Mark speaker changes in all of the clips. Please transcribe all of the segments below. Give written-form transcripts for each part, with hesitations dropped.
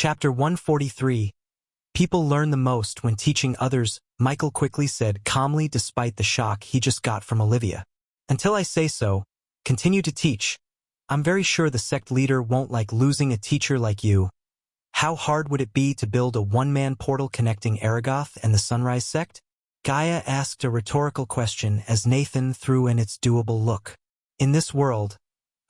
Speaker 1: Chapter 143. People learn the most when teaching others, Michael quickly said calmly despite the shock he just got from Olivia. Until I say so, continue to teach. I'm very sure the sect leader won't like losing a teacher like you. How hard would it be to build a one-man portal connecting Aragoth and the Sunrise sect? Gaia asked a rhetorical question as Nathan threw in its doable look. In this world,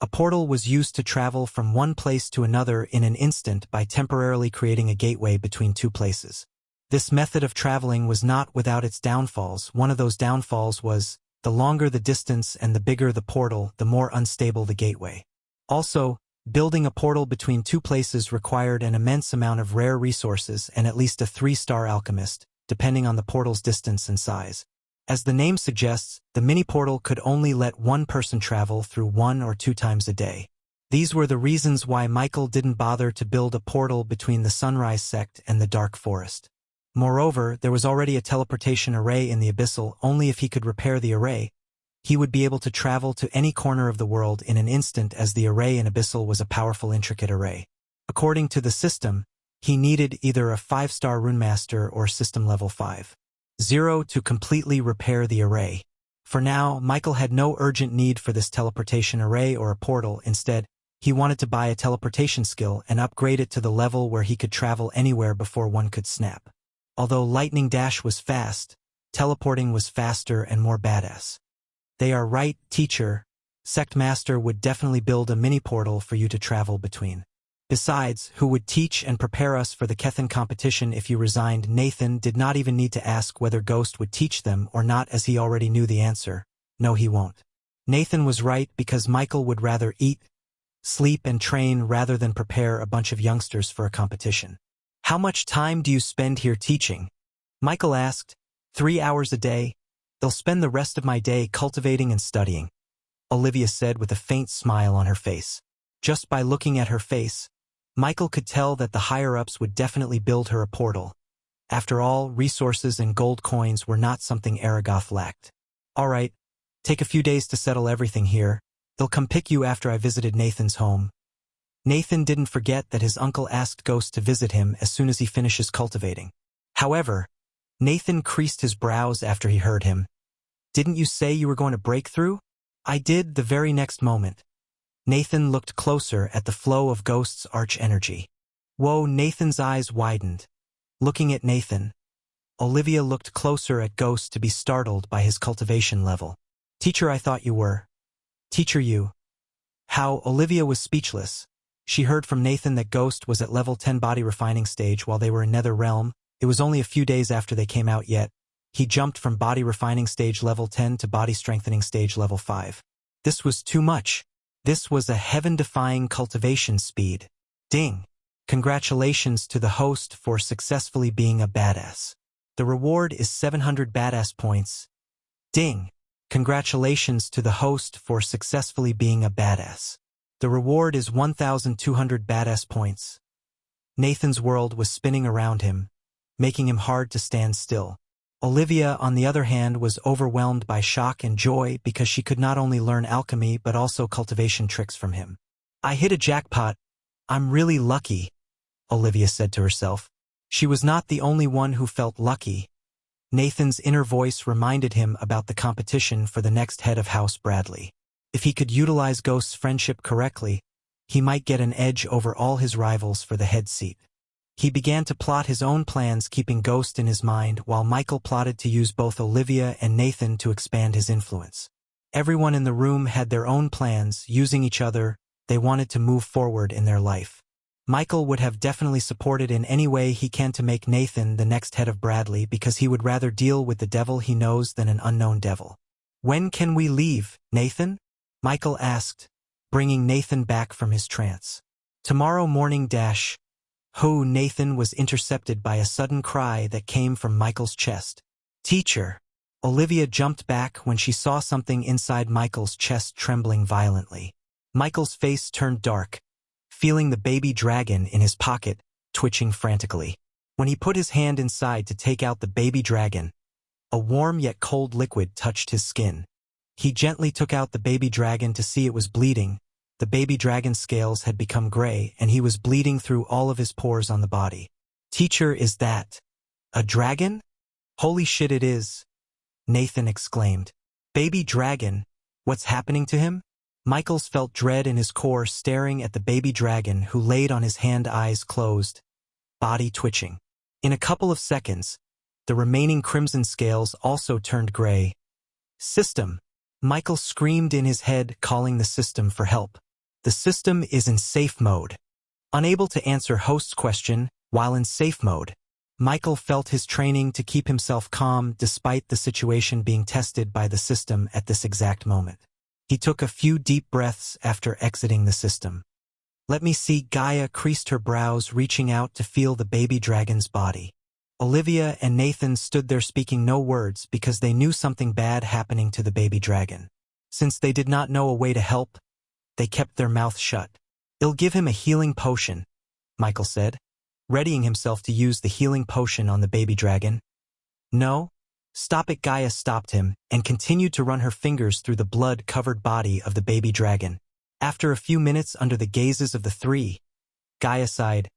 Speaker 1: a portal was used to travel from one place to another in an instant by temporarily creating a gateway between two places. This method of traveling was not without its downfalls. One of those downfalls was, the longer the distance and the bigger the portal, the more unstable the gateway. Also, building a portal between two places required an immense amount of rare resources and at least a 3-star alchemist, depending on the portal's distance and size. As the name suggests, the mini-portal could only let one person travel through 1 or 2 times a day. These were the reasons why Michael didn't bother to build a portal between the Sunrise sect and the Dark Forest. Moreover, there was already a teleportation array in the Abyssal. Only if he could repair the array, he would be able to travel to any corner of the world in an instant, as the array in Abyssal was a powerful, intricate array. According to the system, he needed either a 5-star runemaster or system level 5. 0 to completely repair the array. For now, Michael had no urgent need for this teleportation array or a portal. Instead, he wanted to buy a teleportation skill and upgrade it to the level where he could travel anywhere before one could snap. Although lightning dash was fast, teleporting was faster and more badass. They are right, teacher. Sect Master would definitely build a mini-portal for you to travel between. Besides, who would teach and prepare us for the Kethan competition if you resigned? Nathan did not even need to ask whether Ghost would teach them or not, as he already knew the answer. No, he won't. Nathan was right, because Michael would rather eat, sleep and train rather than prepare a bunch of youngsters for a competition. How much time do you spend here teaching? Michael asked. 3 hours a day. They'll spend the rest of my day cultivating and studying, Olivia said with a faint smile on her face. Just by looking at her face, Michael could tell that the higher-ups would definitely build her a portal. After all, resources and gold coins were not something Aragoth lacked. All right, take a few days to settle everything here. They'll come pick you after I visited Nathan's home. Nathan didn't forget that his uncle asked Ghost to visit him as soon as he finishes cultivating. However, Nathan creased his brows after he heard him. Didn't you say you were going to break through? I did the very next moment. Nathan looked closer at the flow of Ghost's arch-energy. Whoa, Nathan's eyes widened. Looking at Nathan, Olivia looked closer at Ghost to be startled by his cultivation level. Teacher, I thought you were. Teacher, you. How? Olivia was speechless. She heard from Nathan that Ghost was at level 10 body refining stage while they were in Nether Realm. It was only a few days after they came out, yet he jumped from body refining stage level 10 to body strengthening stage level 5. This was too much. This was a heaven-defying cultivation speed. Ding! Congratulations to the host for successfully being a badass. The reward is 700 badass points. Ding! Congratulations to the host for successfully being a badass. The reward is 1,200 badass points. Nathan's world was spinning around him, making him hard to stand still. Olivia, on the other hand, was overwhelmed by shock and joy because she could not only learn alchemy but also cultivation tricks from him. I hit a jackpot. I'm really lucky, Olivia said to herself. She was not the only one who felt lucky. Nathan's inner voice reminded him about the competition for the next head of House Bradley. If he could utilize Ghost's friendship correctly, he might get an edge over all his rivals for the head seat. He began to plot his own plans, keeping Ghost in his mind, while Michael plotted to use both Olivia and Nathan to expand his influence. Everyone in the room had their own plans, using each other. They wanted to move forward in their life. Michael would have definitely supported in any way he can to make Nathan the next head of Bradley, because he would rather deal with the devil he knows than an unknown devil. When can we leave, Nathan? Michael asked, bringing Nathan back from his trance. Tomorrow morning dash. Ho! Nathan was intercepted by a sudden cry that came from Michael's chest. Teacher! Olivia jumped back when she saw something inside Michael's chest trembling violently. Michael's face turned dark, feeling the baby dragon in his pocket, twitching frantically. When he put his hand inside to take out the baby dragon, a warm yet cold liquid touched his skin. He gently took out the baby dragon to see it was bleeding, The baby dragon's scales had become gray, and he was bleeding through all of his pores on the body. "Teacher, is that a dragon?" "Holy shit, it is," Nathan exclaimed. "Baby dragon? What's happening to him?" Michaels felt dread in his core, staring at the baby dragon who laid on his hand, eyes closed, body twitching. In a couple of seconds, the remaining crimson scales also turned gray. "System!" Michael screamed in his head, calling the system for help. The system is in safe mode. Unable to answer host's question while in safe mode, Michael felt his training to keep himself calm despite the situation being tested by the system at this exact moment. He took a few deep breaths after exiting the system. "Let me see." Gaia creased her brows, reaching out to feel the baby dragon's body. Olivia and Nathan stood there speaking no words because they knew something bad happening to the baby dragon. Since they did not know a way to help, they kept their mouths shut. "I'll give him a healing potion," Michael said, readying himself to use the healing potion on the baby dragon. "No, stop it." Gaia stopped him and continued to run her fingers through the blood-covered body of the baby dragon. After a few minutes under the gazes of the three, Gaia sighed.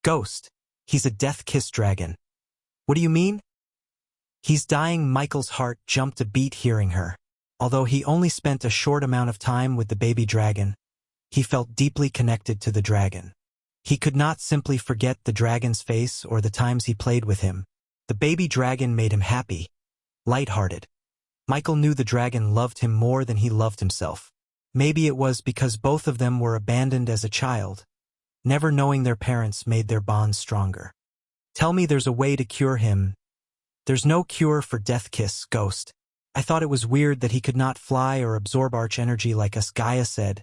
Speaker 1: "Ghost, he's a death-kissed dragon." "What do you mean?" "He's dying." Michael's heart jumped a beat hearing her. Although he only spent a short amount of time with the baby dragon, he felt deeply connected to the dragon. He could not simply forget the dragon's face or the times he played with him. The baby dragon made him happy, lighthearted. Michael knew the dragon loved him more than he loved himself. Maybe it was because both of them were abandoned as a child. Never knowing their parents made their bond stronger. "Tell me there's a way to cure him." "There's no cure for Death Kiss, Ghost. I thought it was weird that he could not fly or absorb arch energy like us," Gaia said.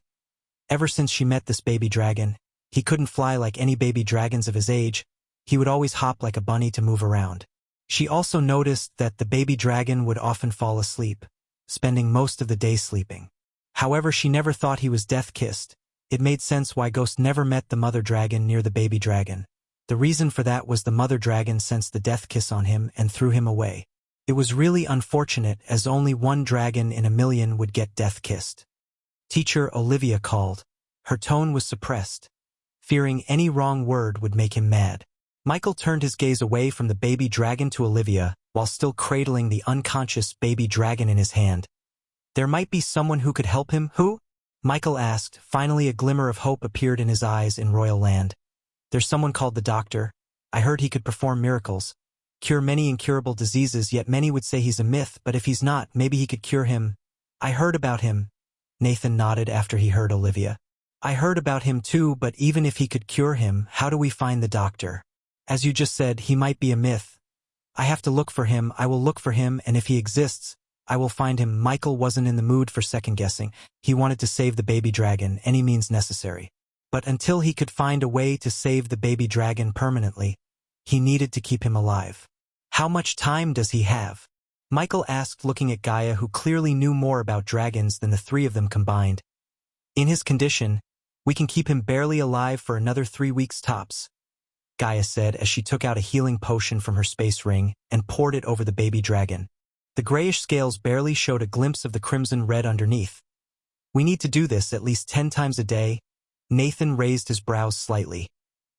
Speaker 1: "Ever since she met this baby dragon, he couldn't fly like any baby dragons of his age. He would always hop like a bunny to move around." She also noticed that the baby dragon would often fall asleep, spending most of the day sleeping. However, she never thought he was death-kissed. It made sense why Ghost never met the mother dragon near the baby dragon. The reason for that was the mother dragon sensed the death kiss on him and threw him away. It was really unfortunate, as only one dragon in a million would get death-kissed. "Teacher," Olivia called. Her tone was suppressed, fearing any wrong word would make him mad. Michael turned his gaze away from the baby dragon to Olivia, while still cradling the unconscious baby dragon in his hand. "There might be someone who could help him." "Who?" Michael asked. Finally a glimmer of hope appeared in his eyes in Royal Land. "There's someone called the Doctor. I heard he could perform miracles, cure many incurable diseases, yet many would say he's a myth, but if he's not, maybe he could cure him." "I heard about him." Nathan nodded after he heard Olivia. "I heard about him too, but even if he could cure him, how do we find the Doctor? As you just said, he might be a myth. I have to look for him. I will look for him, and if he exists, I will find him." Michael wasn't in the mood for second-guessing. He wanted to save the baby dragon, any means necessary. But until he could find a way to save the baby dragon permanently, he needed to keep him alive. "How much time does he have?" Michael asked, looking at Gaia, who clearly knew more about dragons than the three of them combined. "In his condition, we can keep him barely alive for another 3 weeks tops," Gaia said as she took out a healing potion from her space ring and poured it over the baby dragon. The grayish scales barely showed a glimpse of the crimson red underneath. "We need to do this at least 10 times a day." Nathan raised his brows slightly.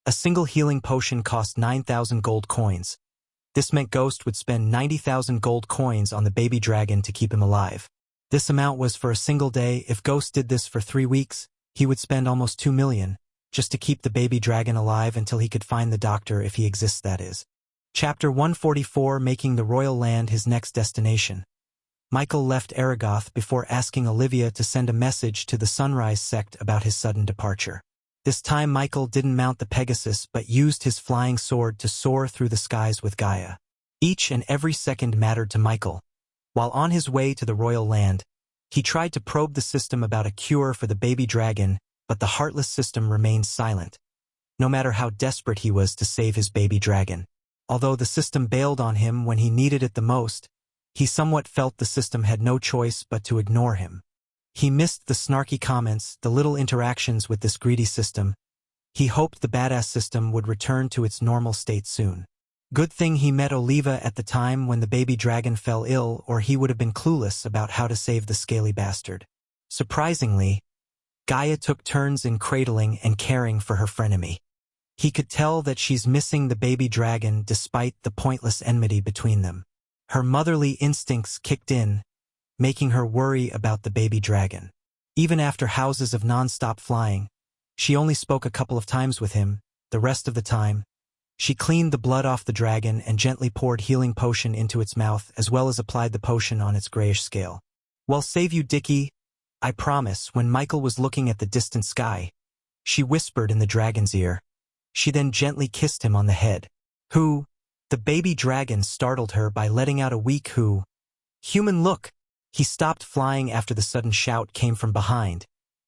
Speaker 1: A single healing potion cost 9,000 gold coins. This meant Ghost would spend 90,000 gold coins on the baby dragon to keep him alive. This amount was for a single day. If Ghost did this for 3 weeks, he would spend almost 2 million, just to keep the baby dragon alive until he could find the Doctor, if he exists, that is. Chapter 144, making the Royal Land his next destination. Michael left Aragoth before asking Olivia to send a message to the Sunrise sect about his sudden departure. This time Michael didn't mount the Pegasus but used his flying sword to soar through the skies with Gaia. Each and every second mattered to Michael. While on his way to the Royal Land, he tried to probe the system about a cure for the baby dragon, but the heartless system remained silent, no matter how desperate he was to save his baby dragon. Although the system bailed on him when he needed it the most, he somewhat felt the system had no choice but to ignore him. He missed the snarky comments, the little interactions with this greedy system. He hoped the badass system would return to its normal state soon. Good thing he met Oliva at the time when the baby dragon fell ill, or he would have been clueless about how to save the scaly bastard. Surprisingly, Gaia took turns in cradling and caring for her frenemy. He could tell that she's missing the baby dragon despite the pointless enmity between them. Her motherly instincts kicked in, making her worry about the baby dragon. Even after houses of non-stop flying, she only spoke a couple of times with him. The rest of the time, she cleaned the blood off the dragon and gently poured healing potion into its mouth, as well as applied the potion on its grayish scale. "Well, save you, Dickie, I promise." When Michael was looking at the distant sky, she whispered in the dragon's ear. She then gently kissed him on the head. "Who?" The baby dragon startled her by letting out a weak "who." "Human, look!" He stopped flying after the sudden shout came from behind.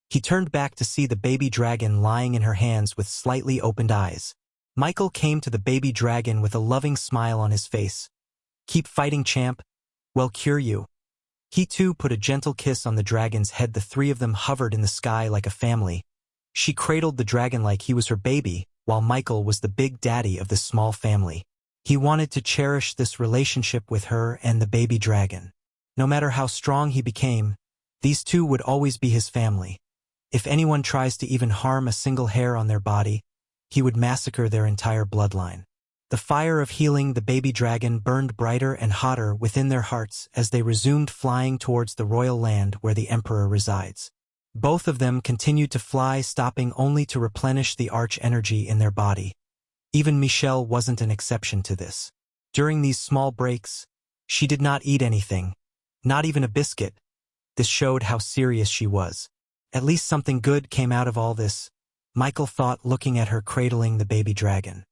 Speaker 1: He turned back to see the baby dragon lying in her hands with slightly opened eyes. Michael came to the baby dragon with a loving smile on his face. "Keep fighting, champ. We'll cure you." He too put a gentle kiss on the dragon's head. The three of them hovered in the sky like a family. She cradled the dragon like he was her baby, while Michael was the big daddy of this small family. He wanted to cherish this relationship with her and the baby dragon. No matter how strong he became, these two would always be his family. If anyone tries to even harm a single hair on their body, he would massacre their entire bloodline. The fire of healing the baby dragon burned brighter and hotter within their hearts as they resumed flying towards the royal land where the emperor resides. Both of them continued to fly, stopping only to replenish the arch energy in their body. Even Michelle wasn't an exception to this. During these small breaks, she did not eat anything, not even a biscuit. This showed how serious she was. At least something good came out of all this, Michael thought, looking at her cradling the baby dragon.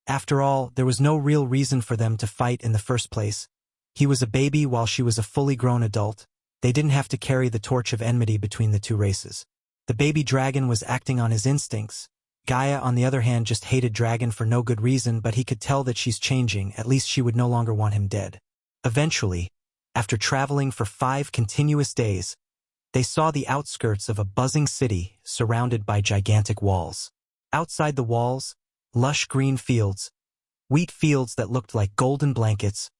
Speaker 1: After all, there was no real reason for them to fight in the first place. He was a baby while she was a fully grown adult. They didn't have to carry the torch of enmity between the two races. The baby dragon was acting on his instincts. Gaia, on the other hand, just hated Dragon for no good reason, but he could tell that she's changing. At least she would no longer want him dead. Eventually, after traveling for 5 continuous days, they saw the outskirts of a buzzing city surrounded by gigantic walls. Outside the walls, lush green fields, wheat fields that looked like golden blankets,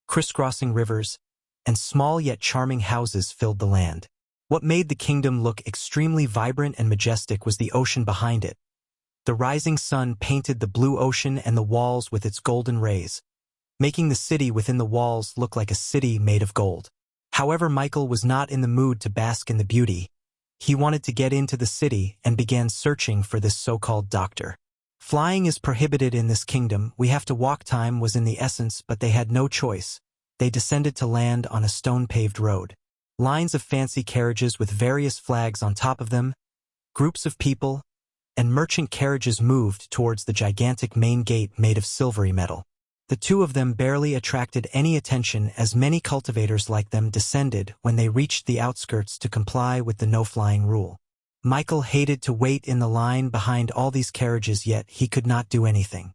Speaker 1: crisscrossing rivers, and small yet charming houses filled the land. What made the kingdom look extremely vibrant and majestic was the ocean behind it. The rising sun painted the blue ocean and the walls with its golden rays, making the city within the walls look like a city made of gold. However, Michael was not in the mood to bask in the beauty. He wanted to get into the city and began searching for this so-called doctor. Flying is prohibited in this kingdom. We have to walk. Time was in the essence, but they had no choice. They descended to land on a stone-paved road. Lines of fancy carriages with various flags on top of them, groups of people, and merchant carriages moved towards the gigantic main gate made of silvery metal. The two of them barely attracted any attention as many cultivators like them descended when they reached the outskirts to comply with the no-flying rule. Michael hated to wait in the line behind all these carriages, yet he could not do anything.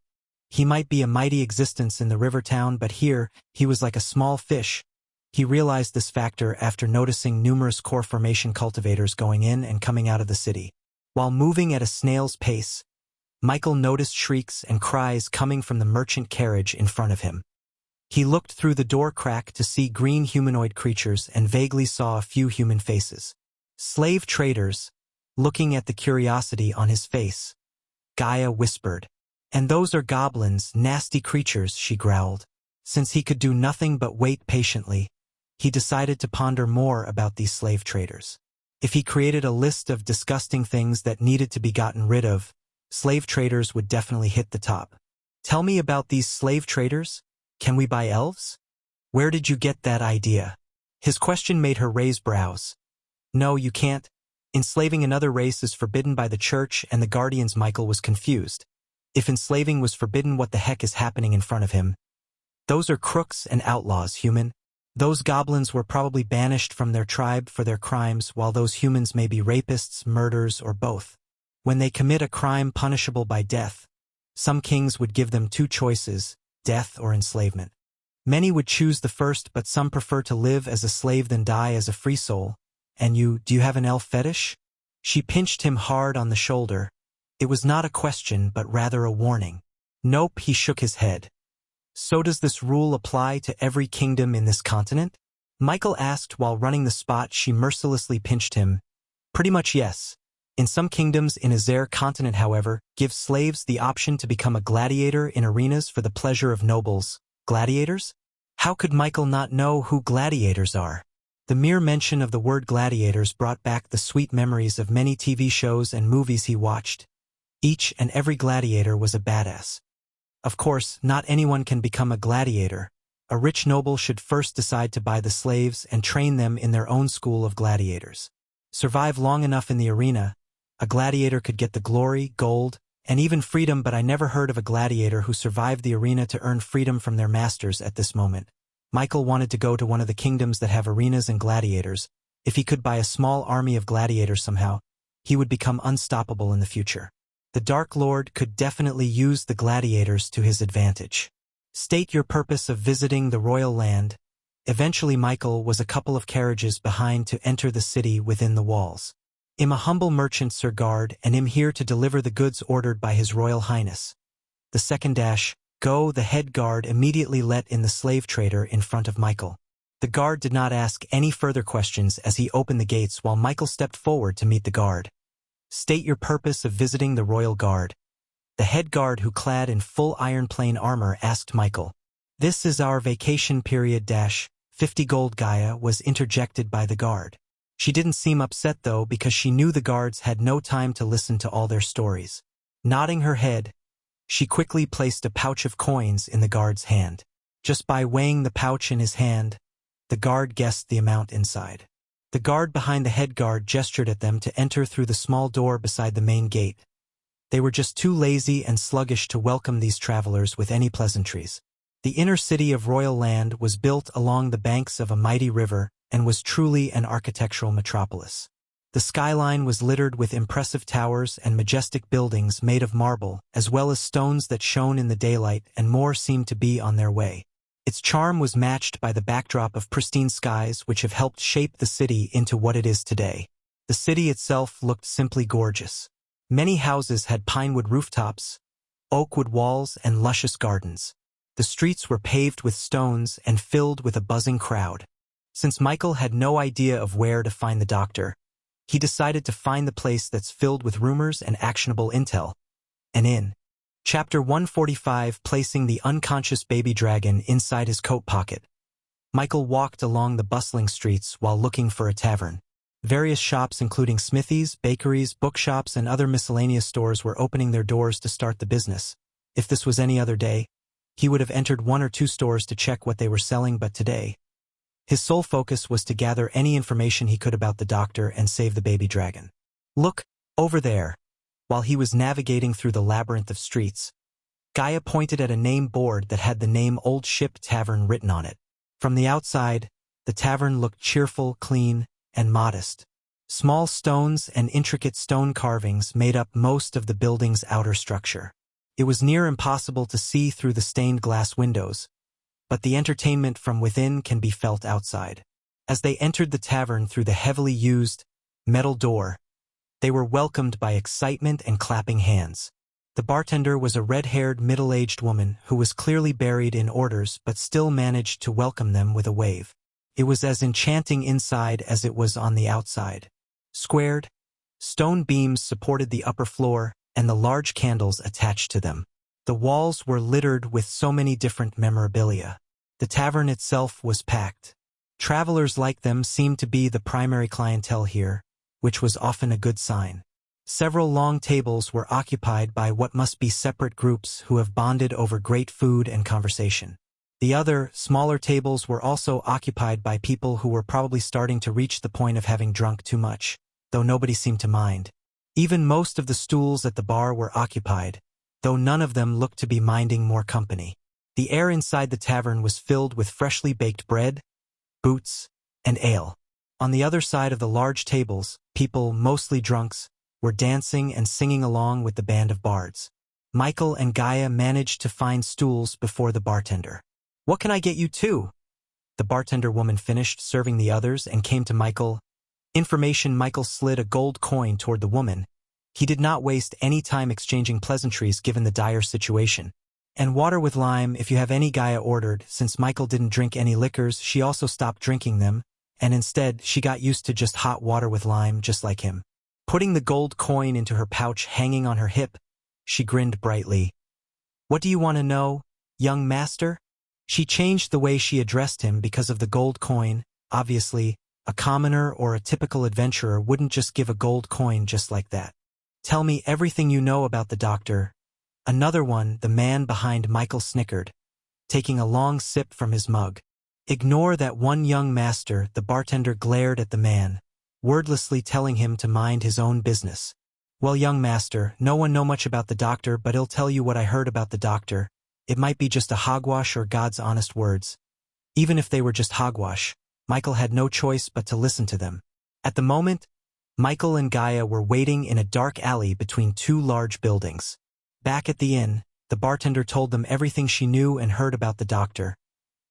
Speaker 1: He might be a mighty existence in the river town, but here he was like a small fish. He realized this factor after noticing numerous core formation cultivators going in and coming out of the city. While moving at a snail's pace, Michael noticed shrieks and cries coming from the merchant carriage in front of him. He looked through the door crack to see green humanoid creatures and vaguely saw a few human faces. Slave traders, looking at the curiosity on his face. Gaia whispered. "And those are goblins, nasty creatures," she growled. Since he could do nothing but wait patiently, he decided to ponder more about these slave traders. If he created a list of disgusting things that needed to be gotten rid of, slave traders would definitely hit the top. "Tell me about these slave traders. Can we buy elves? Where did you get that idea?" His question made her raise brows. "No, you can't. Enslaving another race is forbidden by the church and the guardians." Michael was confused. If enslaving was forbidden, what the heck is happening in front of him? "Those are crooks and outlaws, human. Those goblins were probably banished from their tribe for their crimes, while those humans may be rapists, murderers, or both. When they commit a crime punishable by death, some kings would give them 2 choices, death or enslavement. Many would choose the first, but some prefer to live as a slave than die as a free soul. And do you have an elf fetish?" She pinched him hard on the shoulder. It was not a question, but rather a warning. "Nope," he shook his head. "So does this rule apply to every kingdom in this continent?" Michael asked while running the spot. She mercilessly pinched him. "Pretty much yes. In some kingdoms in Azer continent, however, give slaves the option to become a gladiator in arenas for the pleasure of nobles. Gladiators? How could Michael not know who gladiators are? The mere mention of the word gladiators brought back the sweet memories of many TV shows and movies he watched. Each and every gladiator was a badass. Of course, not anyone can become a gladiator. A rich noble should first decide to buy the slaves and train them in their own school of gladiators. Survive long enough in the arena, a gladiator could get the glory, gold, and even freedom, but I never heard of a gladiator who survived the arena to earn freedom from their masters at this moment. Michael wanted to go to one of the kingdoms that have arenas and gladiators. If he could buy a small army of gladiators somehow, he would become unstoppable in the future. The Dark Lord could definitely use the gladiators to his advantage. State your purpose of visiting the royal land. Eventually Michael was a couple of carriages behind to enter the city within the walls. "I'm a humble merchant, Sir Guard, and am here to deliver the goods ordered by His Royal Highness." The second dash, go, the head guard immediately let in the slave trader in front of Michael. The guard did not ask any further questions as he opened the gates while Michael stepped forward to meet the guard. State your purpose of visiting the royal guard. The head guard, who clad in full iron plane armor, asked Michael. "This is our vacation period dash, 50 gold." Gaia was interjected by the guard. She didn't seem upset though, because she knew the guards had no time to listen to all their stories. Nodding her head, she quickly placed a pouch of coins in the guard's hand. Just by weighing the pouch in his hand, the guard guessed the amount inside. The guard behind the head guard gestured at them to enter through the small door beside the main gate. They were just too lazy and sluggish to welcome these travelers with any pleasantries. The inner city of Royal Land was built along the banks of a mighty river and was truly an architectural metropolis. The skyline was littered with impressive towers and majestic buildings made of marble, as well as stones that shone in the daylight, and more seemed to be on their way. Its charm was matched by the backdrop of pristine skies which have helped shape the city into what it is today. The city itself looked simply gorgeous. Many houses had pinewood rooftops, oakwood walls, and luscious gardens. The streets were paved with stones and filled with a buzzing crowd. Since Michael had no idea of where to find the doctor, he decided to find the place that's filled with rumors and actionable intel. An inn. Chapter 145, placing the unconscious baby dragon inside his coat pocket. Michael walked along the bustling streets while looking for a tavern. Various shops including smithies, bakeries, bookshops, and other miscellaneous stores were opening their doors to start the business. If this was any other day, he would have entered one or two stores to check what they were selling, but today, his sole focus was to gather any information he could about the doctor and save the baby dragon. "Look, over there." While he was navigating through the labyrinth of streets, Gaia pointed at a name board that had the name Old Ship Tavern written on it. From the outside, the tavern looked cheerful, clean, and modest. Small stones and intricate stone carvings made up most of the building's outer structure. It was near impossible to see through the stained glass windows, but the entertainment from within can be felt outside. As they entered the tavern through the heavily used metal door, they were welcomed by excitement and clapping hands. The bartender was a red-haired, middle-aged woman who was clearly buried in orders but still managed to welcome them with a wave. It was as enchanting inside as it was on the outside. Squared, stone beams supported the upper floor and the large candles attached to them. The walls were littered with so many different memorabilia. The tavern itself was packed. Travelers like them seemed to be the primary clientele here, which was often a good sign. Several long tables were occupied by what must be separate groups who have bonded over great food and conversation. The other, smaller tables were also occupied by people who were probably starting to reach the point of having drunk too much, though nobody seemed to mind. Even most of the stools at the bar were occupied, though none of them looked to be minding more company. The air inside the tavern was filled with freshly baked bread, boots, and ale. On the other side of the large tables, people, mostly drunks, were dancing and singing along with the band of bards. Michael and Gaia managed to find stools before the bartender. "What can I get you too?" The bartender woman finished serving the others and came to Michael. Michael slid a gold coin toward the woman. He did not waste any time exchanging pleasantries given the dire situation. "And water with lime if you have any," Gaia ordered. Since Michael didn't drink any liquors, she also stopped drinking them, and instead she got used to just hot water with lime, just like him. Putting the gold coin into her pouch hanging on her hip, she grinned brightly. "What do you want to know, young master?" She changed the way she addressed him because of the gold coin. Obviously, a commoner or a typical adventurer wouldn't just give a gold coin just like that. "Tell me everything you know about the doctor." Another one, the man behind Michael snickered, taking a long sip from his mug. "Ignore that one, young master," the bartender glared at the man, wordlessly telling him to mind his own business. "Well, young master, no one know much about the doctor, but I'll tell you what I heard about the doctor. It might be just a hogwash or God's honest words." Even if they were just hogwash, Michael had no choice but to listen to them. At the moment, Michael and Gaia were waiting in a dark alley between two large buildings. Back at the inn, the bartender told them everything she knew and heard about the doctor.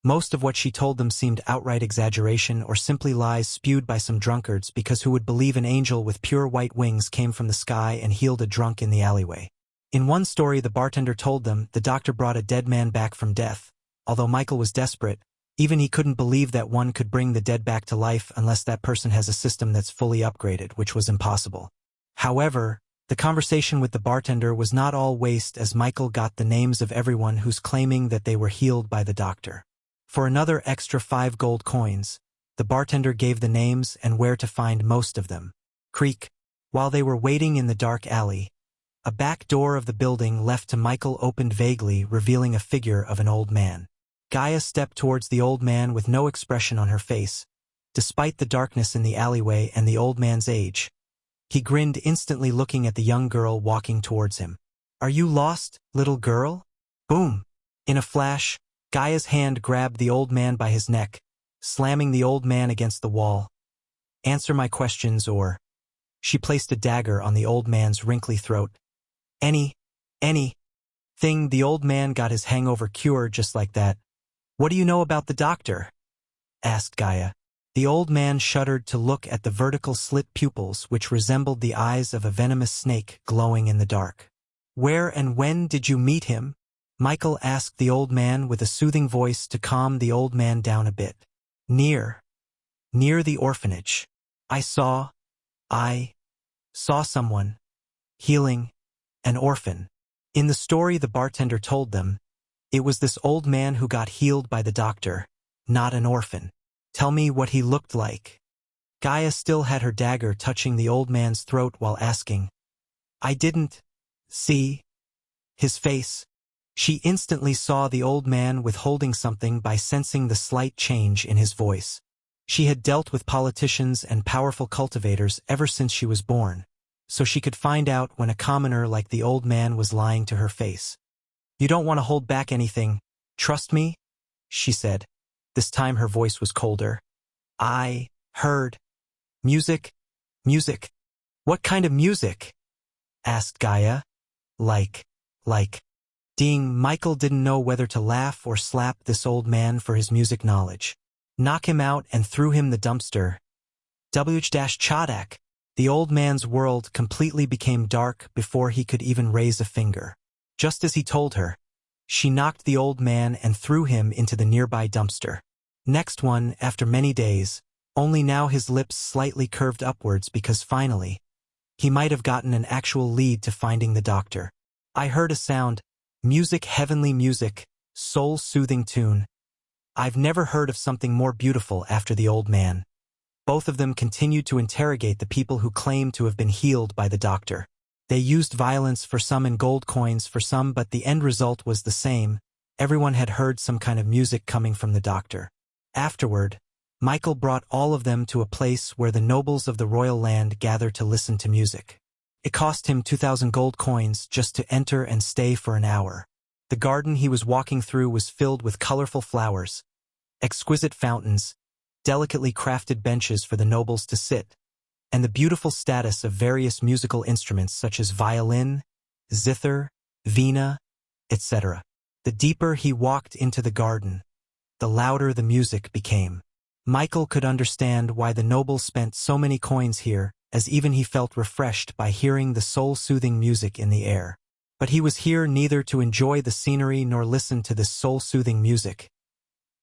Speaker 1: Most of what she told them seemed outright exaggeration or simply lies spewed by some drunkards, because who would believe an angel with pure white wings came from the sky and healed a drunk in the alleyway? In one story the bartender told them the doctor brought a dead man back from death. Although Michael was desperate, even he couldn't believe that one could bring the dead back to life unless that person has a system that's fully upgraded, which was impossible. However, the conversation with the bartender was not all waste, as Michael got the names of everyone who's claiming that they were healed by the doctor. For another extra 5 gold coins, the bartender gave the names and where to find most of them. Creak. While they were waiting in the dark alley, a back door of the building left to Michael opened vaguely, revealing a figure of an old man. Gaia stepped towards the old man with no expression on her face. Despite the darkness in the alleyway and the old man's age, he grinned instantly, looking at the young girl walking towards him. "Are you lost, little girl?" Boom! In a flash, Gaia's hand grabbed the old man by his neck, slamming the old man against the wall. "Answer my questions or—" She placed a dagger on the old man's wrinkly throat. Any thing." The old man got his hangover cure just like that. "What do you know about the doctor?" asked Gaia. The old man shuddered to look at the vertical slit pupils which resembled the eyes of a venomous snake glowing in the dark. "Where and when did you meet him?" Michael asked the old man with a soothing voice to calm the old man down a bit. Near the orphanage. I saw someone healing an orphan." In the story the bartender told them, it was this old man who got healed by the doctor, not an orphan. "Tell me what he looked like." Gaia still had her dagger touching the old man's throat while asking, "I didn't see his face." She instantly saw the old man withholding something by sensing the slight change in his voice. She had dealt with politicians and powerful cultivators ever since she was born, so she could find out when a commoner like the old man was lying to her face. "You don't want to hold back anything, trust me?" she said. This time her voice was colder. "I heard music." "Music? What kind of music?" asked Gaia. Like. Ding, Michael didn't know whether to laugh or slap this old man for his music knowledge. Knock him out and threw him the dumpster. Chadak. The old man's world completely became dark before he could even raise a finger. Just as he told her, she knocked the old man and threw him into the nearby dumpster. Next one, after many days, only now his lips slightly curved upwards because finally, he might have gotten an actual lead to finding the doctor. "I heard a sound. Music, heavenly music, soul-soothing tune. I've never heard of something more beautiful." After the old man, both of them continued to interrogate the people who claimed to have been healed by the doctor. They used violence for some and gold coins for some, but the end result was the same. Everyone had heard some kind of music coming from the doctor. Afterward, Michael brought all of them to a place where the nobles of the royal land gathered to listen to music. It cost him 2,000 gold coins just to enter and stay for an hour. The garden he was walking through was filled with colorful flowers, exquisite fountains, delicately crafted benches for the nobles to sit, and the beautiful status of various musical instruments such as violin, zither, veena, etc. The deeper he walked into the garden, the louder the music became. Michael could understand why the nobles spent so many coins here, as even he felt refreshed by hearing the soul-soothing music in the air. But he was here neither to enjoy the scenery nor listen to this soul-soothing music.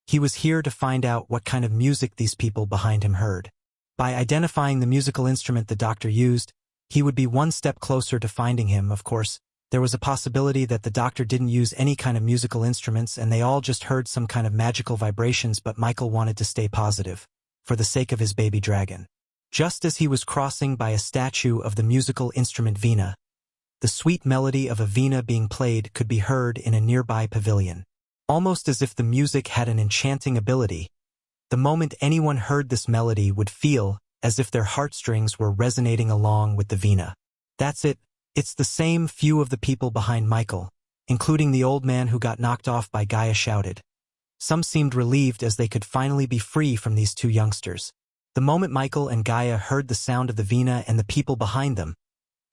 Speaker 1: He was here to find out what kind of music these people behind him heard. By identifying the musical instrument the doctor used, He would be one step closer to finding him, of course. There was a possibility that the doctor didn't use any kind of musical instruments and they all just heard some kind of magical vibrations, but Michael wanted to stay positive, for the sake of his baby dragon. Just as he was crossing by a statue of the musical instrument Veena, the sweet melody of a Veena being played could be heard in a nearby pavilion. Almost as if the music had an enchanting ability, the moment anyone heard this melody would feel as if their heartstrings were resonating along with the Veena. That's it. It's the same few of the people behind Michael, including the old man who got knocked off by Gaia, shouted. Some seemed relieved as they could finally be free from these two youngsters. The moment Michael and Gaia heard the sound of the Veena and the people behind them,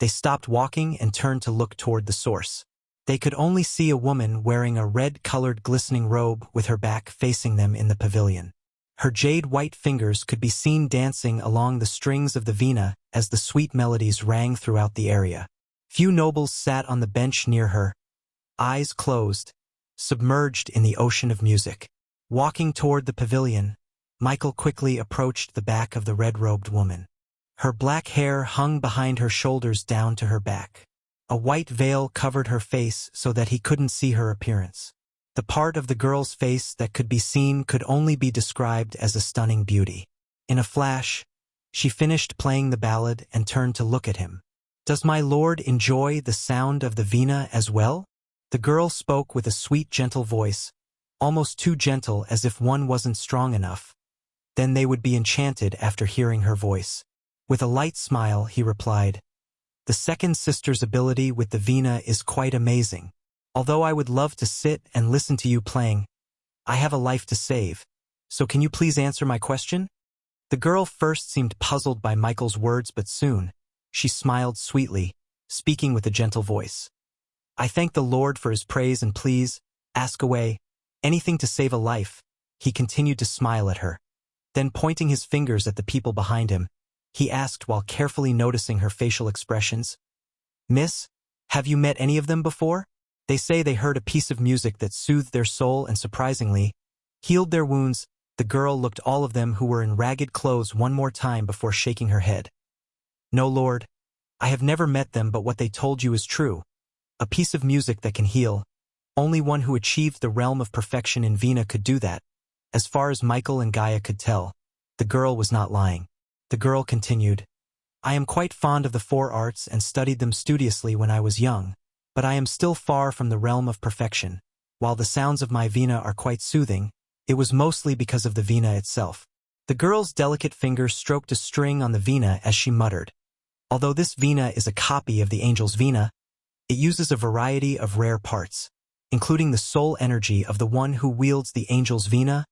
Speaker 1: they stopped walking and turned to look toward the source. They could only see a woman wearing a red-colored glistening robe with her back facing them in the pavilion. Her jade-white fingers could be seen dancing along the strings of the Veena as the sweet melodies rang throughout the area. Few nobles sat on the bench near her, eyes closed, submerged in the ocean of music. Walking toward the pavilion, Michael quickly approached the back of the red-robed woman. Her black hair hung behind her shoulders down to her back. A white veil covered her face so that he couldn't see her appearance. The part of the girl's face that could be seen could only be described as a stunning beauty. In a flash, she finished playing the ballad and turned to look at him. "Does my lord enjoy the sound of the Veena as well?" The girl spoke with a sweet, gentle voice, almost too gentle as if one wasn't strong enough. Then they would be enchanted after hearing her voice. With a light smile, he replied, "The second sister's ability with the Veena is quite amazing. Although I would love to sit and listen to you playing, I have a life to save. So can you please answer my question?" The girl first seemed puzzled by Michael's words, but soon, she smiled sweetly, speaking with a gentle voice. "I thank the Lord for his praise and please, ask away. Anything to save a life." He continued to smile at her. Then pointing his fingers at the people behind him, he asked while carefully noticing her facial expressions, "Miss, have you met any of them before? They say they heard a piece of music that soothed their soul and surprisingly healed their wounds." The girl looked all of them who were in ragged clothes one more time before shaking her head. "No, Lord. I have never met them, but what they told you is true. A piece of music that can heal. Only one who achieved the realm of perfection in Veena could do that." As far as Michael and Gaia could tell, the girl was not lying. The girl continued, "I am quite fond of the four arts and studied them studiously when I was young, but I am still far from the realm of perfection. While the sounds of my Veena are quite soothing, it was mostly because of the Veena itself." The girl's delicate fingers stroked a string on the Veena as she muttered, "Although this Veena is a copy of the angel's Veena, it uses a variety of rare parts, including the soul energy of the one who wields the angel's Veena,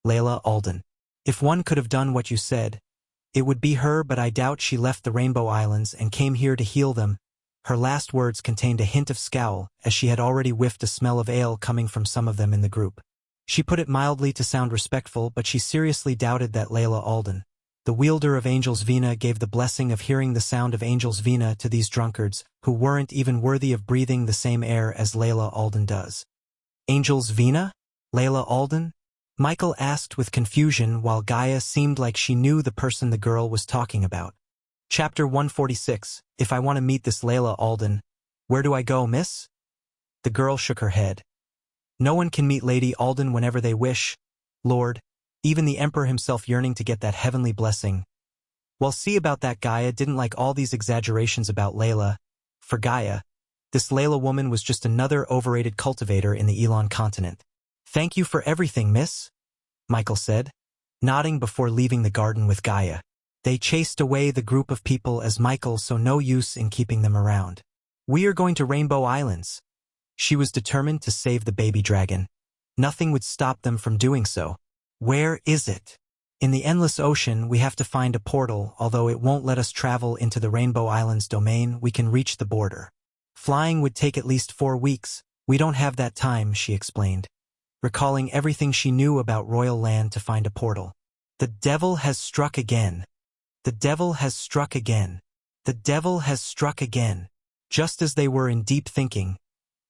Speaker 1: Layla Alden. If one could have done what you said, it would be her, but I doubt she left the Rainbow Islands and came here to heal them." Her last words contained a hint of scowl, as she had already whiffed a smell of ale coming from some of them in the group. She put it mildly to sound respectful, but she seriously doubted that Layla Alden, the wielder of Angel's Veena, gave the blessing of hearing the sound of Angel's Veena to these drunkards, who weren't even worthy of breathing the same air as Layla Alden does. "Angel's Veena? Layla Alden?" Michael asked with confusion, while Gaia seemed like she knew the person the girl was talking about. Chapter 146, If I Want to Meet This Layla Alden, Where Do I Go, Miss? The girl shook her head. "No one can meet Lady Alden whenever they wish, Lord, even the Emperor himself yearning to get that heavenly blessing." Well, see about that. Gaia didn't like all these exaggerations about Layla. For Gaia, this Layla woman was just another overrated cultivator in the Elon continent. "Thank you for everything, miss," Michael said, nodding before leaving the garden with Gaia. They chased away the group of people as Michael saw no use in keeping them around. "We are going to Rainbow Islands." She was determined to save the baby dragon. Nothing would stop them from doing so. "Where is it?" "In the endless ocean. We have to find a portal. Although it won't let us travel into the Rainbow Islands domain, we can reach the border. Flying would take at least 4 weeks. We don't have that time," she explained, recalling everything she knew about Royal Land to find a portal. "The devil has struck again. The devil has struck again. The devil has struck again." Just as they were in deep thinking,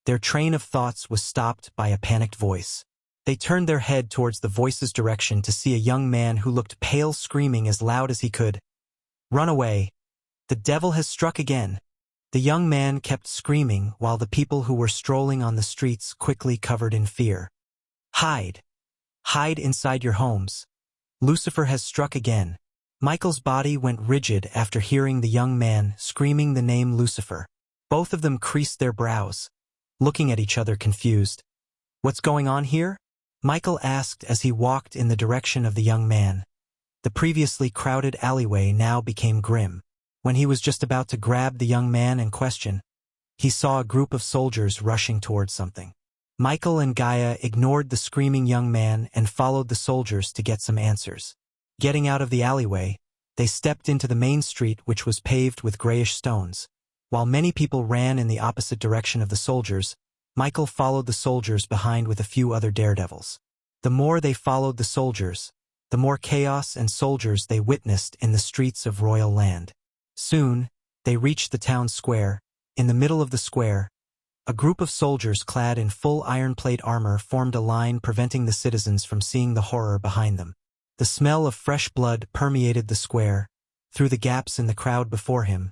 Speaker 1: their train of thoughts was stopped by a panicked voice. They turned their head towards the voice's direction to see a young man who looked pale, screaming as loud as he could, "Run away! The devil has struck again. The young man kept screaming while the people who were strolling on the streets quickly covered in fear. Hide! Hide inside your homes. Lucifer has struck again. Michael's body went rigid after hearing the young man screaming the name Lucifer. Both of them creased their brows, looking at each other confused. What's going on here? Michael asked as he walked in the direction of the young man. The previously crowded alleyway now became grim. When he was just about to grab the young man and question, he saw a group of soldiers rushing towards something. Michael and Gaia ignored the screaming young man and followed the soldiers to get some answers. Getting out of the alleyway, they stepped into the main street, which was paved with grayish stones. While many people ran in the opposite direction of the soldiers, Michael followed the soldiers behind with a few other daredevils. The more they followed the soldiers, the more chaos and soldiers they witnessed in the streets of Royal Land. Soon, they reached the town square. In the middle of the square, a group of soldiers clad in full iron plate armor formed a line, preventing the citizens from seeing the horror behind them. The smell of fresh blood permeated the square. Through the gaps in the crowd before him,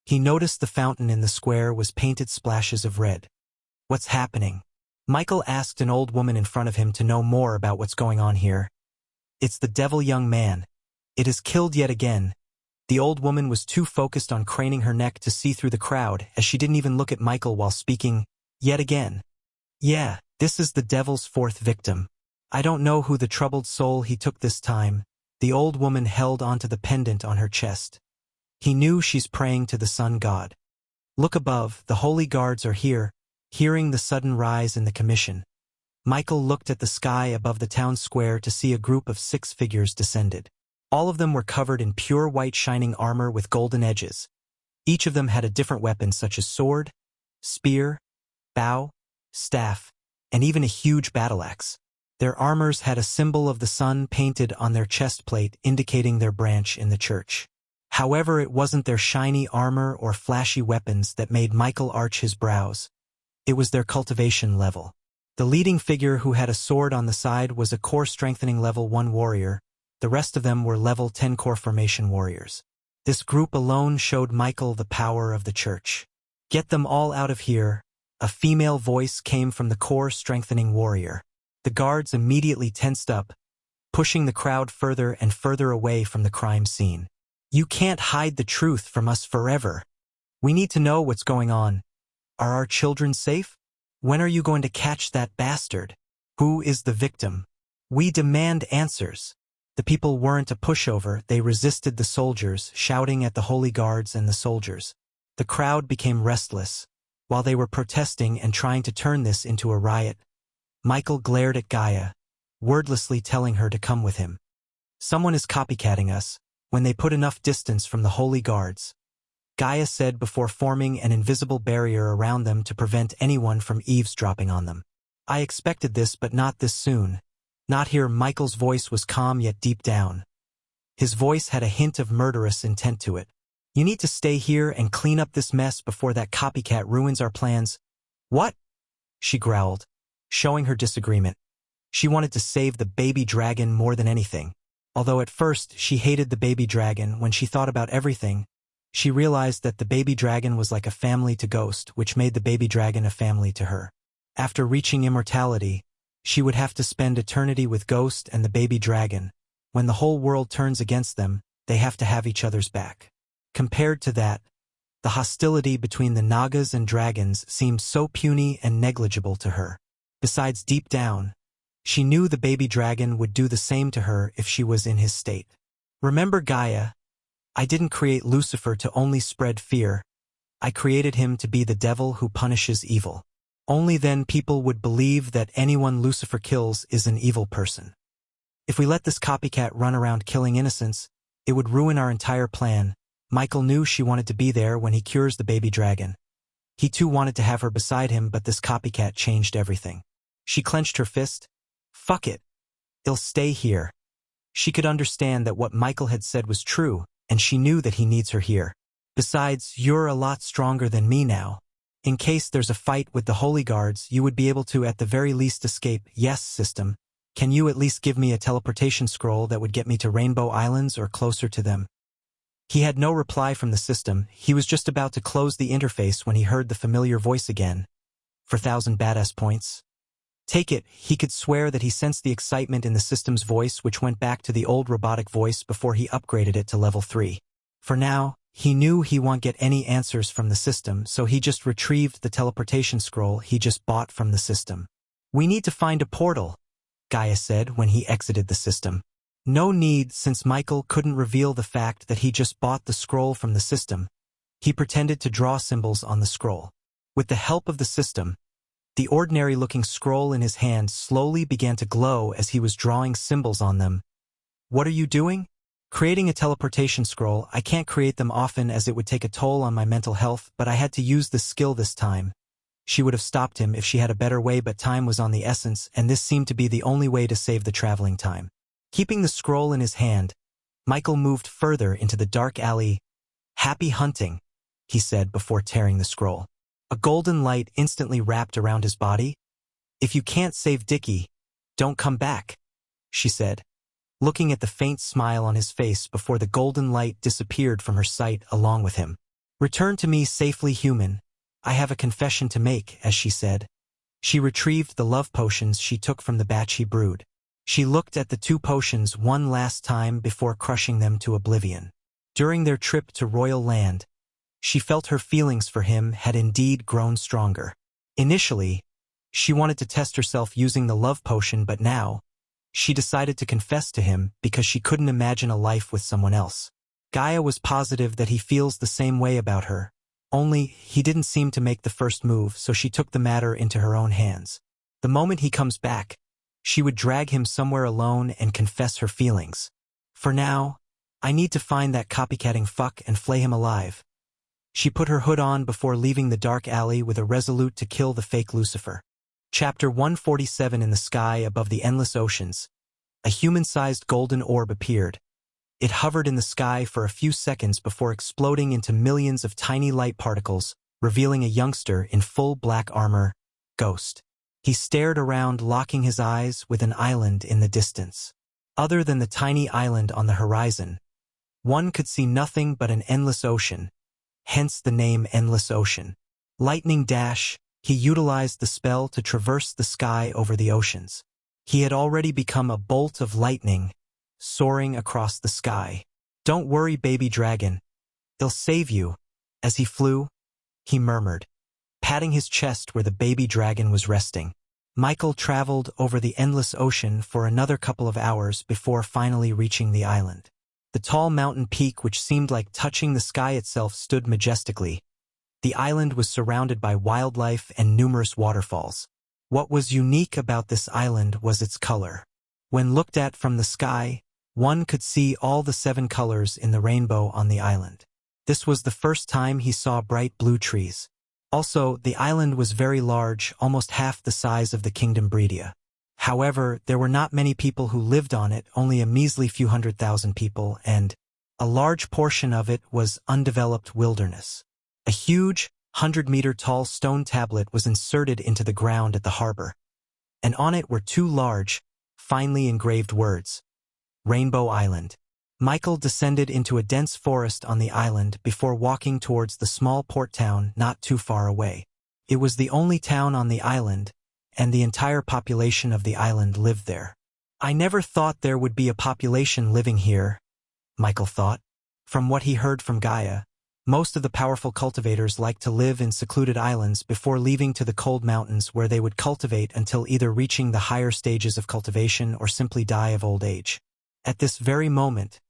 Speaker 1: he noticed the fountain in the square was painted splashes of red. What's happening? Michael asked an old woman in front of him to know more about what's going on here. It's the devil young man. It is killed yet again. The old woman was too focused on craning her neck to see through the crowd, as she didn't even look at Michael while speaking, yet again. Yeah, this is the devil's fourth victim. I don't know who the troubled soul he took this time. The old woman held onto the pendant on her chest. He knew she's praying to the sun god. Look above, the holy guards are here. Hearing the sudden rise in the commission, Michael looked at the sky above the town square to see a group of 6 figures descended. All of them were covered in pure white shining armor with golden edges. Each of them had a different weapon such as sword, spear, bow, staff, and even a huge battle axe. Their armors had a symbol of the sun painted on their chest plate, indicating their branch in the church. However, it wasn't their shiny armor or flashy weapons that made Michael arch his brows. It was their cultivation level. The leading figure, who had a sword on the side, was a core strengthening level 1 warrior. The rest of them were level 10 core formation warriors. This group alone showed Michael the power of the church. Get them all out of here. A female voice came from the core strengthening warrior. The guards immediately tensed up, pushing the crowd further and further away from the crime scene. You can't hide the truth from us forever. We need to know what's going on. Are our children safe? When are you going to catch that bastard? Who is the victim? We demand answers. The people weren't a pushover, they resisted the soldiers, shouting at the holy guards and the soldiers. The crowd became restless. While they were protesting and trying to turn this into a riot, Michael glared at Gaia, wordlessly telling her to come with him. Someone is copycatting us. When they put enough distance from the holy guards, Gaia said before forming an invisible barrier around them to prevent anyone from eavesdropping on them. I expected this, but not this soon. Not here. Michael's voice was calm yet deep down. His voice had a hint of murderous intent to it. You need to stay here and clean up this mess before that copycat ruins our plans. What? She growled, showing her disagreement. She wanted to save the baby dragon more than anything. Although at first she hated the baby dragon, when she thought about everything, she realized that the baby dragon was like a family to Ghost, which made the baby dragon a family to her. After reaching immortality, she would have to spend eternity with Ghost and the baby dragon. When the whole world turns against them, they have to have each other's back. Compared to that, the hostility between the Nagas and dragons seemed so puny and negligible to her. Besides, deep down, she knew the baby dragon would do the same to her if she was in his state. Remember, Gaia, I didn't create Lucifer to only spread fear. I created him to be the devil who punishes evil. Only then people would believe that anyone Lucifer kills is an evil person. If we let this copycat run around killing innocents, it would ruin our entire plan. Michael knew she wanted to be there when he cures the baby dragon. He too wanted to have her beside him, but this copycat changed everything. She clenched her fist. Fuck it. I'll stay here. She could understand that what Michael had said was true, and she knew that he needs her here. Besides, you're a lot stronger than me now. In case there's a fight with the holy guards, you would be able to at the very least escape. Yes, system. Can you at least give me a teleportation scroll that would get me to Rainbow Islands or closer to them? He had no reply from the system. He was just about to close the interface when he heard the familiar voice again. 4,000 badass points. Take it. He could swear that he sensed the excitement in the system's voice, which went back to the old robotic voice before he upgraded it to level 3. For now, he knew he won't get any answers from the system, so he just retrieved the teleportation scroll he just bought from the system. We need to find a portal, Gaia said when he exited the system. No need, since Michael couldn't reveal the fact that he just bought the scroll from the system. He pretended to draw symbols on the scroll. With the help of the system, the ordinary-looking scroll in his hand slowly began to glow as he was drawing symbols on them. What are you doing? Creating a teleportation scroll. I can't create them often as it would take a toll on my mental health, but I had to use this skill this time. She would have stopped him if she had a better way, but time was on the essence, and this seemed to be the only way to save the traveling time. Keeping the scroll in his hand, Michael moved further into the dark alley. Happy hunting, he said before tearing the scroll. A golden light instantly wrapped around his body. If you can't save Dickie, don't come back, she said, looking at the faint smile on his face before the golden light disappeared from her sight along with him. Return to me safely, human. I have a confession to make, as she said. She retrieved the love potions she took from the batch he brewed. She looked at the 2 potions one last time before crushing them to oblivion. During their trip to Royal Land, she felt her feelings for him had indeed grown stronger. Initially, she wanted to test herself using the love potion, but now, she decided to confess to him because she couldn't imagine a life with someone else. Gaia was positive that he feels the same way about her. Only, he didn't seem to make the first move, so she took the matter into her own hands. The moment he comes back, she would drag him somewhere alone and confess her feelings. For now, I need to find that copycatting fuck and flay him alive. She put her hood on before leaving the dark alley with a resolute to kill the fake Lucifer. Chapter 147. In the sky above the endless oceans, a human-sized golden orb appeared. It hovered in the sky for a few seconds before exploding into millions of tiny light particles, revealing a youngster in full black armor, Ghost. He stared around, locking his eyes with an island in the distance. Other than the tiny island on the horizon, one could see nothing but an endless ocean, hence the name Endless Ocean. Lightning Dash, he utilized the spell to traverse the sky over the oceans. He had already become a bolt of lightning, soaring across the sky. Don't worry, baby dragon. They'll save you. As he flew, he murmured, patting his chest where the baby dragon was resting. Michael traveled over the endless ocean for another couple of hours before finally reaching the island. The tall mountain peak, which seemed like touching the sky itself, stood majestically. The island was surrounded by wildlife and numerous waterfalls. What was unique about this island was its color. When looked at from the sky, one could see all the 7 colors in the rainbow on the island. This was the first time he saw bright blue trees. Also, the island was very large, almost half the size of the Kingdom Breedia. However, there were not many people who lived on it, only a measly few 100,000 people, and a large portion of it was undeveloped wilderness. A huge, 100-meter-tall stone tablet was inserted into the ground at the harbor, and on it were 2 large, finely engraved words, Rainbow Island. Michael descended into a dense forest on the island before walking towards the small port town not too far away. It was the only town on the island, and the entire population of the island lived there. I never thought there would be a population living here, Michael thought. From what he heard from Gaia, most of the powerful cultivators like to live in secluded islands before leaving to the cold mountains, where they would cultivate until either reaching the higher stages of cultivation or simply die of old age. At this very moment,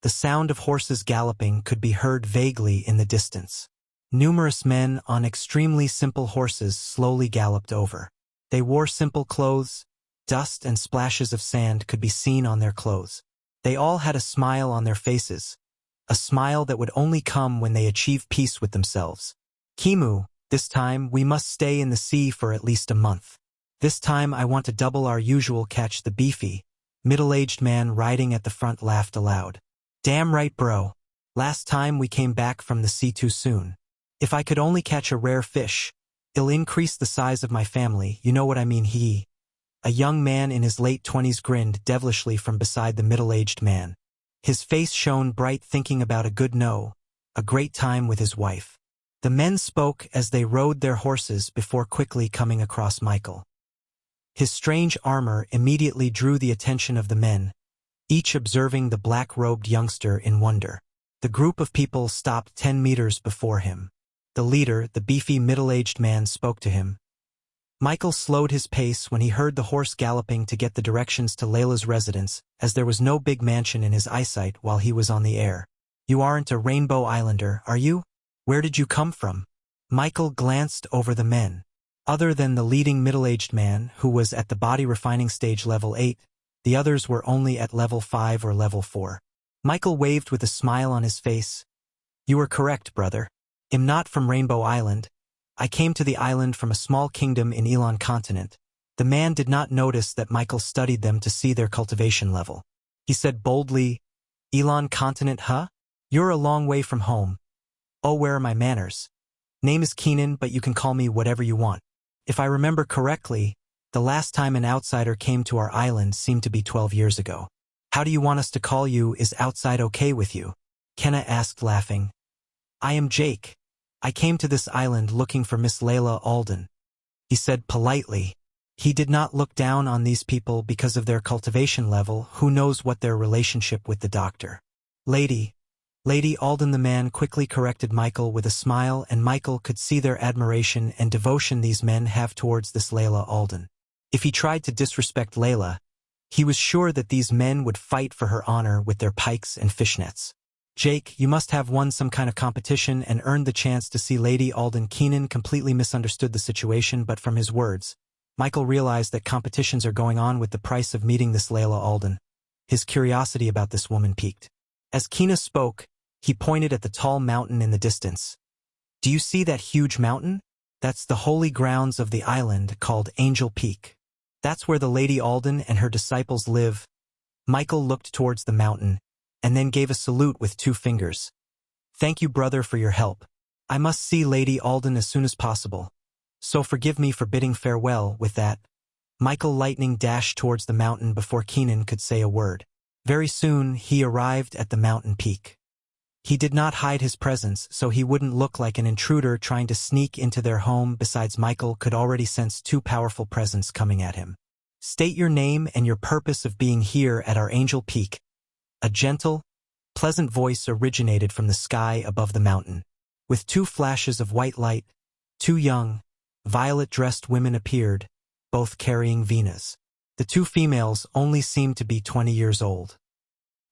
Speaker 1: the sound of horses galloping could be heard vaguely in the distance. Numerous men on extremely simple horses slowly galloped over. They wore simple clothes. Dust and splashes of sand could be seen on their clothes. They all had a smile on their faces, a smile that would only come when they achieve peace with themselves. Kimu, this time we must stay in the sea for at least a month. This time I want to double our usual catch. The beefy, middle-aged man riding at the front laughed aloud. Damn right, bro. Last time we came back from the sea too soon. If I could only catch a rare fish, it'll increase the size of my family, you know what I mean. A young man in his late 20s grinned devilishly from beside the middle-aged man. His face shone bright thinking about a good no, a great time with his wife. The men spoke as they rode their horses before quickly coming across Michael. His strange armor immediately drew the attention of the men, each observing the black-robed youngster in wonder. The group of people stopped 10 meters before him. The leader, the beefy middle-aged man, spoke to him. Michael slowed his pace when he heard the horse galloping to get the directions to Layla's residence, as there was no big mansion in his eyesight while he was on the air. "You aren't a Rainbow Islander, are you? Where did you come from?" Michael glanced over the men. Other than the leading middle-aged man, who was at the body refining stage level 8, the others were only at level 5 or level 4. Michael waved with a smile on his face. "You are correct, brother. I'm not from Rainbow Island. I came to the island from a small kingdom in Elon continent." The man did not notice that Michael studied them to see their cultivation level. He said boldly, "Elon continent, huh? You're a long way from home. Oh, where are my manners? Name is Keenan, but you can call me whatever you want. If I remember correctly, the last time an outsider came to our island seemed to be 12 years ago. How do you want us to call you? Is outside okay with you?" Kenna asked, laughing. "I am Jake. I came to this island looking for Miss Layla Alden," he said politely. He did not look down on these people because of their cultivation level. Who knows what their relationship with the doctor. Lady Alden, the man quickly corrected Michael with a smile, and Michael could see their admiration and devotion these men have towards this Layla Alden. If he tried to disrespect Layla, he was sure that these men would fight for her honor with their pikes and fishnets. "Jake, you must have won some kind of competition and earned the chance to see Lady Alden." Keenan completely misunderstood the situation, but from his words, Michael realized that competitions are going on with the price of meeting this Layla Alden. His curiosity about this woman piqued. As Keenan spoke, he pointed at the tall mountain in the distance. "Do you see that huge mountain? That's the holy grounds of the island called Angel Peak. That's where the Lady Alden and her disciples live." Michael looked towards the mountain, and then gave a salute with 2 fingers. "Thank you, brother, for your help. I must see Lady Alden as soon as possible. So forgive me for bidding farewell." With that, Michael lightning dashed towards the mountain before Keenan could say a word. Very soon, he arrived at the mountain peak. He did not hide his presence so he wouldn't look like an intruder trying to sneak into their home. Besides, Michael could already sense 2 powerful presence coming at him. "State your name and your purpose of being here at our Angel Peak." A gentle, pleasant voice originated from the sky above the mountain. With 2 flashes of white light, 2 young, violet-dressed women appeared, both carrying Venas. The 2 females only seemed to be 20 years old.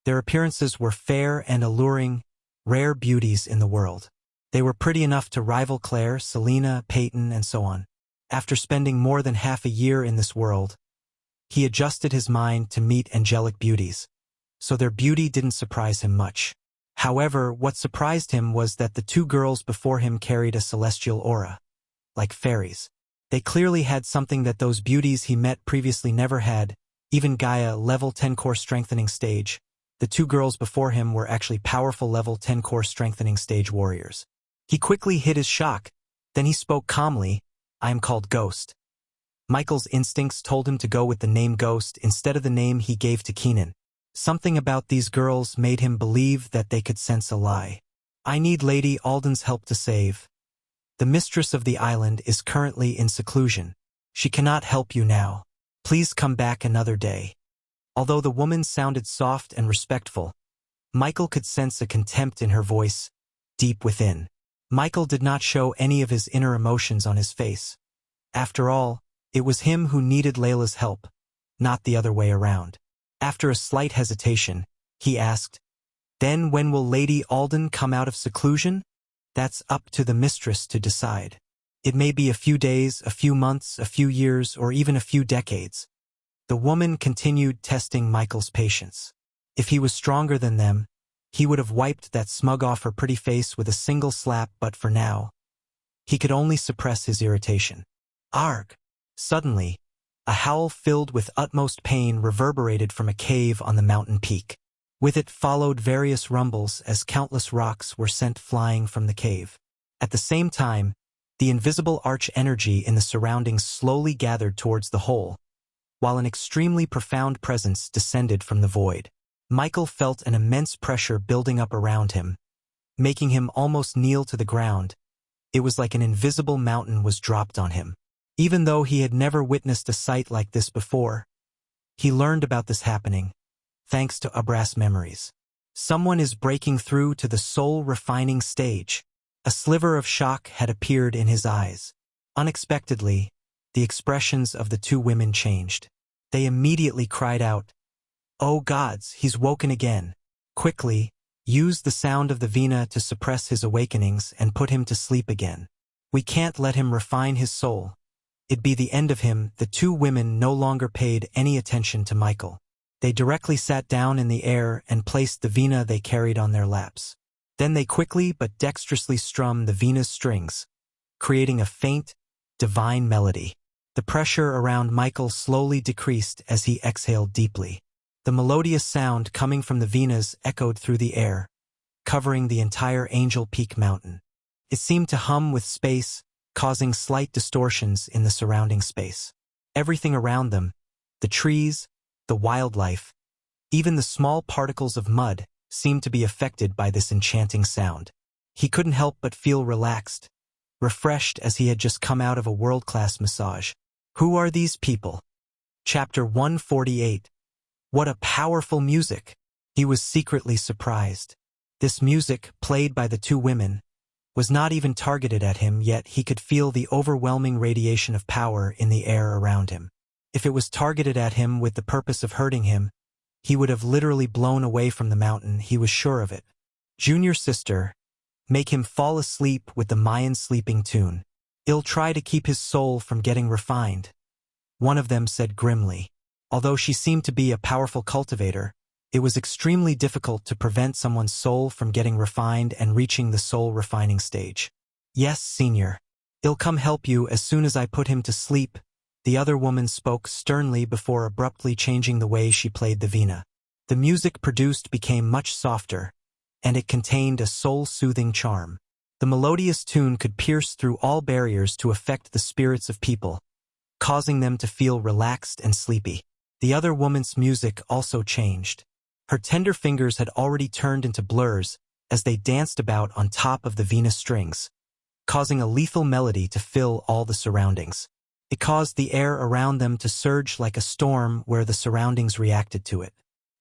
Speaker 1: Their appearances were fair and alluring, rare beauties in the world. They were pretty enough to rival Claire, Selena, Peyton, and so on. After spending more than half a year in this world, he adjusted his mind to meet angelic beauties, so their beauty didn't surprise him much. However, what surprised him was that the 2 girls before him carried a celestial aura, like fairies. They clearly had something that those beauties he met previously never had. Even Gaia, level 10 core strengthening stage. The 2 girls before him were actually powerful level 10 core strengthening stage warriors. He quickly hid his shock. Then he spoke calmly, "I am called Ghost." Michael's instincts told him to go with the name Ghost instead of the name he gave to Keenan. Something about these girls made him believe that they could sense a lie. "I need Lady Alden's help to save. The mistress of the island is currently in seclusion. She cannot help you now. Please come back another day." Although the woman sounded soft and respectful, Michael could sense a contempt in her voice, deep within. Michael did not show any of his inner emotions on his face. After all, it was him who needed Layla's help, not the other way around. After a slight hesitation, he asked, "Then when will Lady Alden come out of seclusion?" "That's up to the mistress to decide. It may be a few days, a few months, a few years, or even a few decades." The woman continued testing Michael's patience. If he was stronger than them, he would have wiped that smug off her pretty face with a single slap, but for now, he could only suppress his irritation. "Arg!" Suddenly, a howl filled with utmost pain reverberated from a cave on the mountain peak. With it followed various rumbles as countless rocks were sent flying from the cave. At the same time, the invisible arch energy in the surroundings slowly gathered towards the hole, while an extremely profound presence descended from the void. Michael felt an immense pressure building up around him, making him almost kneel to the ground. It was like an invisible mountain was dropped on him. Even though he had never witnessed a sight like this before, he learned about this happening, thanks to Abra's memories. Someone is breaking through to the soul-refining stage. A sliver of shock had appeared in his eyes. Unexpectedly, the expressions of the two women changed. They immediately cried out, "Oh gods, he's woken again." Quickly, use the sound of the Vina to suppress his awakenings and put him to sleep again. We can't let him refine his soul. It'd be the end of him. The two women no longer paid any attention to Michael. They directly sat down in the air and placed the Vina they carried on their laps. Then they quickly but dexterously strummed the Vina's strings, creating a faint, divine melody. The pressure around Michael slowly decreased as he exhaled deeply. The melodious sound coming from the Vinas echoed through the air, covering the entire Angel Peak mountain. It seemed to hum with space, causing slight distortions in the surrounding space. Everything around them, the trees, the wildlife, even the small particles of mud, seemed to be affected by this enchanting sound. He couldn't help but feel relaxed, refreshed as he had just come out of a world-class massage. Who are these people? Chapter 148. What a powerful music! He was secretly surprised. This music, played by the two women, was not even targeted at him, yet he could feel the overwhelming radiation of power in the air around him. If it was targeted at him with the purpose of hurting him, he would have literally blown away from the mountain, he was sure of it. Junior sister, make him fall asleep with the Mayan sleeping tune. It'll try to keep his soul from getting refined, one of them said grimly. Although she seemed to be a powerful cultivator, it was extremely difficult to prevent someone's soul from getting refined and reaching the soul-refining stage. Yes, senior. I'll come help you as soon as I put him to sleep, the other woman spoke sternly before abruptly changing the way she played the Vina. The music produced became much softer, and it contained a soul-soothing charm. The melodious tune could pierce through all barriers to affect the spirits of people, causing them to feel relaxed and sleepy. The other woman's music also changed. Her tender fingers had already turned into blurs as they danced about on top of the Vina strings, causing a lethal melody to fill all the surroundings. It caused the air around them to surge like a storm where the surroundings reacted to it.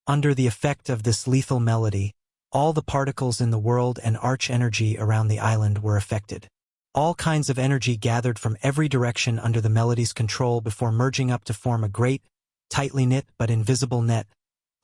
Speaker 1: Under the effect of this lethal melody, all the particles in the world and arch energy around the island were affected. All kinds of energy gathered from every direction under the melody's control before merging up to form a great, tightly knit but invisible net,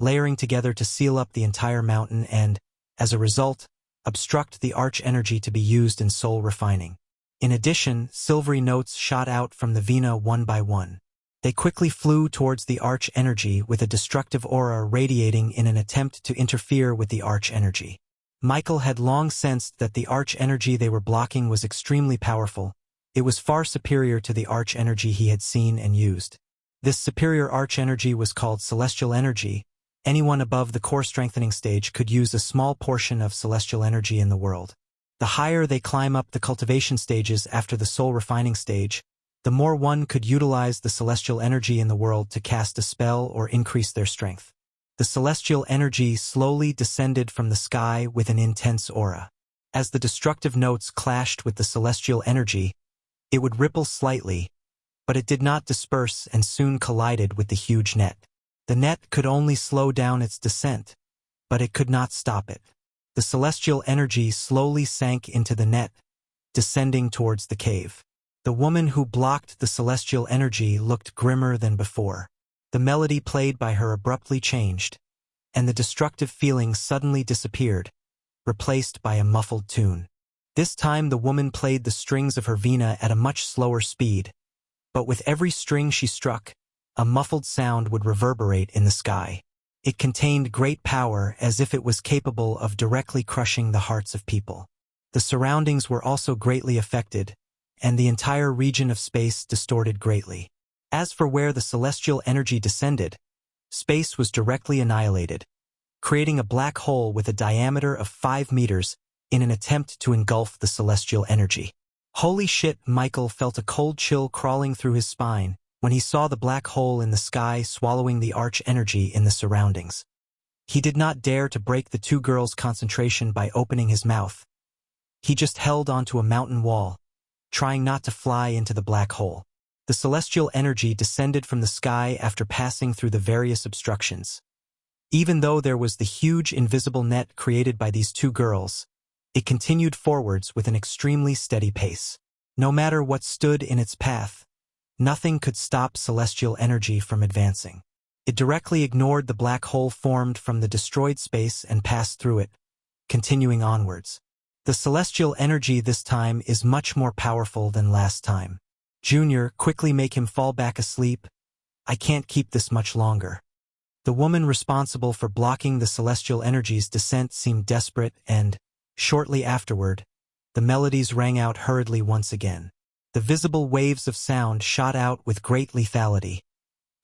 Speaker 1: layering together to seal up the entire mountain and, as a result, obstruct the arch energy to be used in soul refining. In addition, silvery notes shot out from the Vina one by one. They quickly flew towards the arch energy with a destructive aura radiating in an attempt to interfere with the arch energy. Michael had long sensed that the arch energy they were blocking was extremely powerful. It was far superior to the arch energy he had seen and used. This superior arch energy was called celestial energy. Anyone above the core strengthening stage could use a small portion of celestial energy in the world. The higher they climb up the cultivation stages after the soul refining stage, the more one could utilize the celestial energy in the world to cast a spell or increase their strength. The celestial energy slowly descended from the sky with an intense aura. As the destructive notes clashed with the celestial energy, it would ripple slightly, but it did not disperse and soon collided with the huge net. The net could only slow down its descent, but it could not stop it. The celestial energy slowly sank into the net, descending towards the cave. The woman who blocked the celestial energy looked grimmer than before. The melody played by her abruptly changed, and the destructive feeling suddenly disappeared, replaced by a muffled tune. This time the woman played the strings of her Vina at a much slower speed, but with every string she struck, a muffled sound would reverberate in the sky. It contained great power, as if it was capable of directly crushing the hearts of people. The surroundings were also greatly affected, and the entire region of space distorted greatly. As for where the celestial energy descended, space was directly annihilated, creating a black hole with a diameter of 5 meters in an attempt to engulf the celestial energy. Holy shit! Michael felt a cold chill crawling through his spine when he saw the black hole in the sky swallowing the arch energy in the surroundings. He did not dare to break the two girls' concentration by opening his mouth. He just held onto a mountain wall, trying not to fly into the black hole. The celestial energy descended from the sky after passing through the various obstructions. Even though there was the huge invisible net created by these two girls, it continued forwards with an extremely steady pace. No matter what stood in its path, nothing could stop celestial energy from advancing. It directly ignored the black hole formed from the destroyed space and passed through it, continuing onwards. The celestial energy this time is much more powerful than last time. Junior, quickly make him fall back asleep. I can't keep this much longer. The woman responsible for blocking the celestial energy's descent seemed desperate and, shortly afterward, the melodies rang out hurriedly once again. The visible waves of sound shot out with great lethality,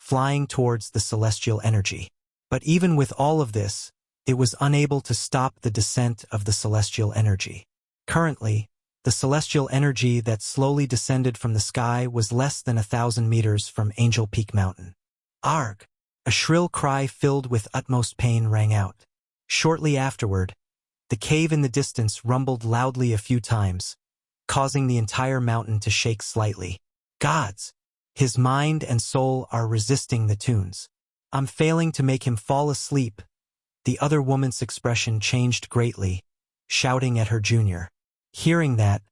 Speaker 1: flying towards the celestial energy. But even with all of this, it was unable to stop the descent of the celestial energy. Currently, the celestial energy that slowly descended from the sky was less than 1,000 meters from Angel Peak Mountain. Arg! A shrill cry filled with utmost pain rang out. Shortly afterward, the cave in the distance rumbled loudly a few times, causing the entire mountain to shake slightly. Gods! His mind and soul are resisting the tunes. I'm failing to make him fall asleep. The other woman's expression changed greatly, shouting at her junior. Hearing that,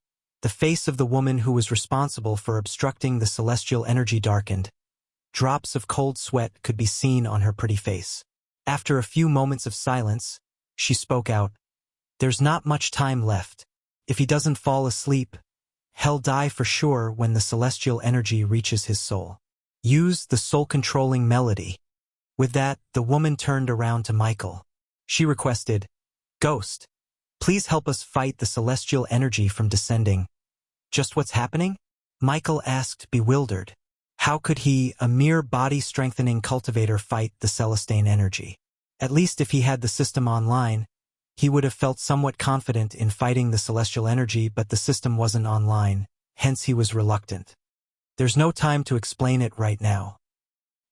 Speaker 1: the face of the woman who was responsible for obstructing the celestial energy darkened. Drops of cold sweat could be seen on her pretty face. After a few moments of silence, she spoke out. There's not much time left. If he doesn't fall asleep, he'll die for sure when the celestial energy reaches his soul. Use the soul-controlling melody. With that, the woman turned around to Michael. She requested, Ghost, please help us fight the celestial energy from descending. Just what's happening? Michael asked, bewildered. How could he, a mere body-strengthening cultivator, fight the Celestine energy? At least if he had the system online, he would have felt somewhat confident in fighting the celestial energy, but the system wasn't online, hence he was reluctant. There's no time to explain it right now.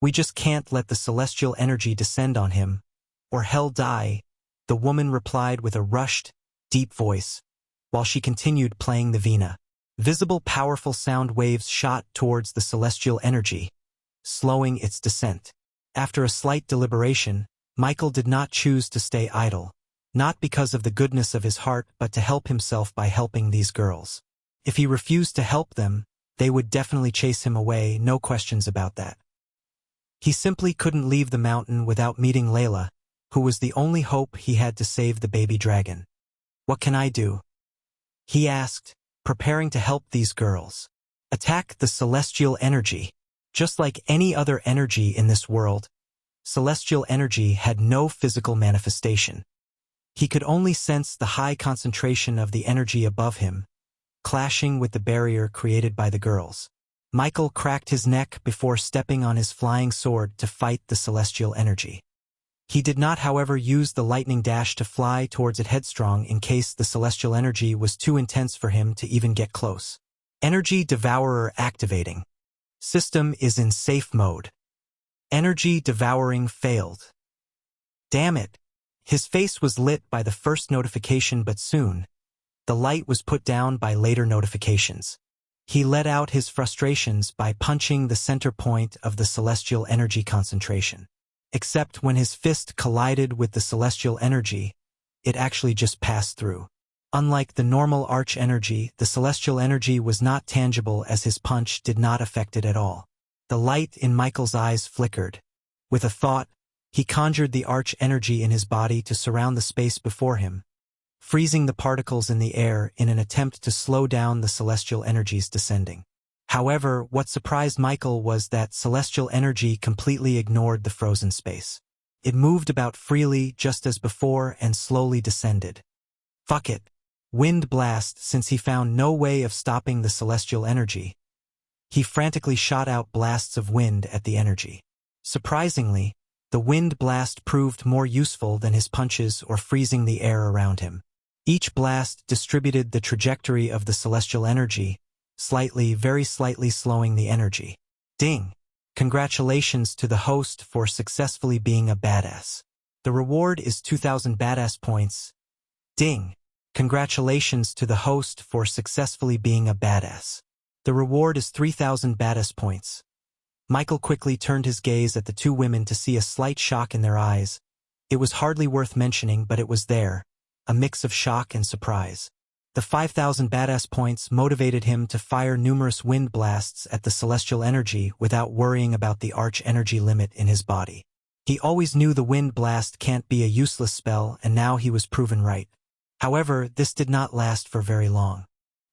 Speaker 1: We just can't let the celestial energy descend on him, or he'll die, the woman replied with a rushed, deep voice, while she continued playing the veena. Visible powerful sound waves shot towards the celestial energy, slowing its descent. After a slight deliberation, Michael did not choose to stay idle, not because of the goodness of his heart but to help himself by helping these girls. If he refused to help them, they would definitely chase him away, no questions about that. He simply couldn't leave the mountain without meeting Layla, who was the only hope he had to save the baby dragon. What can I do? He asked, preparing to help these girls. Attack the celestial energy. Just like any other energy in this world, celestial energy had no physical manifestation. He could only sense the high concentration of the energy above him, clashing with the barrier created by the girls. Michael cracked his neck before stepping on his flying sword to fight the celestial energy. He did not, however, use the lightning dash to fly towards it headstrong in case the celestial energy was too intense for him to even get close. Energy Devourer activating. System is in safe mode. Energy devouring failed. Damn it. His face was lit by the first notification, but soon, the light was put down by later notifications. He let out his frustrations by punching the center point of the celestial energy concentration. Except when his fist collided with the celestial energy, it actually just passed through. Unlike the normal arch energy, the celestial energy was not tangible as his punch did not affect it at all. The light in Michael's eyes flickered. With a thought, he conjured the arch energy in his body to surround the space before him, freezing the particles in the air in an attempt to slow down the celestial energy's descending. However, what surprised Michael was that celestial energy completely ignored the frozen space. It moved about freely just as before and slowly descended. Fuck it. Wind blast. Since he found no way of stopping the celestial energy, he frantically shot out blasts of wind at the energy. Surprisingly, the wind blast proved more useful than his punches or freezing the air around him. Each blast distributed the trajectory of the celestial energy, slightly, very slightly slowing the energy. Ding! Congratulations to the host for successfully being a badass. The reward is 2,000 badass points. Ding! Congratulations to the host for successfully being a badass. The reward is 3,000 badass points. Michael quickly turned his gaze at the two women to see a slight shock in their eyes. It was hardly worth mentioning, but it was there, a mix of shock and surprise. The 5,000 badass points motivated him to fire numerous wind blasts at the celestial energy without worrying about the arch energy limit in his body. He always knew the wind blast can't be a useless spell, and now he was proven right. However, this did not last for very long.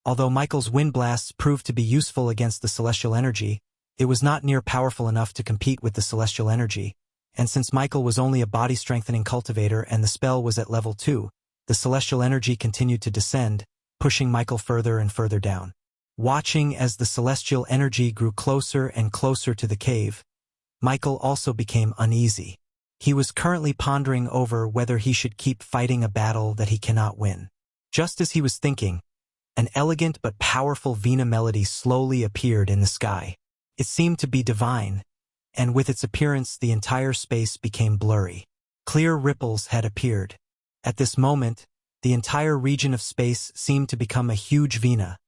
Speaker 1: Although Michael's wind blasts proved to be useful against the celestial energy, it was not near powerful enough to compete with the celestial energy, and since Michael was only a body-strengthening cultivator and the spell was at level 2, the celestial energy continued to descend, pushing Michael further and further down. Watching as the celestial energy grew closer and closer to the cave, Michael also became uneasy. He was currently pondering over whether he should keep fighting a battle that he cannot win. Just as he was thinking, an elegant but powerful Vina melody slowly appeared in the sky. It seemed to be divine, and with its appearance the entire space became blurry. Clear ripples had appeared. At this moment, the entire region of space seemed to become a huge Vina,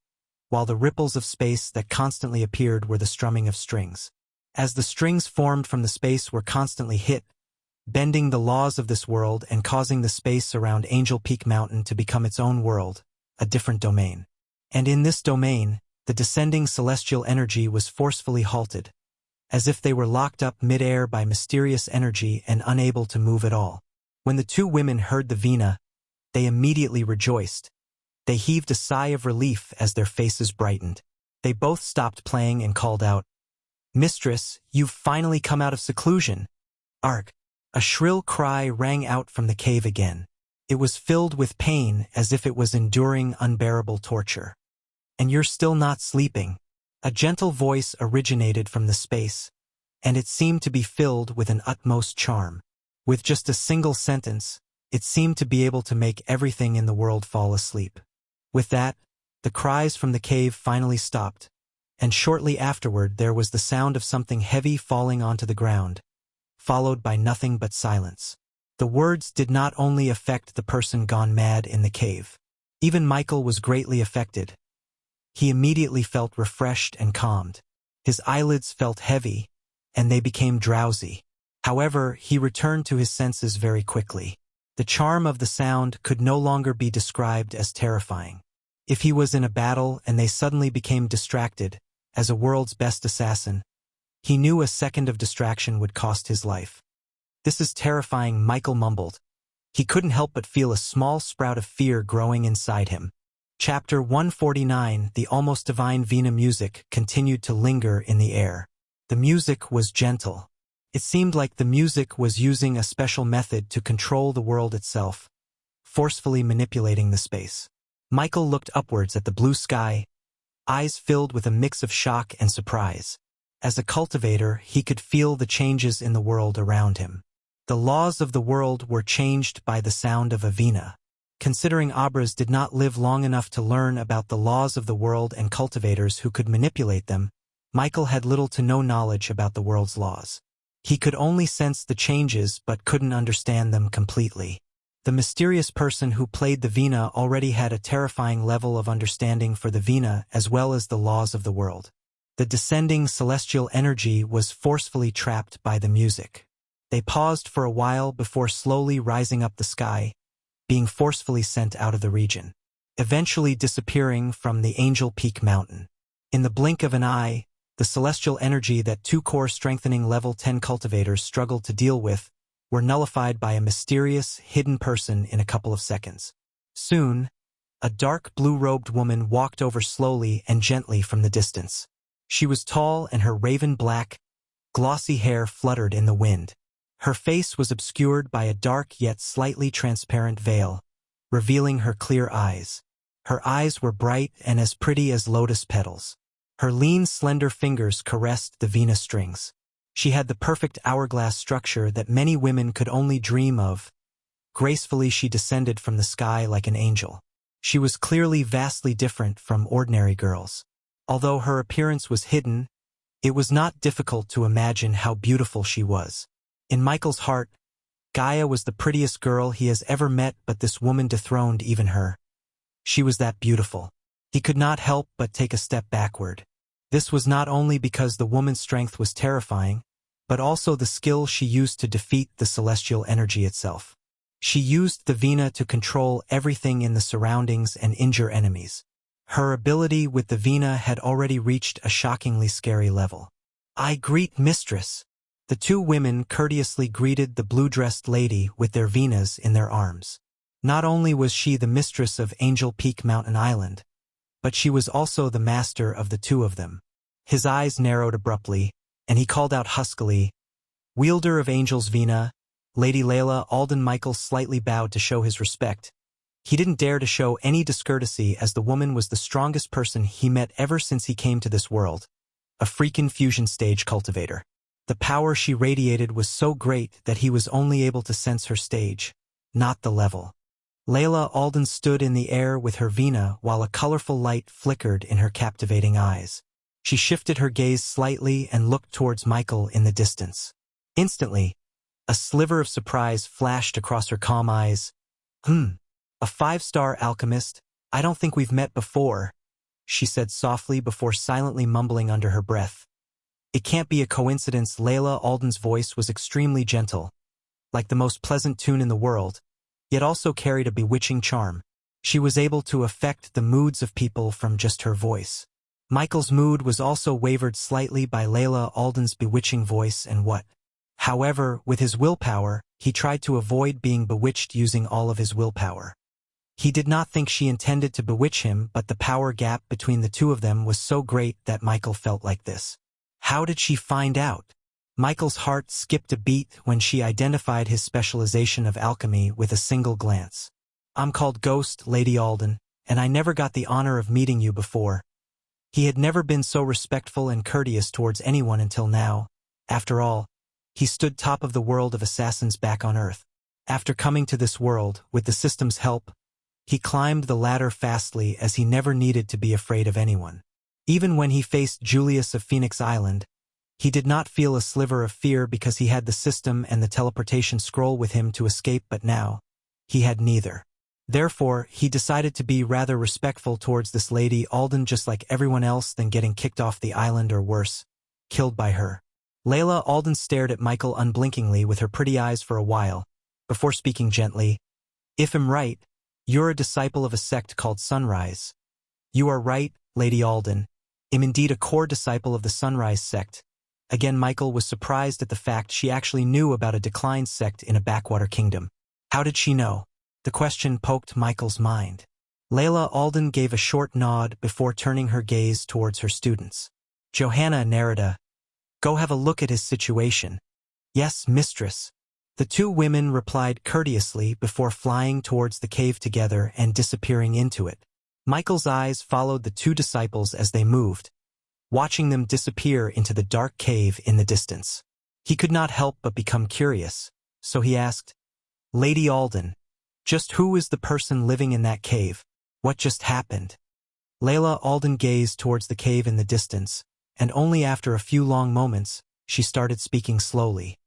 Speaker 1: while the ripples of space that constantly appeared were the strumming of strings. As the strings formed from the space were constantly hit, bending the laws of this world and causing the space around Angel Peak Mountain to become its own world, a different domain. And in this domain, the descending celestial energy was forcefully halted, as if they were locked up mid-air by mysterious energy and unable to move at all. When the two women heard the Vina, they immediately rejoiced. They heaved a sigh of relief as their faces brightened. They both stopped playing and called out, "Mistress, you've finally come out of seclusion." Arg! A shrill cry rang out from the cave again. It was filled with pain as if it was enduring unbearable torture. "And you're still not sleeping." A gentle voice originated from the space, and it seemed to be filled with an utmost charm. With just a single sentence, it seemed to be able to make everything in the world fall asleep. With that, the cries from the cave finally stopped, and shortly afterward there was the sound of something heavy falling onto the ground, followed by nothing but silence. The words did not only affect the person gone mad in the cave. Even Michael was greatly affected. He immediately felt refreshed and calmed. His eyelids felt heavy, and they became drowsy. However, he returned to his senses very quickly. The charm of the sound could no longer be described as terrifying. If he was in a battle and they suddenly became distracted, as a world's best assassin, he knew a second of distraction would cost his life. "This is terrifying," Michael mumbled. He couldn't help but feel a small sprout of fear growing inside him. Chapter 149, the almost divine Vina music continued to linger in the air. The music was gentle. It seemed like the music was using a special method to control the world itself, forcefully manipulating the space. Michael looked upwards at the blue sky, eyes filled with a mix of shock and surprise. As a cultivator, he could feel the changes in the world around him. The laws of the world were changed by the sound of a Vina. Considering Abras did not live long enough to learn about the laws of the world and cultivators who could manipulate them, Michael had little to no knowledge about the world's laws. He could only sense the changes but couldn't understand them completely. The mysterious person who played the Vina already had a terrifying level of understanding for the Vina as well as the laws of the world. The descending celestial energy was forcefully trapped by the music. They paused for a while before slowly rising up the sky, being forcefully sent out of the region, eventually disappearing from the Angel Peak Mountain. In the blink of an eye, the celestial energy that two core strengthening level 10 cultivators struggled to deal with were nullified by a mysterious, hidden person in a couple of seconds. Soon, a dark blue-robed woman walked over slowly and gently from the distance. She was tall and her raven-black, glossy hair fluttered in the wind. Her face was obscured by a dark yet slightly transparent veil, revealing her clear eyes. Her eyes were bright and as pretty as lotus petals. Her lean, slender fingers caressed the Vina strings. She had the perfect hourglass structure that many women could only dream of. Gracefully she descended from the sky like an angel. She was clearly vastly different from ordinary girls. Although her appearance was hidden, it was not difficult to imagine how beautiful she was. In Michael's heart, Gaia was the prettiest girl he has ever met, but this woman dethroned even her. She was that beautiful. He could not help but take a step backward. This was not only because the woman's strength was terrifying, but also the skill she used to defeat the celestial energy itself. She used the Vina to control everything in the surroundings and injure enemies. Her ability with the Vina had already reached a shockingly scary level. "I greet mistress." The two women courteously greeted the blue-dressed lady with their Vinas in their arms. Not only was she the mistress of Angel Peak Mountain Island, but she was also the master of the two of them. His eyes narrowed abruptly, and he called out huskily, "Wielder of Angel's Vina, Lady Layla." Alden Michael slightly bowed to show his respect. He didn't dare to show any discourtesy, as the woman was the strongest person he met ever since he came to this world, a freakin' fusion stage cultivator. The power she radiated was so great that he was only able to sense her stage, not the level. Layla Alden stood in the air with her Vina while a colorful light flickered in her captivating eyes. She shifted her gaze slightly and looked towards Michael in the distance. Instantly, a sliver of surprise flashed across her calm eyes. A 5-star alchemist? I don't think we've met before," she said softly before silently mumbling under her breath. "It can't be a coincidence." Layla Alden's voice was extremely gentle, like the most pleasant tune in the world, yet also carried a bewitching charm. She was able to affect the moods of people from just her voice. Michael's mood was also wavered slightly by Layla Alden's bewitching voice and what. However, with his willpower, he tried to avoid being bewitched using all of his willpower. He did not think she intended to bewitch him, but the power gap between the two of them was so great that Michael felt like this. How did she find out? Michael's heart skipped a beat when she identified his specialization of alchemy with a single glance. "I'm called Ghost, Lady Alden, and I never got the honor of meeting you before." He had never been so respectful and courteous towards anyone until now. After all, he stood top of the world of assassins back on Earth. After coming to this world, with the system's help, he climbed the ladder fastly, as he never needed to be afraid of anyone. Even when he faced Julius of Phoenix Island, he did not feel a sliver of fear because he had the system and the teleportation scroll with him to escape, but now, he had neither. Therefore, he decided to be rather respectful towards this Lady Alden, just like everyone else, than getting kicked off the island or worse, killed by her. Layla Alden stared at Michael unblinkingly with her pretty eyes for a while, before speaking gently. "If I'm right, you're a disciple of a sect called Sunrise." "You are right, Lady Alden. I'm indeed a core disciple of the Sunrise sect." Again, Michael was surprised at the fact she actually knew about a declined sect in a backwater kingdom. How did she know? The question poked Michael's mind. Layla Alden gave a short nod before turning her gaze towards her students. "Johanna Nerida, go have a look at his situation." "Yes, mistress." The two women replied courteously before flying towards the cave together and disappearing into it. Michael's eyes followed the two disciples as they moved, watching them disappear into the dark cave in the distance. He could not help but become curious, so he asked, "Lady Alden, just who is the person living in that cave? What just happened?" Layla Alden gazed towards the cave in the distance, and only after a few long moments, she started speaking slowly.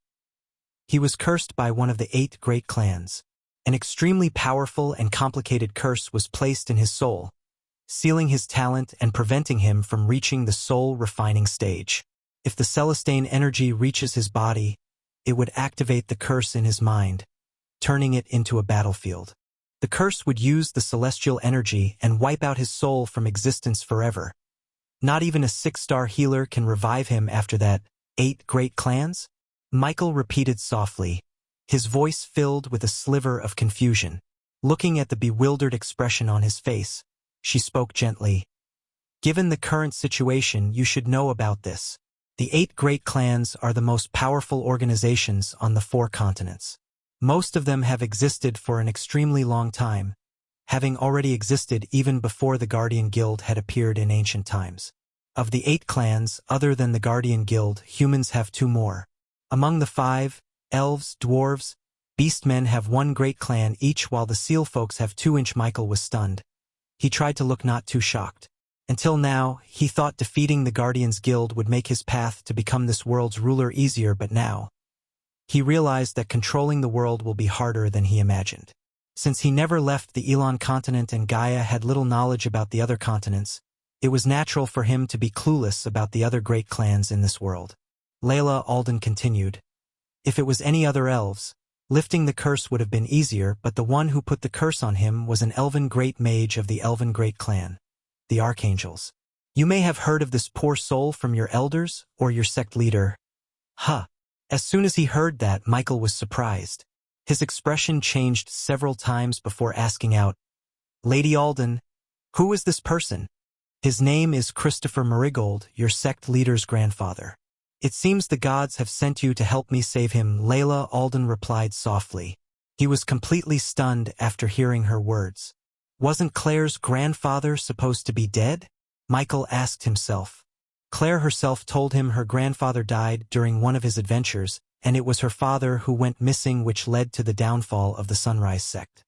Speaker 1: "He was cursed by one of the 8 great clans. An extremely powerful and complicated curse was placed in his soul, sealing his talent and preventing him from reaching the soul-refining stage. If the Celestine energy reaches his body, it would activate the curse in his mind, turning it into a battlefield. The curse would use the celestial energy and wipe out his soul from existence forever. Not even a 6-star healer can revive him after that. 8 great clans?" Michael repeated softly, his voice filled with a sliver of confusion. Looking at the bewildered expression on his face, she spoke gently. "Given the current situation, you should know about this. The 8 great clans are the most powerful organizations on the 4 continents. Most of them have existed for an extremely long time, having already existed even before the Guardian Guild had appeared in ancient times. Of the 8 clans, other than the Guardian Guild, humans have 2 more. Among the 5, elves, dwarves, beastmen have 1 great clan each, while the seal folks have 2. Michael was stunned. He tried to look not too shocked. Until now, he thought defeating the Guardians Guild would make his path to become this world's ruler easier, but now, He realized that controlling the world will be harder than he imagined. Since he never left the Elon continent and Gaia had little knowledge about the other continents, it was natural for him to be clueless about the other great clans in this world. Layla Alden continued, "If it was any other elves, lifting the curse would have been easier, but the one who put the curse on him was an elven great mage of the elven great clan, the Archangels. You may have heard of this poor soul from your elders or your sect leader." Huh. As soon as he heard that, Michael was surprised. His expression changed several times before asking out, "Lady Alden, who is this person?" "His name is Christopher Marigold, your sect leader's grandfather. It seems the gods have sent you to help me save him," Layla Alden replied softly. He was completely stunned after hearing her words. Wasn't Claire's grandfather supposed to be dead? Michael asked himself. Claire herself told him her grandfather died during one of his adventures, and it was her father who went missing, which led to the downfall of the Sunrise sect.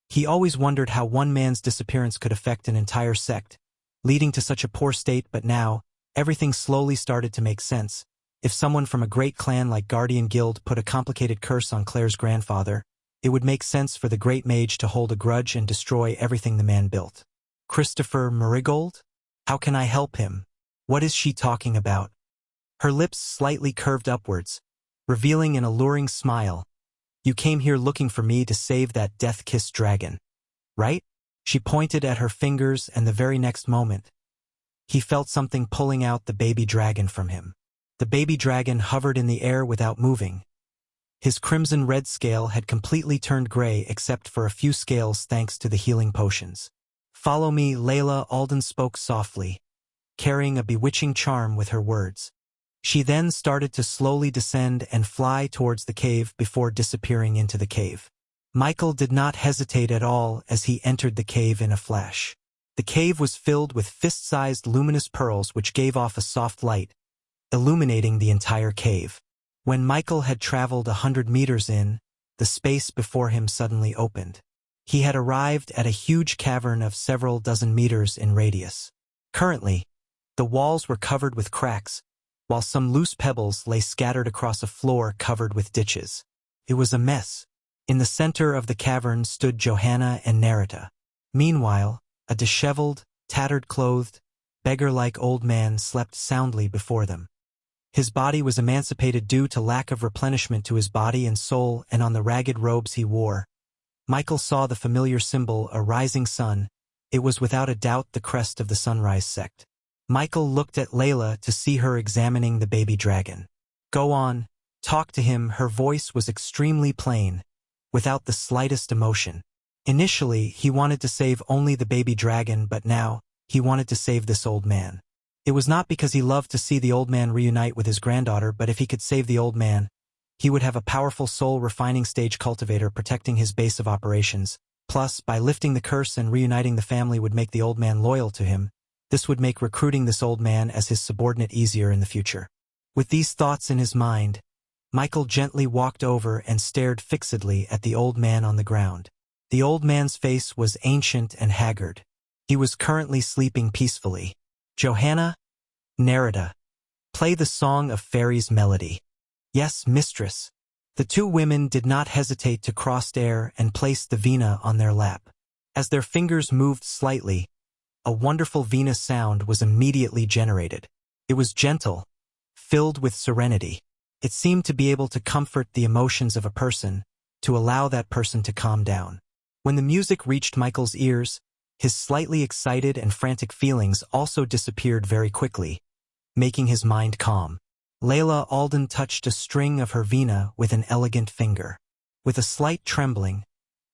Speaker 1: He always wondered how one man's disappearance could affect an entire sect, leading to such a poor state, but now, everything slowly started to make sense. If someone from a great clan like Guardian Guild put a complicated curse on Claire's grandfather, it would make sense for the great mage to hold a grudge and destroy everything the man built. Christopher Marigold? How can I help him? What is she talking about? Her lips slightly curved upwards, revealing an alluring smile. You came here looking for me to save that death-kissed dragon, right? She pointed at her fingers, and the very next moment, he felt something pulling out the baby dragon from him. The baby dragon hovered in the air without moving. His crimson-red scale had completely turned gray except for a few scales thanks to the healing potions. "Follow me," Layla Alden spoke softly, carrying a bewitching charm with her words. She then started to slowly descend and fly towards the cave before disappearing into the cave. Michael did not hesitate at all as he entered the cave in a flash. The cave was filled with fist-sized luminous pearls which gave off a soft light, illuminating the entire cave. When Michael had traveled 100 meters in, the space before him suddenly opened. He had arrived at a huge cavern of several dozen meters in radius. Currently, the walls were covered with cracks, while some loose pebbles lay scattered across a floor covered with ditches. It was a mess. In the center of the cavern stood Johanna and Narita. Meanwhile, a disheveled, tattered-clothed, beggar-like old man slept soundly before them. His body was emancipated due to lack of replenishment to his body and soul, and on the ragged robes he wore, Michael saw the familiar symbol, a rising sun. It was without a doubt the crest of the Sunrise sect. Michael looked at Layla to see her examining the baby dragon. "Go on, talk to him." Her voice was extremely plain, without the slightest emotion. Initially, he wanted to save only the baby dragon, but now, he wanted to save this old man. It was not because he loved to see the old man reunite with his granddaughter, but if he could save the old man, he would have a powerful soul-refining stage cultivator protecting his base of operations. Plus, by lifting the curse and reuniting the family would make the old man loyal to him. This would make recruiting this old man as his subordinate easier in the future. With these thoughts in his mind, Michael gently walked over and stared fixedly at the old man on the ground. The old man's face was ancient and haggard. He was currently sleeping peacefully. "Johanna, Narita, play the Song of Fairies melody." "Yes, mistress." The two women did not hesitate to cross air and place the Veena on their lap. As their fingers moved slightly, a wonderful Veena sound was immediately generated. It was gentle, filled with serenity. It seemed to be able to comfort the emotions of a person, to allow that person to calm down. When the music reached Michael's ears, his slightly excited and frantic feelings also disappeared very quickly, making his mind calm. Layla Alden touched a string of her Veena with an elegant finger. With a slight trembling,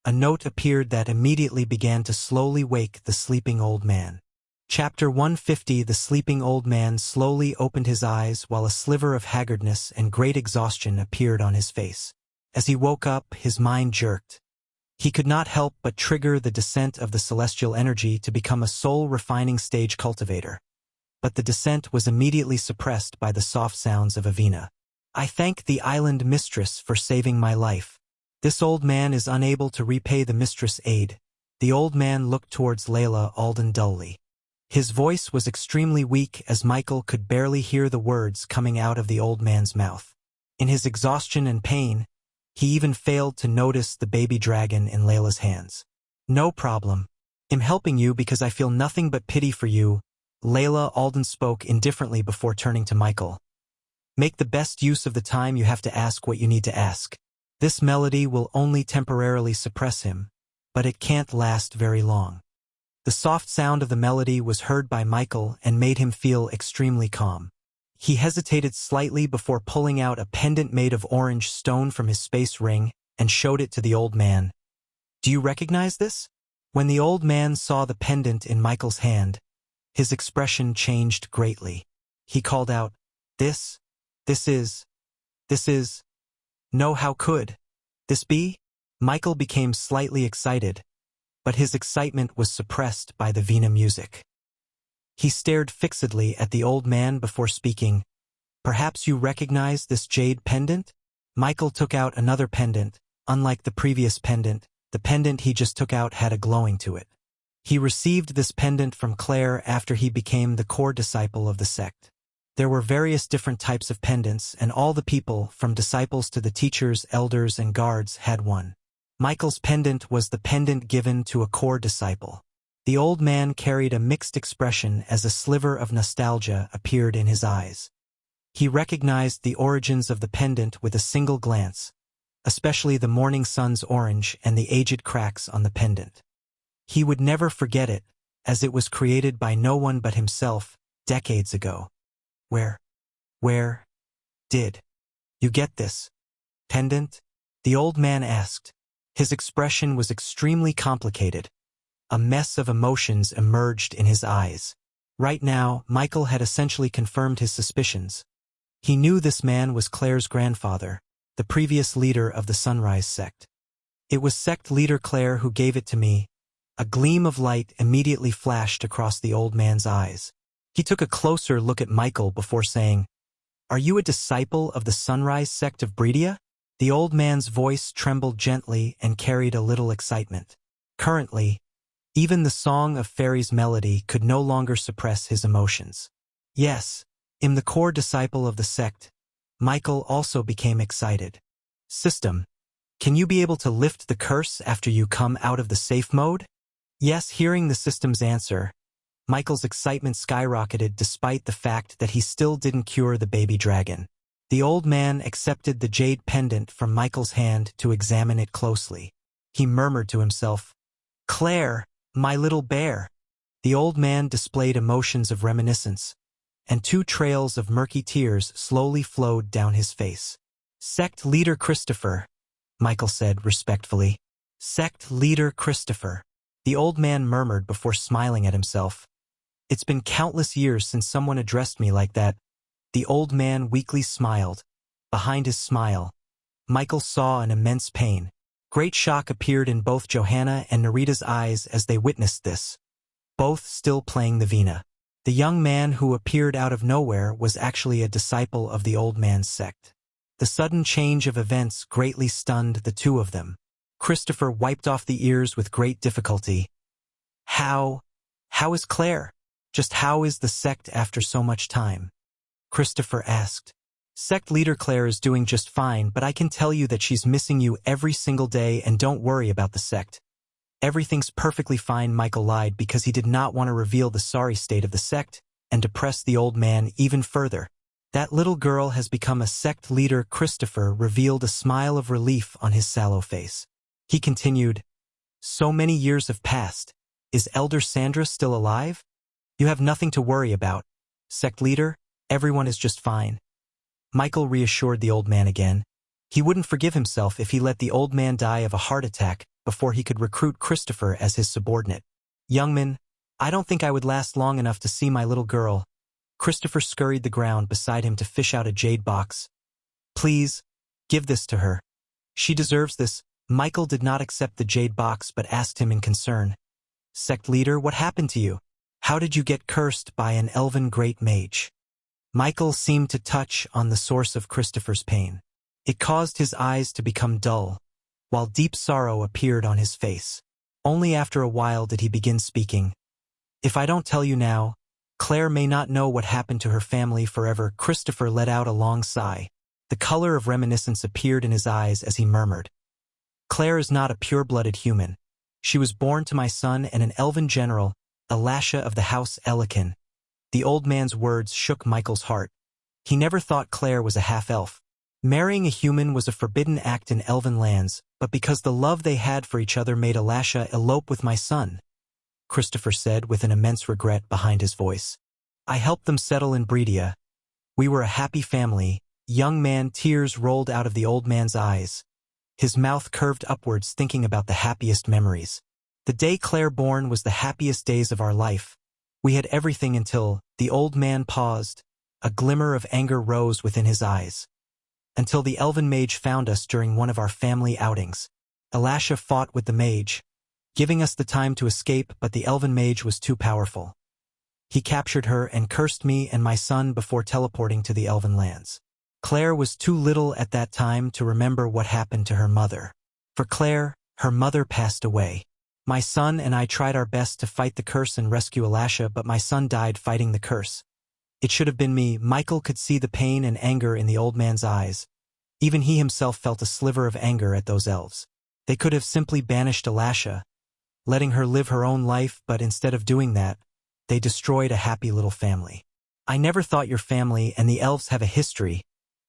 Speaker 1: a note appeared that immediately began to slowly wake the sleeping old man. Chapter 150. The sleeping old man slowly opened his eyes while a sliver of haggardness and great exhaustion appeared on his face. As he woke up, his mind jerked. He could not help but trigger the descent of the celestial energy to become a soul-refining stage cultivator. But the descent was immediately suppressed by the soft sounds of a Veena. "I thank the island mistress for saving my life. This old man is unable to repay the mistress' aid." The old man looked towards Layla Alden dully. His voice was extremely weak as Michael could barely hear the words coming out of the old man's mouth. In his exhaustion and pain, he even failed to notice the baby dragon in Layla's hands. "No problem. I'm helping you because I feel nothing but pity for you," Layla Alden spoke indifferently before turning to Michael. "Make the best use of the time you have to ask what you need to ask. This melody will only temporarily suppress him, but it can't last very long." The soft sound of the melody was heard by Michael and made him feel extremely calm. He hesitated slightly before pulling out a pendant made of orange stone from his space ring and showed it to the old man. "Do you recognize this?" When the old man saw the pendant in Michael's hand, his expression changed greatly. He called out, This is, no, how could this be?" Michael became slightly excited, but his excitement was suppressed by the Vina music. He stared fixedly at the old man before speaking. "Perhaps you recognize this jade pendant?" Michael took out another pendant. Unlike the previous pendant, the pendant he just took out had a glowing to it. He received this pendant from Claire after he became the core disciple of the sect. There were various different types of pendants, and all the people, from disciples to the teachers, elders, and guards, had one. Michael's pendant was the pendant given to a core disciple. The old man carried a mixed expression as a sliver of nostalgia appeared in his eyes. He recognized the origins of the pendant with a single glance, especially the morning sun's orange and the aged cracks on the pendant. He would never forget it, as it was created by no one but himself, decades ago. Where did you get this pendant?" the old man asked. His expression was extremely complicated. A mess of emotions emerged in his eyes. Right now, Michael had essentially confirmed his suspicions. He knew this man was Claire's grandfather, the previous leader of the Sunrise sect. "It was sect leader Claire who gave it to me." A gleam of light immediately flashed across the old man's eyes. He took a closer look at Michael before saying, "Are you a disciple of the Sunrise sect of Bredia?" The old man's voice trembled gently and carried a little excitement. Currently, even the Song of Fairies melody could no longer suppress his emotions. "Yes, I'm the core disciple of the sect." Michael also became excited. "System, can you be able to lift the curse after you come out of the safe mode?" Yes, hearing the system's answer, Michael's excitement skyrocketed despite the fact that he still didn't cure the baby dragon. The old man accepted the jade pendant from Michael's hand to examine it closely. He murmured to himself, "Claire, my little bear." The old man displayed emotions of reminiscence, and 2 trails of murky tears slowly flowed down his face. "Sect leader Christopher," Michael said respectfully. "Sect leader Christopher." The old man murmured before smiling at himself. "It's been countless years since someone addressed me like that." The old man weakly smiled. Behind his smile, Michael saw an immense pain. Great shock appeared in both Johanna and Narita's eyes as they witnessed this, both still playing the vina. The young man who appeared out of nowhere was actually a disciple of the old man's sect. The sudden change of events greatly stunned the two of them. Christopher wiped off the ears with great difficulty. How is Claire? Just how is the sect after so much time?" Christopher asked. "Sect leader Claire is doing just fine, but I can tell you that she's missing you every single day, and don't worry about the sect." "Everything's perfectly fine," Michael lied because he did not want to reveal the sorry state of the sect and depress the old man even further. "That little girl has become a sect leader." Christopher revealed a smile of relief on his sallow face. He continued, "So many years have passed. Is Elder Sandra still alive?" "You have nothing to worry about, sect leader. Everyone is just fine." Michael reassured the old man again. He wouldn't forgive himself if he let the old man die of a heart attack before he could recruit Christopher as his subordinate. "Youngman, I don't think I would last long enough to see my little girl." Christopher scurried the ground beside him to fish out a jade box. "Please, give this to her. She deserves this." Michael did not accept the jade box but asked him in concern, "Sect leader, what happened to you? How did you get cursed by an elven great mage?" Michael seemed to touch on the source of Christopher's pain. It caused his eyes to become dull, while deep sorrow appeared on his face. Only after a while did he begin speaking. "If I don't tell you now, Claire may not know what happened to her family forever." Christopher let out a long sigh. The color of reminiscence appeared in his eyes as he murmured, "Claire is not a pure-blooded human. She was born to my son and an elven general, Elasha of the House Elikin." The old man's words shook Michael's heart. He never thought Claire was a half-elf. Marrying a human was a forbidden act in elven lands, but because the love they had for each other made Elasha elope with my son, Christopher said with an immense regret behind his voice. "I helped them settle in Bredia. We were a happy family." Young man, tears rolled out of the old man's eyes. His mouth curved upwards, thinking about the happiest memories. "The day Claire born was the happiest days of our life. We had everything until..." The old man paused. A glimmer of anger rose within his eyes. "Until the elven mage found us during one of our family outings. Elasha fought with the mage, giving us the time to escape, but the elven mage was too powerful. He captured her and cursed me and my son before teleporting to the elven lands. Claire was too little at that time to remember what happened to her mother. For Claire, her mother passed away. My son and I tried our best to fight the curse and rescue Elasha, but my son died fighting the curse. It should have been me." Michael could see the pain and anger in the old man's eyes. Even he himself felt a sliver of anger at those elves. They could have simply banished Elasha, letting her live her own life, but instead of doing that, they destroyed a happy little family. "I never thought your family and the elves have a history.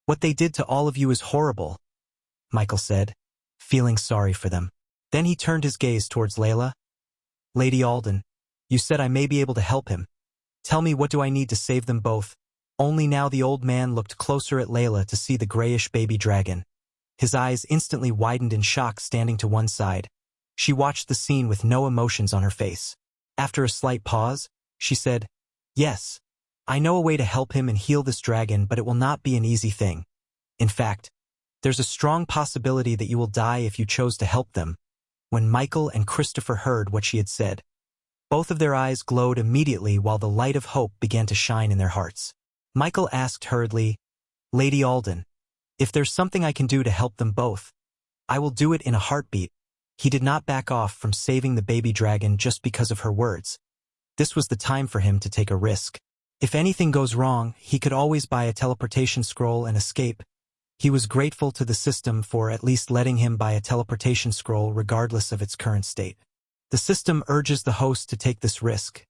Speaker 1: What they did to all of you is horrible," Michael said, feeling sorry for them. Then he turned his gaze towards Layla. "Lady Alden, you said I may be able to help him. Tell me, what do I need to save them both?" Only now the old man looked closer at Layla to see the grayish baby dragon. His eyes instantly widened in shock, standing to one side. She watched the scene with no emotions on her face. After a slight pause, she said, "Yes, I know a way to help him and heal this dragon, but it will not be an easy thing. In fact, there's a strong possibility that you will die if you chose to help them." When Michael and Christopher heard what she had said, both of their eyes glowed immediately while the light of hope began to shine in their hearts. Michael asked hurriedly, "Lady Alden, if there's something I can do to help them both, I will do it in a heartbeat." He did not back off from saving the baby dragon just because of her words. This was the time for him to take a risk. If anything goes wrong, he could always buy a teleportation scroll and escape. He was grateful to the system for at least letting him buy a teleportation scroll regardless of its current state. The system urges the host to take this risk.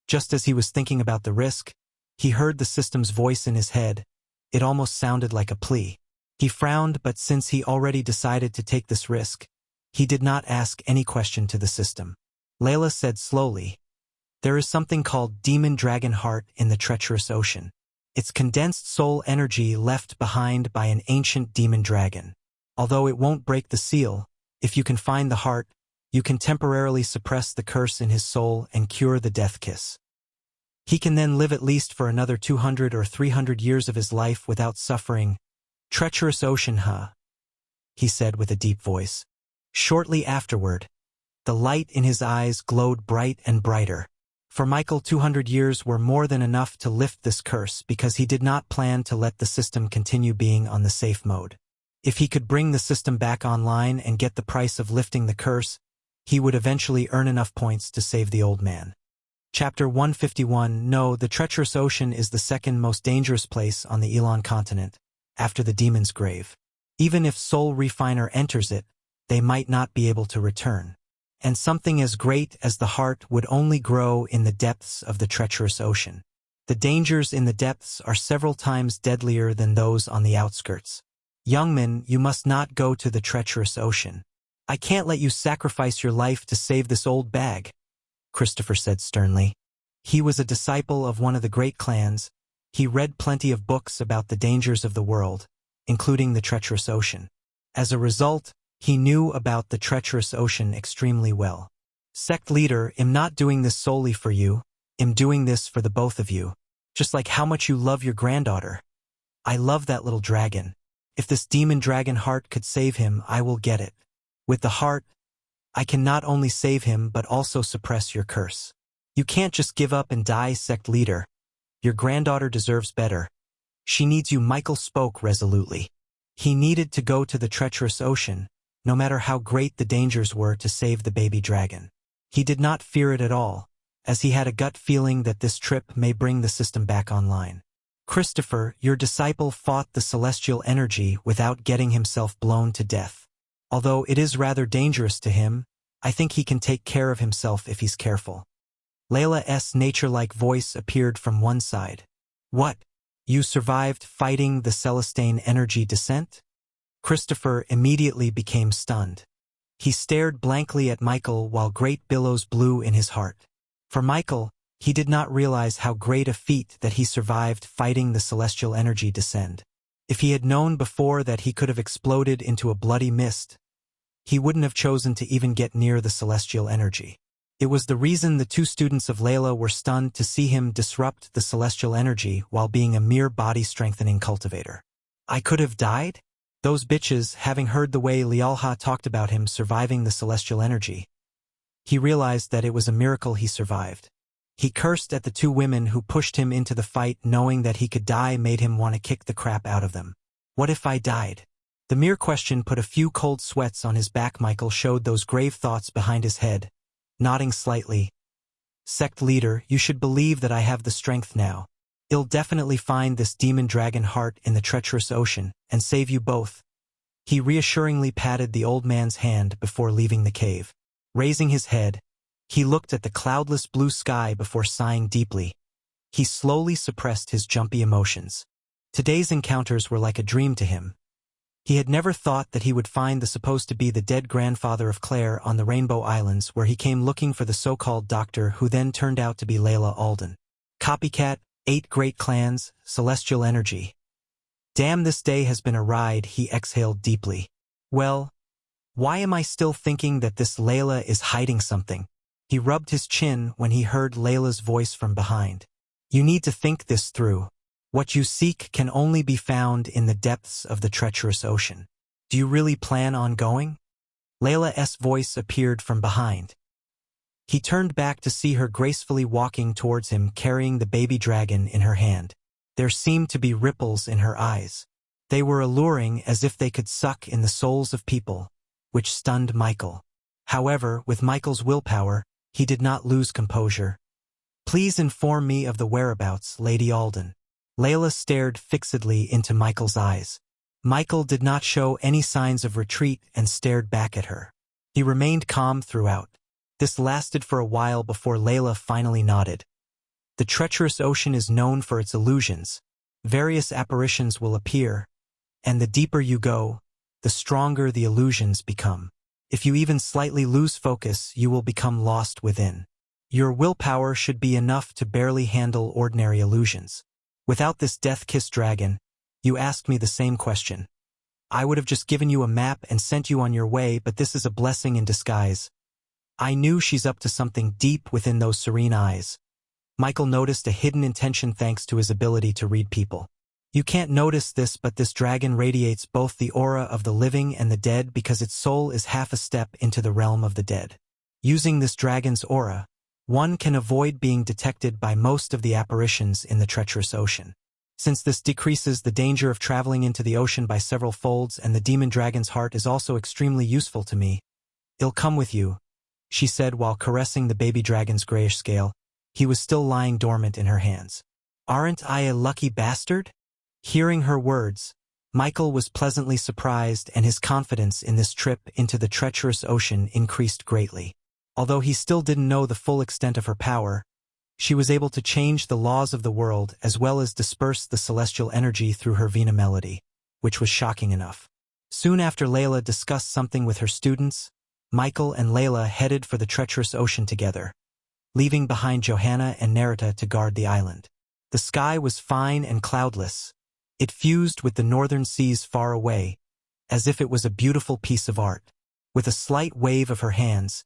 Speaker 1: Just as he was thinking about the risk, he heard the system's voice in his head. It almost sounded like a plea. He frowned, but since he already decided to take this risk, he did not ask any question to the system. Layla said slowly, "There is something called Demon Dragon Heart in the treacherous ocean. It's condensed soul energy left behind by an ancient demon dragon. Although it won't break the seal, if you can find the heart, you can temporarily suppress the curse in his soul and cure the death kiss. He can then live at least for another 200 or 300 years of his life without suffering." "Treacherous ocean, huh?" he said with a deep voice. Shortly afterward, the light in his eyes glowed bright and brighter. For Michael, 200 years were more than enough to lift this curse because he did not plan to let the system continue being on the safe mode. If he could bring the system back online and get the price of lifting the curse, he would eventually earn enough points to save the old man. Chapter 151. No, the treacherous ocean is the second most dangerous place on the Elon continent, after the demon's grave. Even if Soul Refiner enters it, they might not be able to return. And something as great as the heart would only grow in the depths of the treacherous ocean. The dangers in the depths are several times deadlier than those on the outskirts. "Young man, you must not go to the treacherous ocean. I can't let you sacrifice your life to save this old bag," Christopher said sternly. He was a disciple of one of the great clans. He read plenty of books about the dangers of the world, including the treacherous ocean. As a result, he knew about the treacherous ocean extremely well. "Sect leader, I'm not doing this solely for you. I'm doing this for the both of you. Just like how much you love your granddaughter. I love that little dragon. If this demon dragon heart could save him, I will get it. With the heart, I can not only save him but also suppress your curse. You can't just give up and die, sect leader. Your granddaughter deserves better. She needs you." Michael spoke resolutely. He needed to go to the treacherous ocean, no matter how great the dangers were, to save the baby dragon. He did not fear it at all, as he had a gut feeling that this trip may bring the system back online. Christopher, your disciple fought the celestial energy without getting himself blown to death. Although it is rather dangerous to him, I think he can take care of himself if he's careful. Layla's nature-like voice appeared from one side. What? You survived fighting the Celestine energy descent? Christopher immediately became stunned. He stared blankly at Michael while great billows blew in his heart. For Michael, he did not realize how great a feat that he survived fighting the celestial energy descend. If he had known before that he could have exploded into a bloody mist, he wouldn't have chosen to even get near the celestial energy. It was the reason the two students of Layla were stunned to see him disrupt the celestial energy while being a mere body-strengthening cultivator. I could have died? Those bitches, having heard the way Lialha talked about him surviving the celestial energy, he realized that it was a miracle he survived. He cursed at the two women who pushed him into the fight, knowing that he could die made him want to kick the crap out of them. What if I died? The mere question put a few cold sweats on his back. Michael showed those grave thoughts behind his head, nodding slightly. Sect leader, you should believe that I have the strength now. I'll definitely find this demon dragon heart in the treacherous ocean and save you both. He reassuringly patted the old man's hand before leaving the cave. Raising his head, he looked at the cloudless blue sky before sighing deeply. He slowly suppressed his jumpy emotions. Today's encounters were like a dream to him. He had never thought that he would find the supposed to be the dead grandfather of Claire on the Rainbow Islands, where he came looking for the so-called doctor who then turned out to be Layla Alden. Copycat, 8 great clans, celestial energy. Damn, this day has been a ride, he exhaled deeply. Well, why am I still thinking that this Layla is hiding something? He rubbed his chin when he heard Layla's voice from behind. You need to think this through. What you seek can only be found in the depths of the treacherous ocean. Do you really plan on going? Layla's voice appeared from behind. He turned back to see her gracefully walking towards him, carrying the baby dragon in her hand. There seemed to be ripples in her eyes. They were alluring, as if they could suck in the souls of people, which stunned Michael. However, with Michael's willpower, he did not lose composure. Please inform me of the whereabouts, Lady Alden. Layla stared fixedly into Michael's eyes. Michael did not show any signs of retreat and stared back at her. He remained calm throughout. This lasted for a while before Layla finally nodded. The treacherous ocean is known for its illusions. Various apparitions will appear, and the deeper you go, the stronger the illusions become. If you even slightly lose focus, you will become lost within. Your willpower should be enough to barely handle ordinary illusions. Without this death-kissed dragon, you asked me the same question. I would have just given you a map and sent you on your way, but this is a blessing in disguise. I knew she's up to something deep within those serene eyes. Michael noticed a hidden intention thanks to his ability to read people. You can't notice this, but this dragon radiates both the aura of the living and the dead because its soul is half a step into the realm of the dead. Using this dragon's aura, one can avoid being detected by most of the apparitions in the treacherous ocean. Since this decreases the danger of traveling into the ocean by several folds, and the demon dragon's heart is also extremely useful to me. I'll come with you, she said while caressing the baby dragon's grayish scale. He was still lying dormant in her hands. Aren't I a lucky bastard? Hearing her words, Michael was pleasantly surprised, and his confidence in this trip into the treacherous ocean increased greatly. Although he still didn't know the full extent of her power, she was able to change the laws of the world as well as disperse the celestial energy through her vena melody, which was shocking enough. Soon after Layla discussed something with her students, Michael and Layla headed for the treacherous ocean together, leaving behind Johanna and Narita to guard the island. The sky was fine and cloudless. It fused with the northern seas far away, as if it was a beautiful piece of art. With a slight wave of her hands,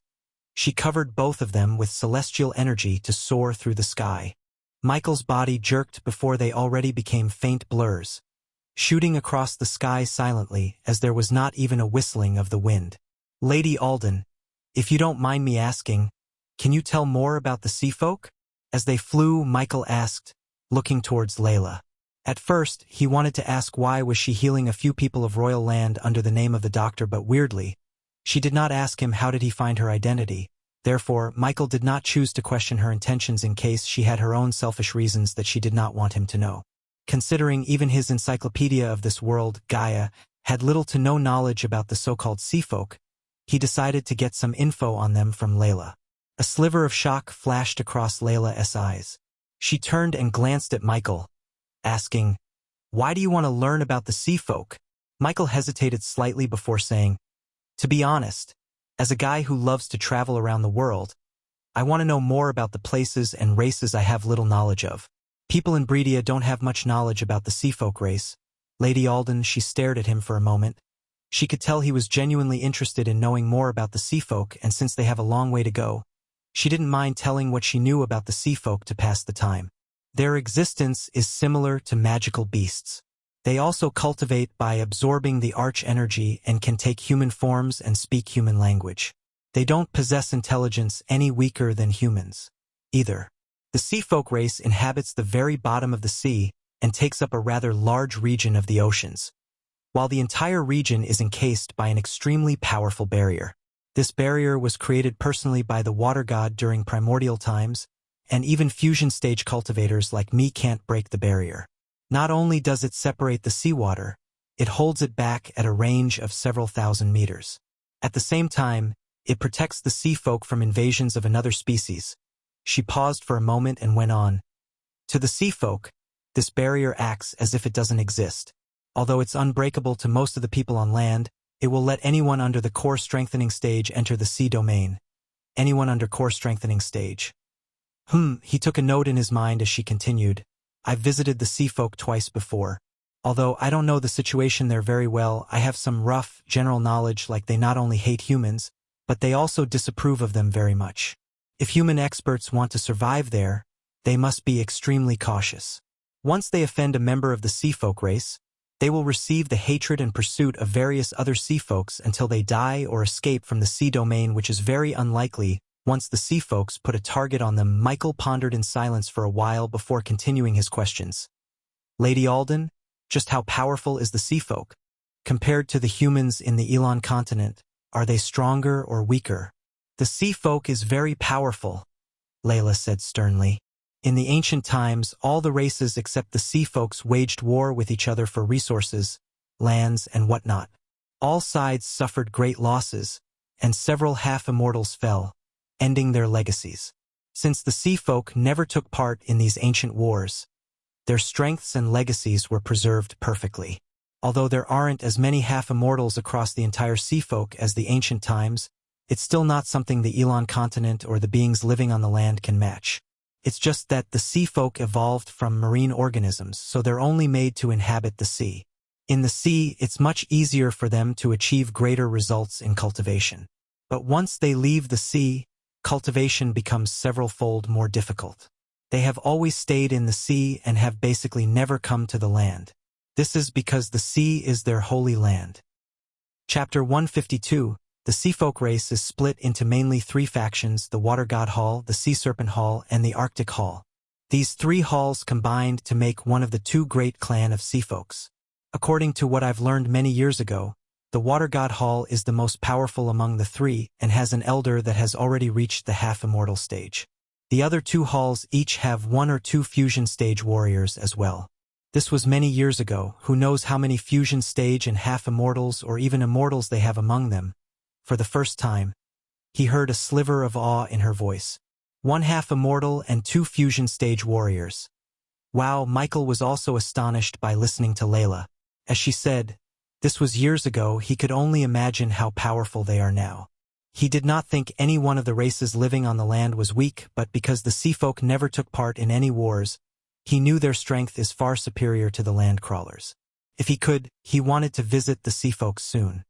Speaker 1: she covered both of them with celestial energy to soar through the sky. Michael's body jerked before they already became faint blurs, shooting across the sky silently as there was not even a whistling of the wind. Lady Alden, if you don't mind me asking, can you tell more about the sea folk? As they flew, Michael asked, looking towards Layla. At first, he wanted to ask why was she healing a few people of royal land under the name of the doctor, but weirdly, she did not ask him how did he find her identity. Therefore, Michael did not choose to question her intentions in case she had her own selfish reasons that she did not want him to know. Considering even his encyclopedia of this world, Gaia, had little to no knowledge about the so-called sea folk, he decided to get some info on them from Layla. A sliver of shock flashed across Layla's eyes. She turned and glanced at Michael, asking, "Why do you want to learn about the sea folk?" Michael hesitated slightly before saying, "To be honest, as a guy who loves to travel around the world, I want to know more about the places and races I have little knowledge of. People in Bredia don't have much knowledge about the sea folk race." Lady Alden, she stared at him for a moment. She could tell he was genuinely interested in knowing more about the sea folk, and since they have a long way to go, she didn't mind telling what she knew about the sea folk to pass the time. Their existence is similar to magical beasts. They also cultivate by absorbing the arch energy and can take human forms and speak human language. They don't possess intelligence any weaker than humans, either. The sea folk race inhabits the very bottom of the sea and takes up a rather large region of the oceans, while the entire region is encased by an extremely powerful barrier. This barrier was created personally by the water god during primordial times, and even fusion stage cultivators like me can't break the barrier. Not only does it separate the seawater, it holds it back at a range of several thousand meters. At the same time, it protects the sea folk from invasions of another species. She paused for a moment and went on. To the sea folk, this barrier acts as if it doesn't exist. Although it's unbreakable to most of the people on land, it will let anyone under the core strengthening stage enter the sea domain. Anyone under core strengthening stage. He took a note in his mind as she continued. I've visited the sea folk twice before. Although I don't know the situation there very well, I have some rough, general knowledge like they not only hate humans, but they also disapprove of them very much. If human experts want to survive there, they must be extremely cautious. Once they offend a member of the sea folk race, they will receive the hatred and pursuit of various other sea folks until they die or escape from the sea domain, which is very unlikely. Once the sea folks put a target on them, Michael pondered in silence for a while before continuing his questions. Lady Alden, just how powerful is the sea folk? Compared to the humans in the Elon continent, are they stronger or weaker? The sea folk is very powerful, Layla said sternly. In the ancient times, all the races except the sea folks waged war with each other for resources, lands, and whatnot. All sides suffered great losses, and several half-immortals fell, ending their legacies. Since the sea folk never took part in these ancient wars, their strengths and legacies were preserved perfectly. Although there aren't as many half-immortals across the entire sea folk as the ancient times, it's still not something the Elon continent or the beings living on the land can match. It's just that the sea folk evolved from marine organisms, so they're only made to inhabit the sea. In the sea, it's much easier for them to achieve greater results in cultivation. But once they leave the sea, cultivation becomes several-fold more difficult. They have always stayed in the sea and have basically never come to the land. This is because the sea is their holy land. Chapter 152. The Sea Folk race is split into mainly three factions: the Water God Hall, the Sea Serpent Hall, and the Arctic Hall. These three halls combined to make one of the two great clan of sea folks. According to what I've learned many years ago, the Water God Hall is the most powerful among the three and has an elder that has already reached the half-immortal stage. The other two halls each have one or two fusion stage warriors as well. This was many years ago. Who knows how many fusion stage and half-immortals or even immortals they have among them. For the first time, he heard a sliver of awe in her voice. One half-immortal and two fusion stage warriors. Wow, Michael was also astonished by listening to Layla. As she said, this was years ago. He could only imagine how powerful they are now. He did not think any one of the races living on the land was weak, but because the sea folk never took part in any wars, he knew their strength is far superior to the land crawlers. If he could, he wanted to visit the sea folk soon.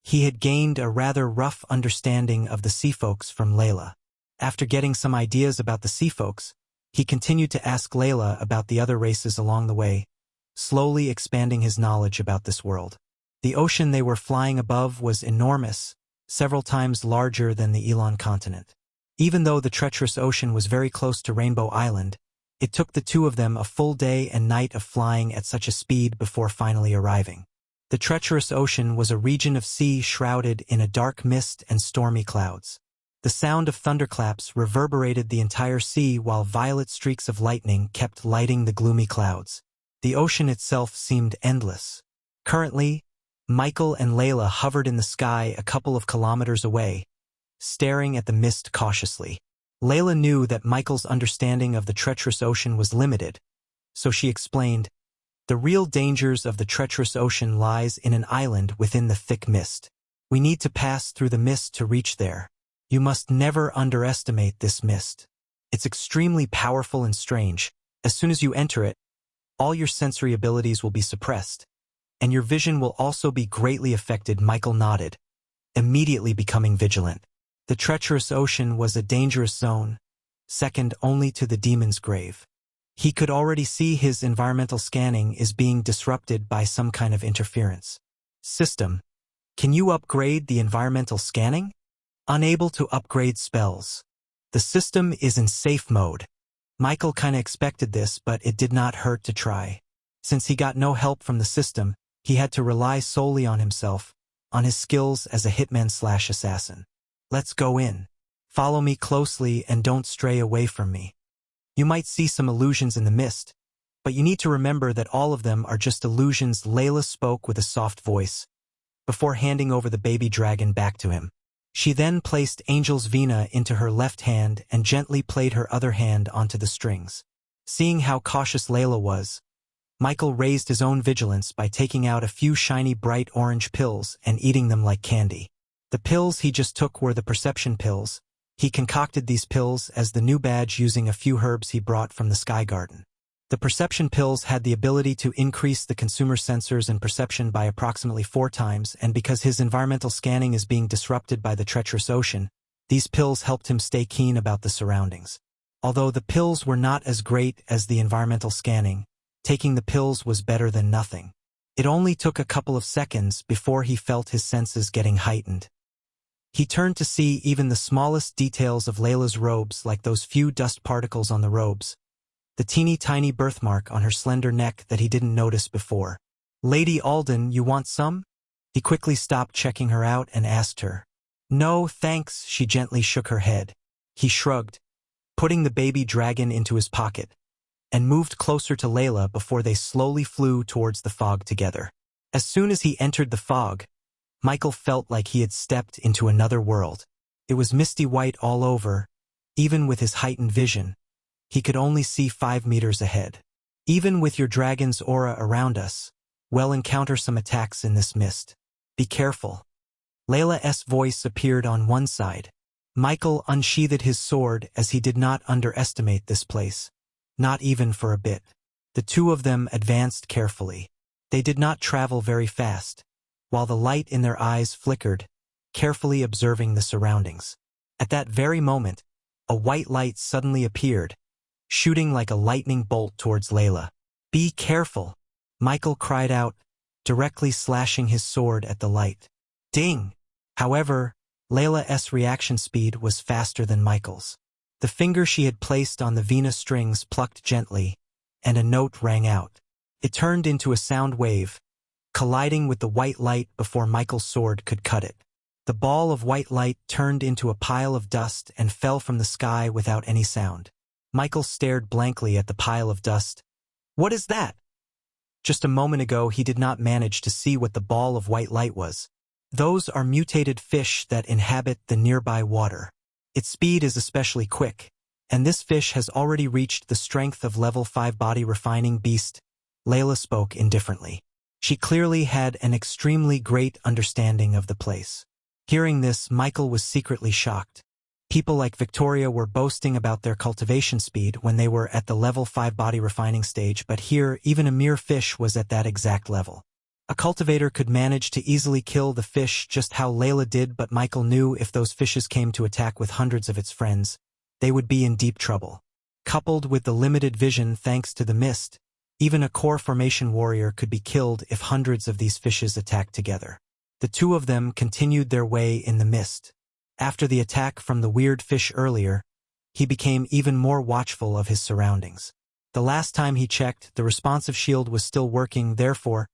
Speaker 1: He had gained a rather rough understanding of the sea folks from Layla. After getting some ideas about the sea folks, he continued to ask Layla about the other races along the way, slowly expanding his knowledge about this world. The ocean they were flying above was enormous, several times larger than the Elon continent. Even though the treacherous ocean was very close to Rainbow Island, it took the two of them a full day and night of flying at such a speed before finally arriving. The treacherous ocean was a region of sea shrouded in a dark mist and stormy clouds. The sound of thunderclaps reverberated the entire sea while violet streaks of lightning kept lighting the gloomy clouds. The ocean itself seemed endless. Currently, Michael and Layla hovered in the sky a couple of kilometers away, staring at the mist cautiously. Layla knew that Michael's understanding of the treacherous ocean was limited, so she explained, "The real dangers of the treacherous ocean lies in an island within the thick mist. We need to pass through the mist to reach there. You must never underestimate this mist. It's extremely powerful and strange. As soon as you enter it, all your sensory abilities will be suppressed, and your vision will also be greatly affected." Michael nodded, immediately becoming vigilant. The treacherous ocean was a dangerous zone, second only to the demon's grave. He could already see his environmental scanning is being disrupted by some kind of interference. System, can you upgrade the environmental scanning? Unable to upgrade spells. The system is in safe mode. Michael kinda expected this, but it did not hurt to try. Since he got no help from the system, he had to rely solely on himself, on his skills as a hitman/assassin. Let's go in. Follow me closely and don't stray away from me. You might see some illusions in the mist, but you need to remember that all of them are just illusions. Layla spoke with a soft voice, before handing over the baby dragon back to him. She then placed Angel's Vina into her left hand and gently played her other hand onto the strings. Seeing how cautious Layla was, Michael raised his own vigilance by taking out a few shiny bright orange pills and eating them like candy. The pills he just took were the perception pills. He concocted these pills as the new badge using a few herbs he brought from the Sky Garden. The perception pills had the ability to increase the consumer sensors and perception by approximately 4 times, and because his environmental scanning is being disrupted by the treacherous ocean, these pills helped him stay keen about the surroundings. Although the pills were not as great as the environmental scanning, taking the pills was better than nothing. It only took a couple of seconds before he felt his senses getting heightened. He turned to see even the smallest details of Layla's robes, like those few dust particles on the robes, the teeny-tiny birthmark on her slender neck that he didn't notice before. "Lady Alden, you want some?" He quickly stopped checking her out and asked her. "No, thanks," she gently shook her head. He shrugged, putting the baby dragon into his pocket, and moved closer to Layla before they slowly flew towards the fog together. As soon as he entered the fog, Michael felt like he had stepped into another world. It was misty white all over. Even with his heightened vision, he could only see 5 meters ahead. "Even with your dragon's aura around us, we'll encounter some attacks in this mist. Be careful." Layla's voice appeared on one side. Michael unsheathed his sword as he did not underestimate this place. Not even for a bit. The two of them advanced carefully. They did not travel very fast, while the light in their eyes flickered, carefully observing the surroundings. At that very moment, a white light suddenly appeared, shooting like a lightning bolt towards Layla. "Be careful," Michael cried out, directly slashing his sword at the light. Ding! However, Layla's reaction speed was faster than Michael's. The finger she had placed on the Vina strings plucked gently, and a note rang out. It turned into a sound wave, colliding with the white light before Michael's sword could cut it. The ball of white light turned into a pile of dust and fell from the sky without any sound. Michael stared blankly at the pile of dust. "What is that?" Just a moment ago he did not manage to see what the ball of white light was. "Those are mutated fish that inhabit the nearby water. Its speed is especially quick, and this fish has already reached the strength of level 5 body refining beast." Layla spoke indifferently. She clearly had an extremely great understanding of the place. Hearing this, Michael was secretly shocked. People like Victoria were boasting about their cultivation speed when they were at the level 5 body refining stage, but here even a mere fish was at that exact level. A cultivator could manage to easily kill the fish just how Layla did, but Michael knew if those fishes came to attack with hundreds of its friends, they would be in deep trouble. Coupled with the limited vision thanks to the mist, even a core formation warrior could be killed if hundreds of these fishes attacked together. The two of them continued their way in the mist. After the attack from the weird fish earlier, he became even more watchful of his surroundings. The last time he checked, the responsive shield was still working, therefore,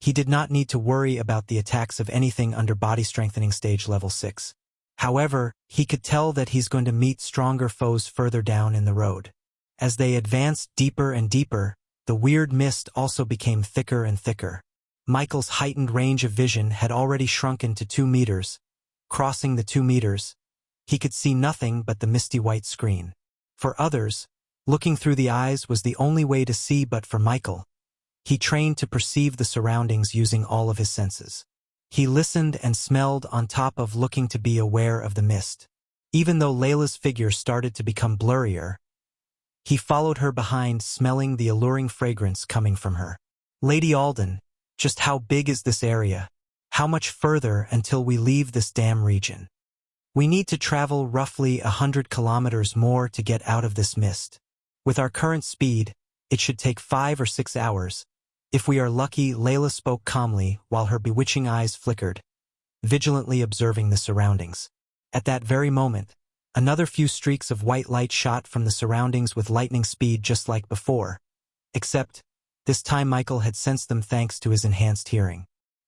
Speaker 1: he did not need to worry about the attacks of anything under body strengthening stage level 6. However, he could tell that he's going to meet stronger foes further down in the road. As they advanced deeper and deeper, the weird mist also became thicker and thicker. Michael's heightened range of vision had already shrunken to 2 meters. Crossing the 2 meters, he could see nothing but the misty white screen. For others, looking through the eyes was the only way to see, but for Michael, he trained to perceive the surroundings using all of his senses. He listened and smelled on top of looking to be aware of the mist. Even though Layla's figure started to become blurrier, he followed her behind, smelling the alluring fragrance coming from her. Lady Alden, just how big is this area? How much further until we leave this damn region? We need to travel roughly 100 kilometers more to get out of this mist. With our current speed, it should take 5 or 6 hours. If we are lucky, Layla spoke calmly while her bewitching eyes flickered, vigilantly observing the surroundings. At that very moment, another few streaks of white light shot from the surroundings with lightning speed just like before. Except, this time Michael had sensed them thanks to his enhanced hearing.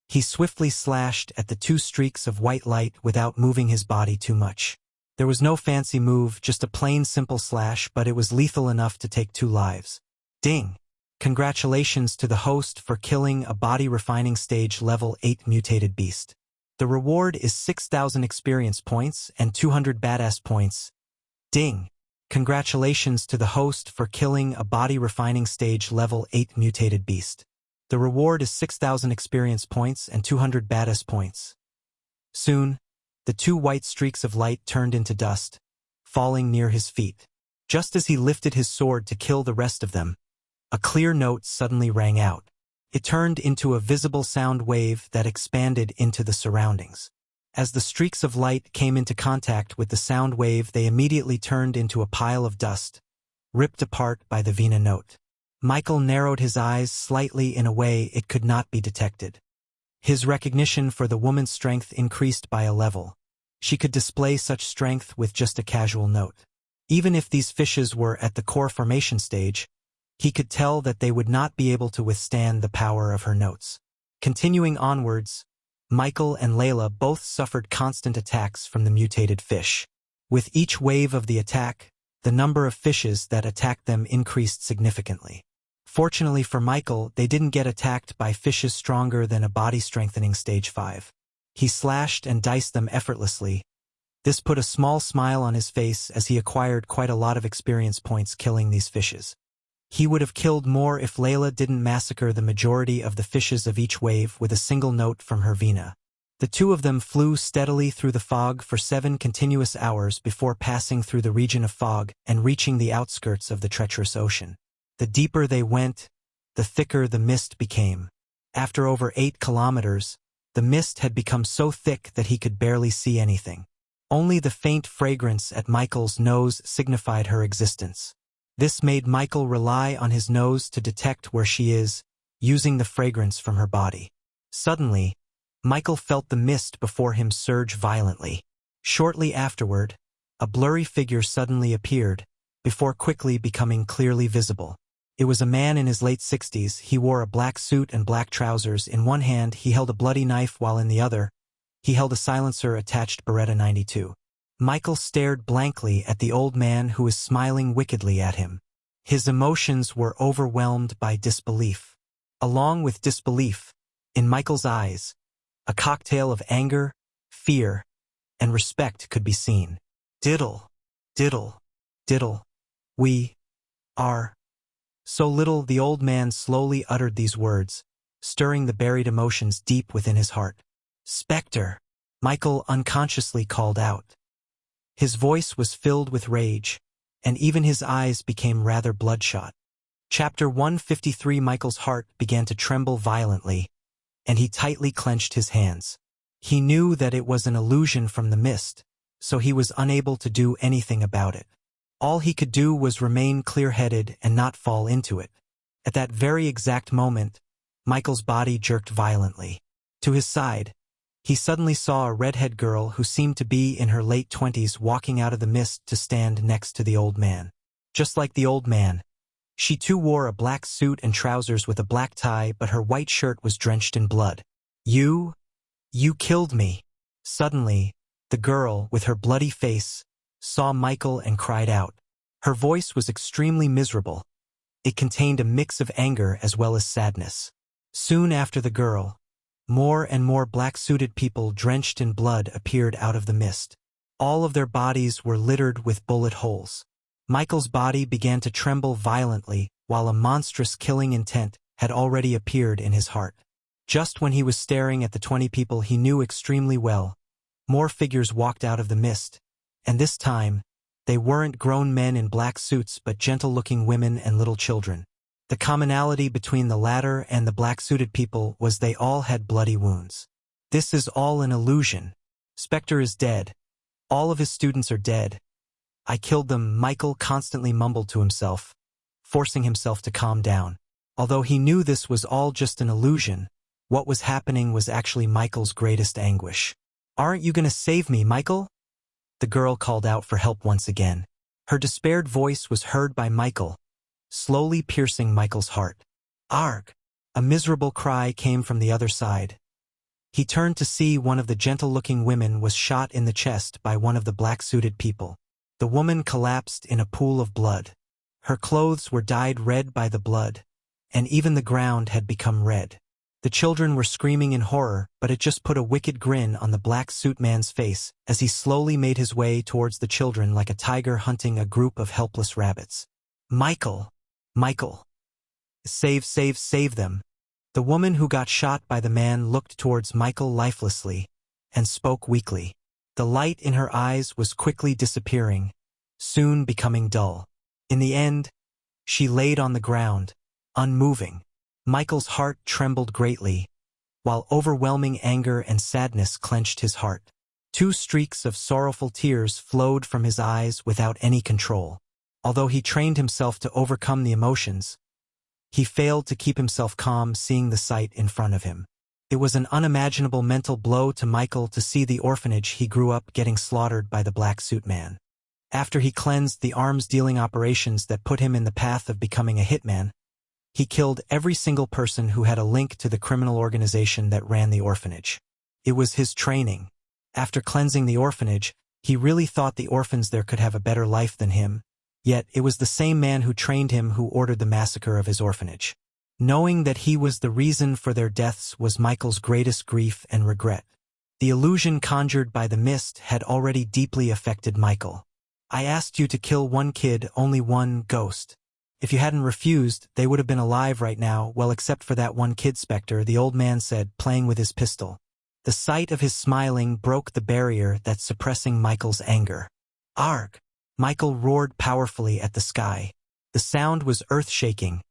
Speaker 1: He swiftly slashed at the 2 streaks of white light without moving his body too much. There was no fancy move, just a plain simple slash, but it was lethal enough to take 2 lives. Ding! Congratulations to the host for killing a body refining stage level 8 mutated beast. The reward is 6,000 experience points and 200 badass points. Ding! Congratulations to the host for killing a body refining stage level 8 mutated beast. The reward is 6,000 experience points and 200 badass points. Soon, the 2 white streaks of light turned into dust, falling near his feet. Just as he lifted his sword to kill the rest of them, a clear note suddenly rang out. It turned into a visible sound wave that expanded into the surroundings. As the streaks of light came into contact with the sound wave, they immediately turned into a pile of dust, ripped apart by the Vina note. Michael narrowed his eyes slightly in a way it could not be detected. His recognition for the woman's strength increased by a level. She could display such strength with just a casual note. Even if these fishes were at the core formation stage, he could tell that they would not be able to withstand the power of her notes. Continuing onwards, Michael and Layla both suffered constant attacks from the mutated fish. With each wave of the attack, the number of fishes that attacked them increased significantly. Fortunately for Michael, they didn't get attacked by fishes stronger than a body-strengthening stage 5. He slashed and diced them effortlessly. This put a small smile on his face as he acquired quite a lot of experience points killing these fishes. He would have killed more if Layla didn't massacre the majority of the fishes of each wave with a single note from her Vina. The 2 of them flew steadily through the fog for 7 continuous hours before passing through the region of fog and reaching the outskirts of the treacherous ocean. The deeper they went, the thicker the mist became. After over 8 kilometers, the mist had become so thick that he could barely see anything. Only the faint fragrance at Michael's nose signified her existence. This made Michael rely on his nose to detect where she is, using the fragrance from her body. Suddenly, Michael felt the mist before him surge violently. Shortly afterward, a blurry figure suddenly appeared, before quickly becoming clearly visible. It was a man in his late 60s. He wore a black suit and black trousers. In one hand, he held a bloody knife, while in the other, he held a silencer-attached Beretta 92. Michael stared blankly at the old man who was smiling wickedly at him. His emotions were overwhelmed by disbelief. Along with disbelief, in Michael's eyes, a cocktail of anger, fear, and respect could be seen. Diddle, diddle, diddle. We are so little. The old man slowly uttered these words, stirring the buried emotions deep within his heart. Spectre, Michael unconsciously called out. His voice was filled with rage, and even his eyes became rather bloodshot. Chapter 153. Michael's heart began to tremble violently, and he tightly clenched his hands. He knew that it was an illusion from the mist, so he was unable to do anything about it. All he could do was remain clear-headed and not fall into it. At that very exact moment, Michael's body jerked violently. To his side, he suddenly saw a redhead girl who seemed to be in her late 20s walking out of the mist to stand next to the old man. Just like the old man, she too wore a black suit and trousers with a black tie, but her white shirt was drenched in blood. You killed me. Suddenly, the girl, with her bloody face, saw Michael and cried out. Her voice was extremely miserable, It contained a mix of anger as well as sadness. Soon after the girl, more and more black-suited people drenched in blood appeared out of the mist. All of their bodies were littered with bullet holes. Michael's body began to tremble violently, while a monstrous killing intent had already appeared in his heart. Just when he was staring at the 20 people he knew extremely well, more figures walked out of the mist, and this time, they weren't grown men in black suits but gentle-looking women and little children. The commonality between the latter and the black-suited people was they all had bloody wounds. This is all an illusion. Spectre is dead. All of his students are dead. I killed them, Michael constantly mumbled to himself, forcing himself to calm down. Although he knew this was all just an illusion, what was happening was actually Michael's greatest anguish. "Aren't you gonna save me, Michael?" The girl called out for help once again. Her despaired voice was heard by Michael, slowly piercing Michael's heart. "Arg!" A miserable cry came from the other side. He turned to see one of the gentle-looking women was shot in the chest by one of the black-suited people. The woman collapsed in a pool of blood. Her clothes were dyed red by the blood, and even the ground had become red. The children were screaming in horror, but it just put a wicked grin on the black suit man's face as he slowly made his way towards the children like a tiger hunting a group of helpless rabbits. "Michael! Michael! Save them!" The woman who got shot by the man looked towards Michael lifelessly and spoke weakly. The light in her eyes was quickly disappearing, soon becoming dull. In the end, she laid on the ground, unmoving. Michael's heart trembled greatly, while overwhelming anger and sadness clenched his heart. 2 streaks of sorrowful tears flowed from his eyes without any control. Although he trained himself to overcome the emotions, he failed to keep himself calm seeing the sight in front of him. It was an unimaginable mental blow to Michael to see the orphanage he grew up getting slaughtered by the black suit man. After he cleansed the arms-dealing operations that put him in the path of becoming a hitman, he killed every single person who had a link to the criminal organization that ran the orphanage. It was his training. After cleansing the orphanage, he really thought the orphans there could have a better life than him. Yet it was the same man who trained him who ordered the massacre of his orphanage. Knowing that he was the reason for their deaths was Michael's greatest grief and regret. The illusion conjured by the mist had already deeply affected Michael. "I asked you to kill one kid, only one ghost. If you hadn't refused, they would have been alive right now, well except for that one kid, Spectre," the old man said, playing with his pistol. The sight of his smiling broke the barrier that's suppressing Michael's anger. "Arg!" Michael roared powerfully at the sky. The sound was earth-shaking,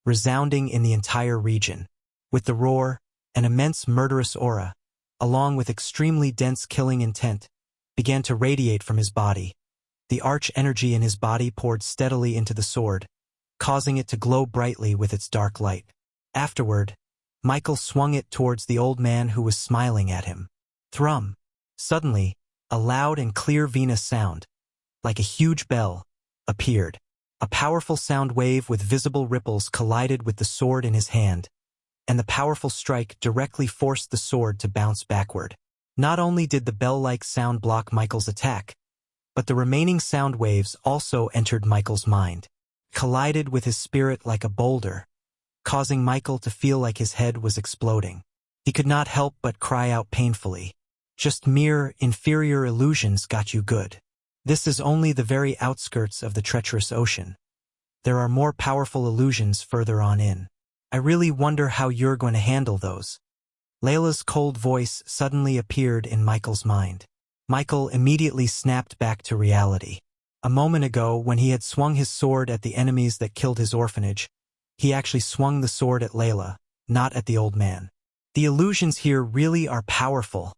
Speaker 1: resounding in the entire region. With the roar, an immense murderous aura, along with extremely dense killing intent, began to radiate from his body. The arch-energy in his body poured steadily into the sword, causing it to glow brightly with its dark light. Afterward, Michael swung it towards the old man who was smiling at him. Thrum! Suddenly, a loud and clear Venus sound, like a huge bell, appeared. A powerful sound wave with visible ripples collided with the sword in his hand, and the powerful strike directly forced the sword to bounce backward. Not only did the bell-like sound block Michael's attack, but the remaining sound waves also entered Michael's mind, collided with his spirit like a boulder, causing Michael to feel like his head was exploding. He could not help but cry out painfully. Just mere, inferior illusions got you good. This is only the very outskirts of the treacherous ocean. There are more powerful illusions further on in. I really wonder how you're going to handle those. Layla's cold voice suddenly appeared in Michael's mind. Michael immediately snapped back to reality. A moment ago, when he had swung his sword at the enemies that killed his orphanage, he actually swung the sword at Layla, not at the old man. The illusions here really are powerful,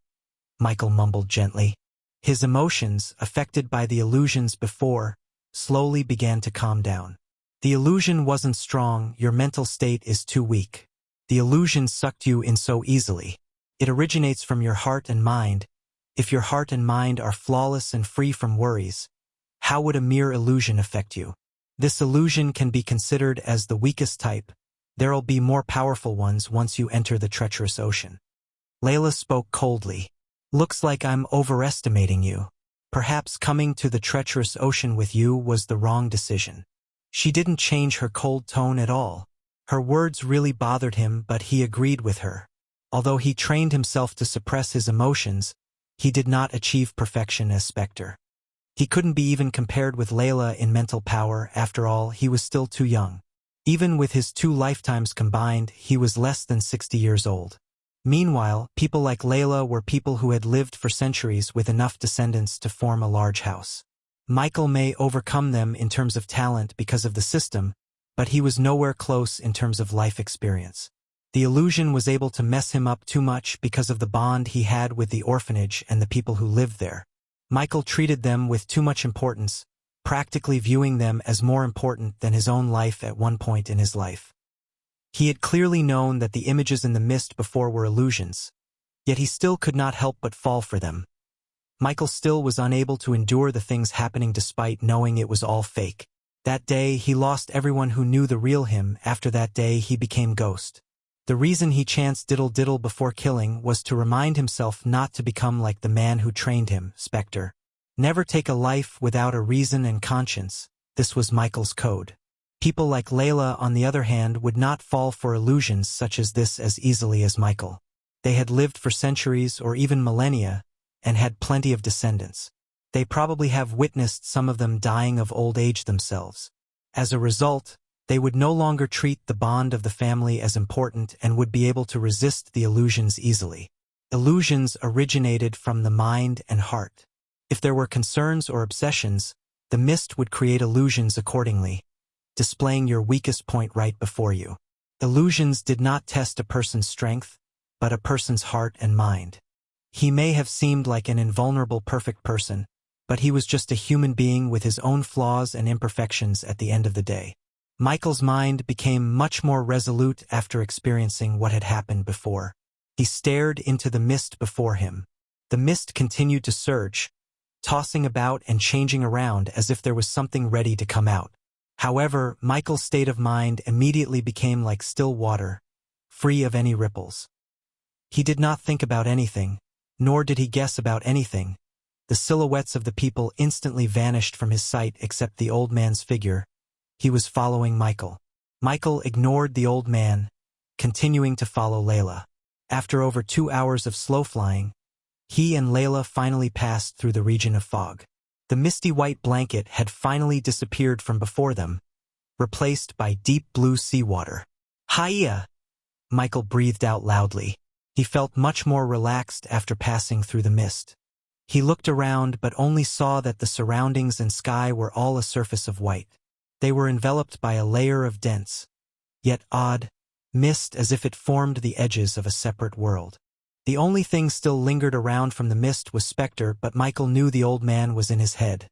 Speaker 1: Michael mumbled gently. His emotions, affected by the illusions before, slowly began to calm down. The illusion wasn't strong, your mental state is too weak. The illusion sucked you in so easily. It originates from your heart and mind. If your heart and mind are flawless and free from worries, how would a mere illusion affect you? This illusion can be considered as the weakest type. There'll be more powerful ones once you enter the treacherous ocean. Layla spoke coldly. Looks like I'm overestimating you. Perhaps coming to the treacherous ocean with you was the wrong decision. She didn't change her cold tone at all. Her words really bothered him, but he agreed with her. Although he trained himself to suppress his emotions, he did not achieve perfection as Spectre. He couldn't be even compared with Layla in mental power. After all, he was still too young. Even with his 2 lifetimes combined, he was less than 60 years old. Meanwhile, people like Layla were people who had lived for centuries with enough descendants to form a large house. Michael may overcome them in terms of talent because of the system, but he was nowhere close in terms of life experience. The illusion was able to mess him up too much because of the bond he had with the orphanage and the people who lived there. Michael treated them with too much importance, practically viewing them as more important than his own life at one point in his life. He had clearly known that the images in the mist before were illusions, yet he still could not help but fall for them. Michael still was unable to endure the things happening despite knowing it was all fake. That day, he lost everyone who knew the real him. After that day, he became Ghost. The reason he chanced diddle-diddle before killing was to remind himself not to become like the man who trained him, Spectre. Never take a life without a reason and conscience. This was Michael's code. People like Layla, on the other hand, would not fall for illusions such as this as easily as Michael. They had lived for centuries or even millennia, and had plenty of descendants. They probably have witnessed some of them dying of old age themselves. As a result, they would no longer treat the bond of the family as important and would be able to resist the illusions easily. Illusions originated from the mind and heart. If there were concerns or obsessions, the mist would create illusions accordingly, displaying your weakest point right before you. Illusions did not test a person's strength, but a person's heart and mind. He may have seemed like an invulnerable perfect person, but he was just a human being with his own flaws and imperfections at the end of the day. Michael's mind became much more resolute after experiencing what had happened before. He stared into the mist before him. The mist continued to surge, tossing about and changing around as if there was something ready to come out. However, Michael's state of mind immediately became like still water, free of any ripples. He did not think about anything, nor did he guess about anything. The silhouettes of the people instantly vanished from his sight except the old man's figure. He was following Michael. Michael ignored the old man, continuing to follow Layla. After over 2 hours of slow flying, he and Layla finally passed through the region of fog. The misty white blanket had finally disappeared from before them, replaced by deep blue seawater. "Hiya!" Michael breathed out loudly. He felt much more relaxed after passing through the mist. He looked around but only saw that the surroundings and sky were all a surface of white. They were enveloped by a layer of dense, yet odd, mist as if it formed the edges of a separate world. The only thing still lingered around from the mist was Spectre, but Michael knew the old man was in his head,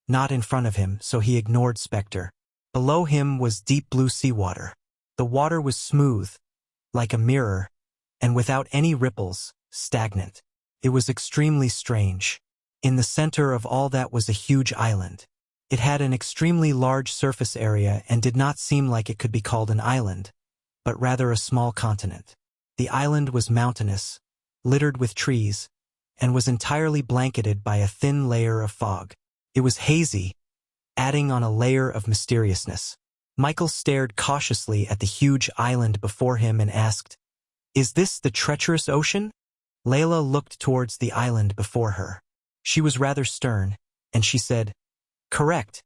Speaker 1: not in front of him, so he ignored Spectre. Below him was deep blue seawater. The water was smooth, like a mirror, and without any ripples, stagnant. It was extremely strange. In the center of all that was a huge island. It had an extremely large surface area and did not seem like it could be called an island, but rather a small continent. The island was mountainous, littered with trees, and was entirely blanketed by a thin layer of fog. It was hazy, adding on a layer of mysteriousness. Michael stared cautiously at the huge island before him and asked, "Is this the treacherous ocean?" Layla looked towards the island before her. She was rather stern, and she said, "Correct.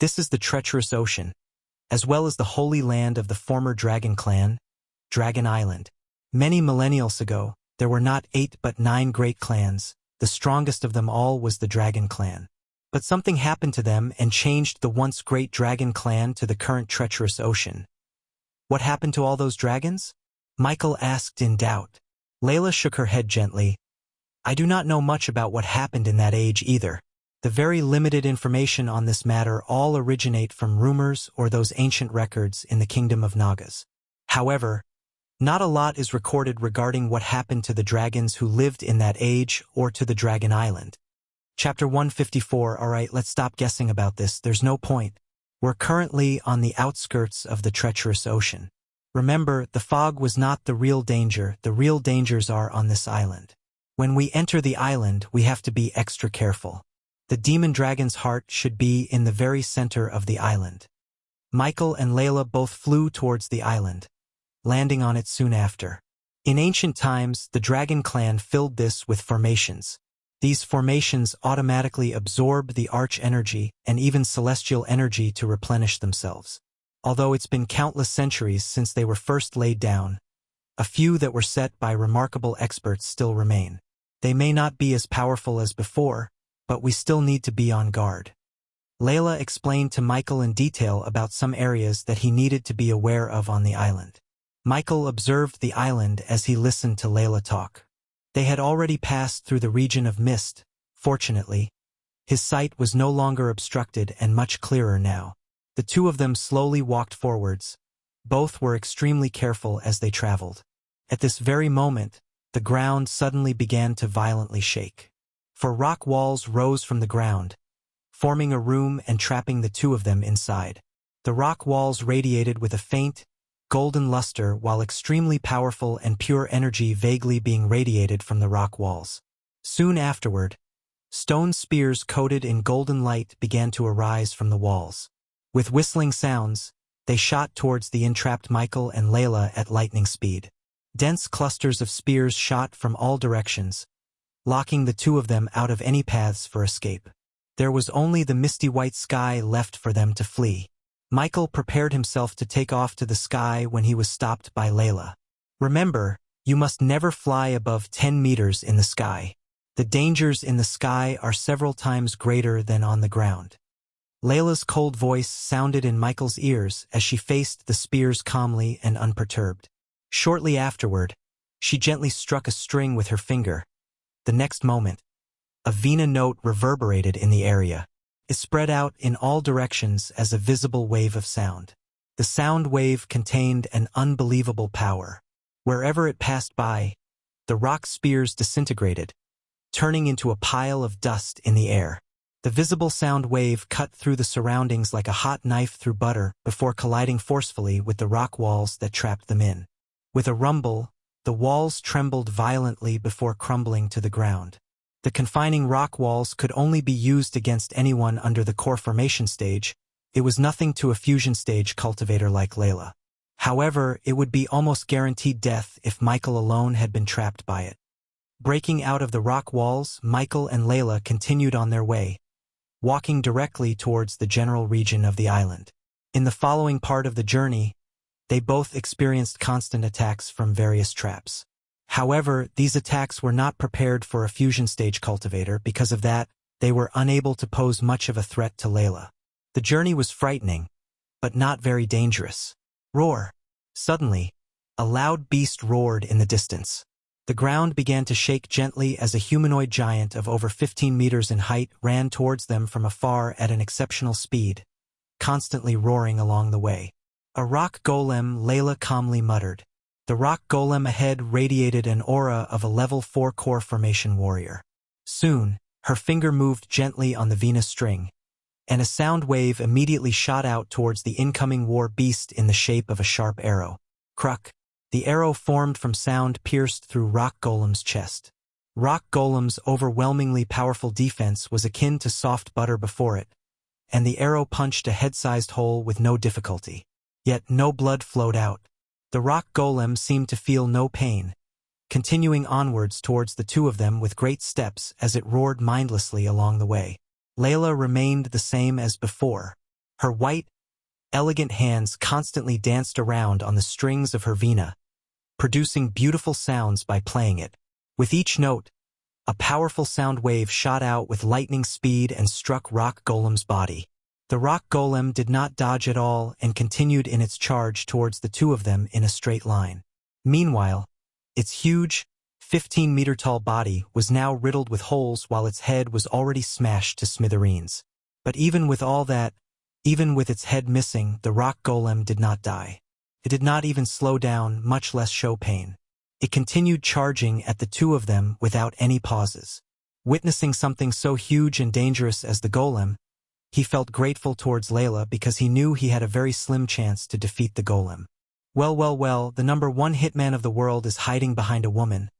Speaker 1: This is the treacherous ocean, as well as the holy land of the former dragon clan, Dragon Island. Many millennials ago, there were not 8 but 9 great clans. The strongest of them all was the Dragon Clan. But something happened to them and changed the once great Dragon Clan to the current treacherous ocean. What happened to all those dragons?" Michael asked in doubt. Layla shook her head gently. "I do not know much about what happened in that age either. The very limited information on this matter all originate from rumors or those ancient records in the Kingdom of Nagas. However, not a lot is recorded regarding what happened to the dragons who lived in that age or to the Dragon Island." Chapter 154. Alright, let's stop guessing about this. There's no point. We're currently on the outskirts of the treacherous ocean. Remember, the fog was not the real danger. The real dangers are on this island. When we enter the island, we have to be extra careful. The demon dragon's heart should be in the very center of the island. Michael and Layla both flew towards the island, landing on it soon after. In ancient times, the dragon clan filled this with formations. These formations automatically absorb the arch energy and even celestial energy to replenish themselves. Although it's been countless centuries since they were first laid down, a few that were set by remarkable experts still remain. They may not be as powerful as before, but we still need to be on guard. Layla explained to Michael in detail about some areas that he needed to be aware of on the island. Michael observed the island as he listened to Layla talk. They had already passed through the region of mist. Fortunately, his sight was no longer obstructed and much clearer now. The two of them slowly walked forwards. Both were extremely careful as they traveled. At this very moment, the ground suddenly began to violently shake. For rock walls rose from the ground, forming a room and trapping the two of them inside. The rock walls radiated with a faint, golden luster while extremely powerful and pure energy vaguely being radiated from the rock walls. Soon afterward, stone spears coated in golden light began to arise from the walls. With whistling sounds, they shot towards the entrapped Michael and Layla at lightning speed. Dense clusters of spears shot from all directions, locking the two of them out of any paths for escape. There was only the misty white sky left for them to flee. Michael prepared himself to take off to the sky when he was stopped by Layla. Remember, you must never fly above 10 meters in the sky. The dangers in the sky are several times greater than on the ground. Layla's cold voice sounded in Michael's ears as she faced the spears calmly and unperturbed. Shortly afterward, she gently struck a string with her finger. The next moment, a vina note reverberated in the area. It spread out in all directions as a visible wave of sound. The sound wave contained an unbelievable power. Wherever it passed by, the rock spears disintegrated, turning into a pile of dust in the air. The visible sound wave cut through the surroundings like a hot knife through butter before colliding forcefully with the rock walls that trapped them in. With a rumble, the walls trembled violently before crumbling to the ground. The confining rock walls could only be used against anyone under the core formation stage. It was nothing to a fusion stage cultivator like Layla. However, it would be almost guaranteed death if Michael alone had been trapped by it. Breaking out of the rock walls, Michael and Layla continued on their way, walking directly towards the general region of the island. In the following part of the journey, they both experienced constant attacks from various traps. However, these attacks were not prepared for a fusion stage cultivator. Because of that, they were unable to pose much of a threat to Layla. The journey was frightening, but not very dangerous. Roar! Suddenly, a loud beast roared in the distance. The ground began to shake gently as a humanoid giant of over 15 meters in height ran towards them from afar at an exceptional speed, constantly roaring along the way. A rock golem, Layla calmly muttered. The rock golem ahead radiated an aura of a level 4 core formation warrior. Soon, her finger moved gently on the Venus string, and a sound wave immediately shot out towards the incoming war beast in the shape of a sharp arrow. Cruck! The arrow formed from sound pierced through Rock Golem's chest. Rock Golem's overwhelmingly powerful defense was akin to soft butter before it, and the arrow punched a head-sized hole with no difficulty. Yet no blood flowed out. The Rock Golem seemed to feel no pain, continuing onwards towards the two of them with great steps as it roared mindlessly along the way. Layla remained the same as before. Her white, elegant hands constantly danced around on the strings of her vina, producing beautiful sounds by playing it. With each note, a powerful sound wave shot out with lightning speed and struck Rock Golem's body. The Rock Golem did not dodge at all and continued in its charge towards the two of them in a straight line. Meanwhile, its huge, 15-meter-tall body was now riddled with holes while its head was already smashed to smithereens. But even with all that, even with its head missing, the Rock Golem did not die. It did not even slow down, much less show pain. It continued charging at the two of them without any pauses. Witnessing something so huge and dangerous as the golem, he felt grateful towards Layla because he knew he had a very slim chance to defeat the golem. Well, the number 1 hitman of the world is hiding behind a woman.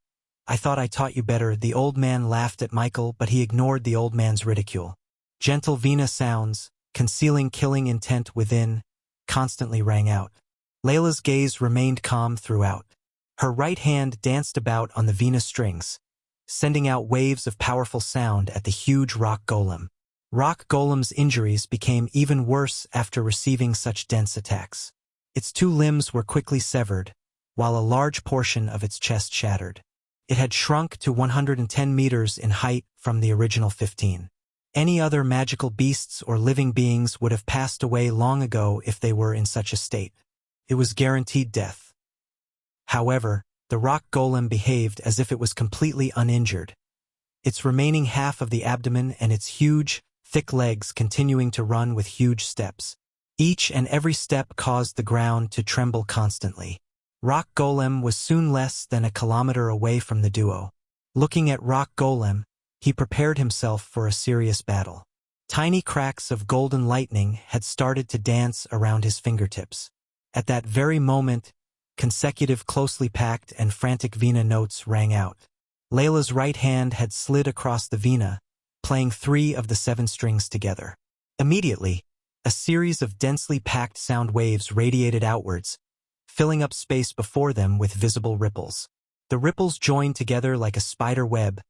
Speaker 1: I thought I taught you better. The old man laughed at Michael, but he ignored the old man's ridicule. Gentle vina sounds, concealing killing intent within, constantly rang out. Layla's gaze remained calm throughout. Her right hand danced about on the Venus strings, sending out waves of powerful sound at the huge rock golem. Rock golem's injuries became even worse after receiving such dense attacks. Its two limbs were quickly severed, while a large portion of its chest shattered. It had shrunk to 110 meters in height from the original 15. Any other magical beasts or living beings would have passed away long ago if they were in such a state. It was guaranteed death. However, the rock golem behaved as if it was completely uninjured, its remaining half of the abdomen and its huge, thick legs continuing to run with huge steps. Each and every step caused the ground to tremble constantly. Rock Golem was soon less than a kilometer away from the duo. Looking at Rock Golem, he prepared himself for a serious battle. Tiny cracks of golden lightning had started to dance around his fingertips. At that very moment, consecutive closely packed and frantic vina notes rang out. Layla's right hand had slid across the vina, playing 3 of the 7 strings together. Immediately, a series of densely packed sound waves radiated outwards, filling up space before them with visible ripples. The ripples joined together like a spider web,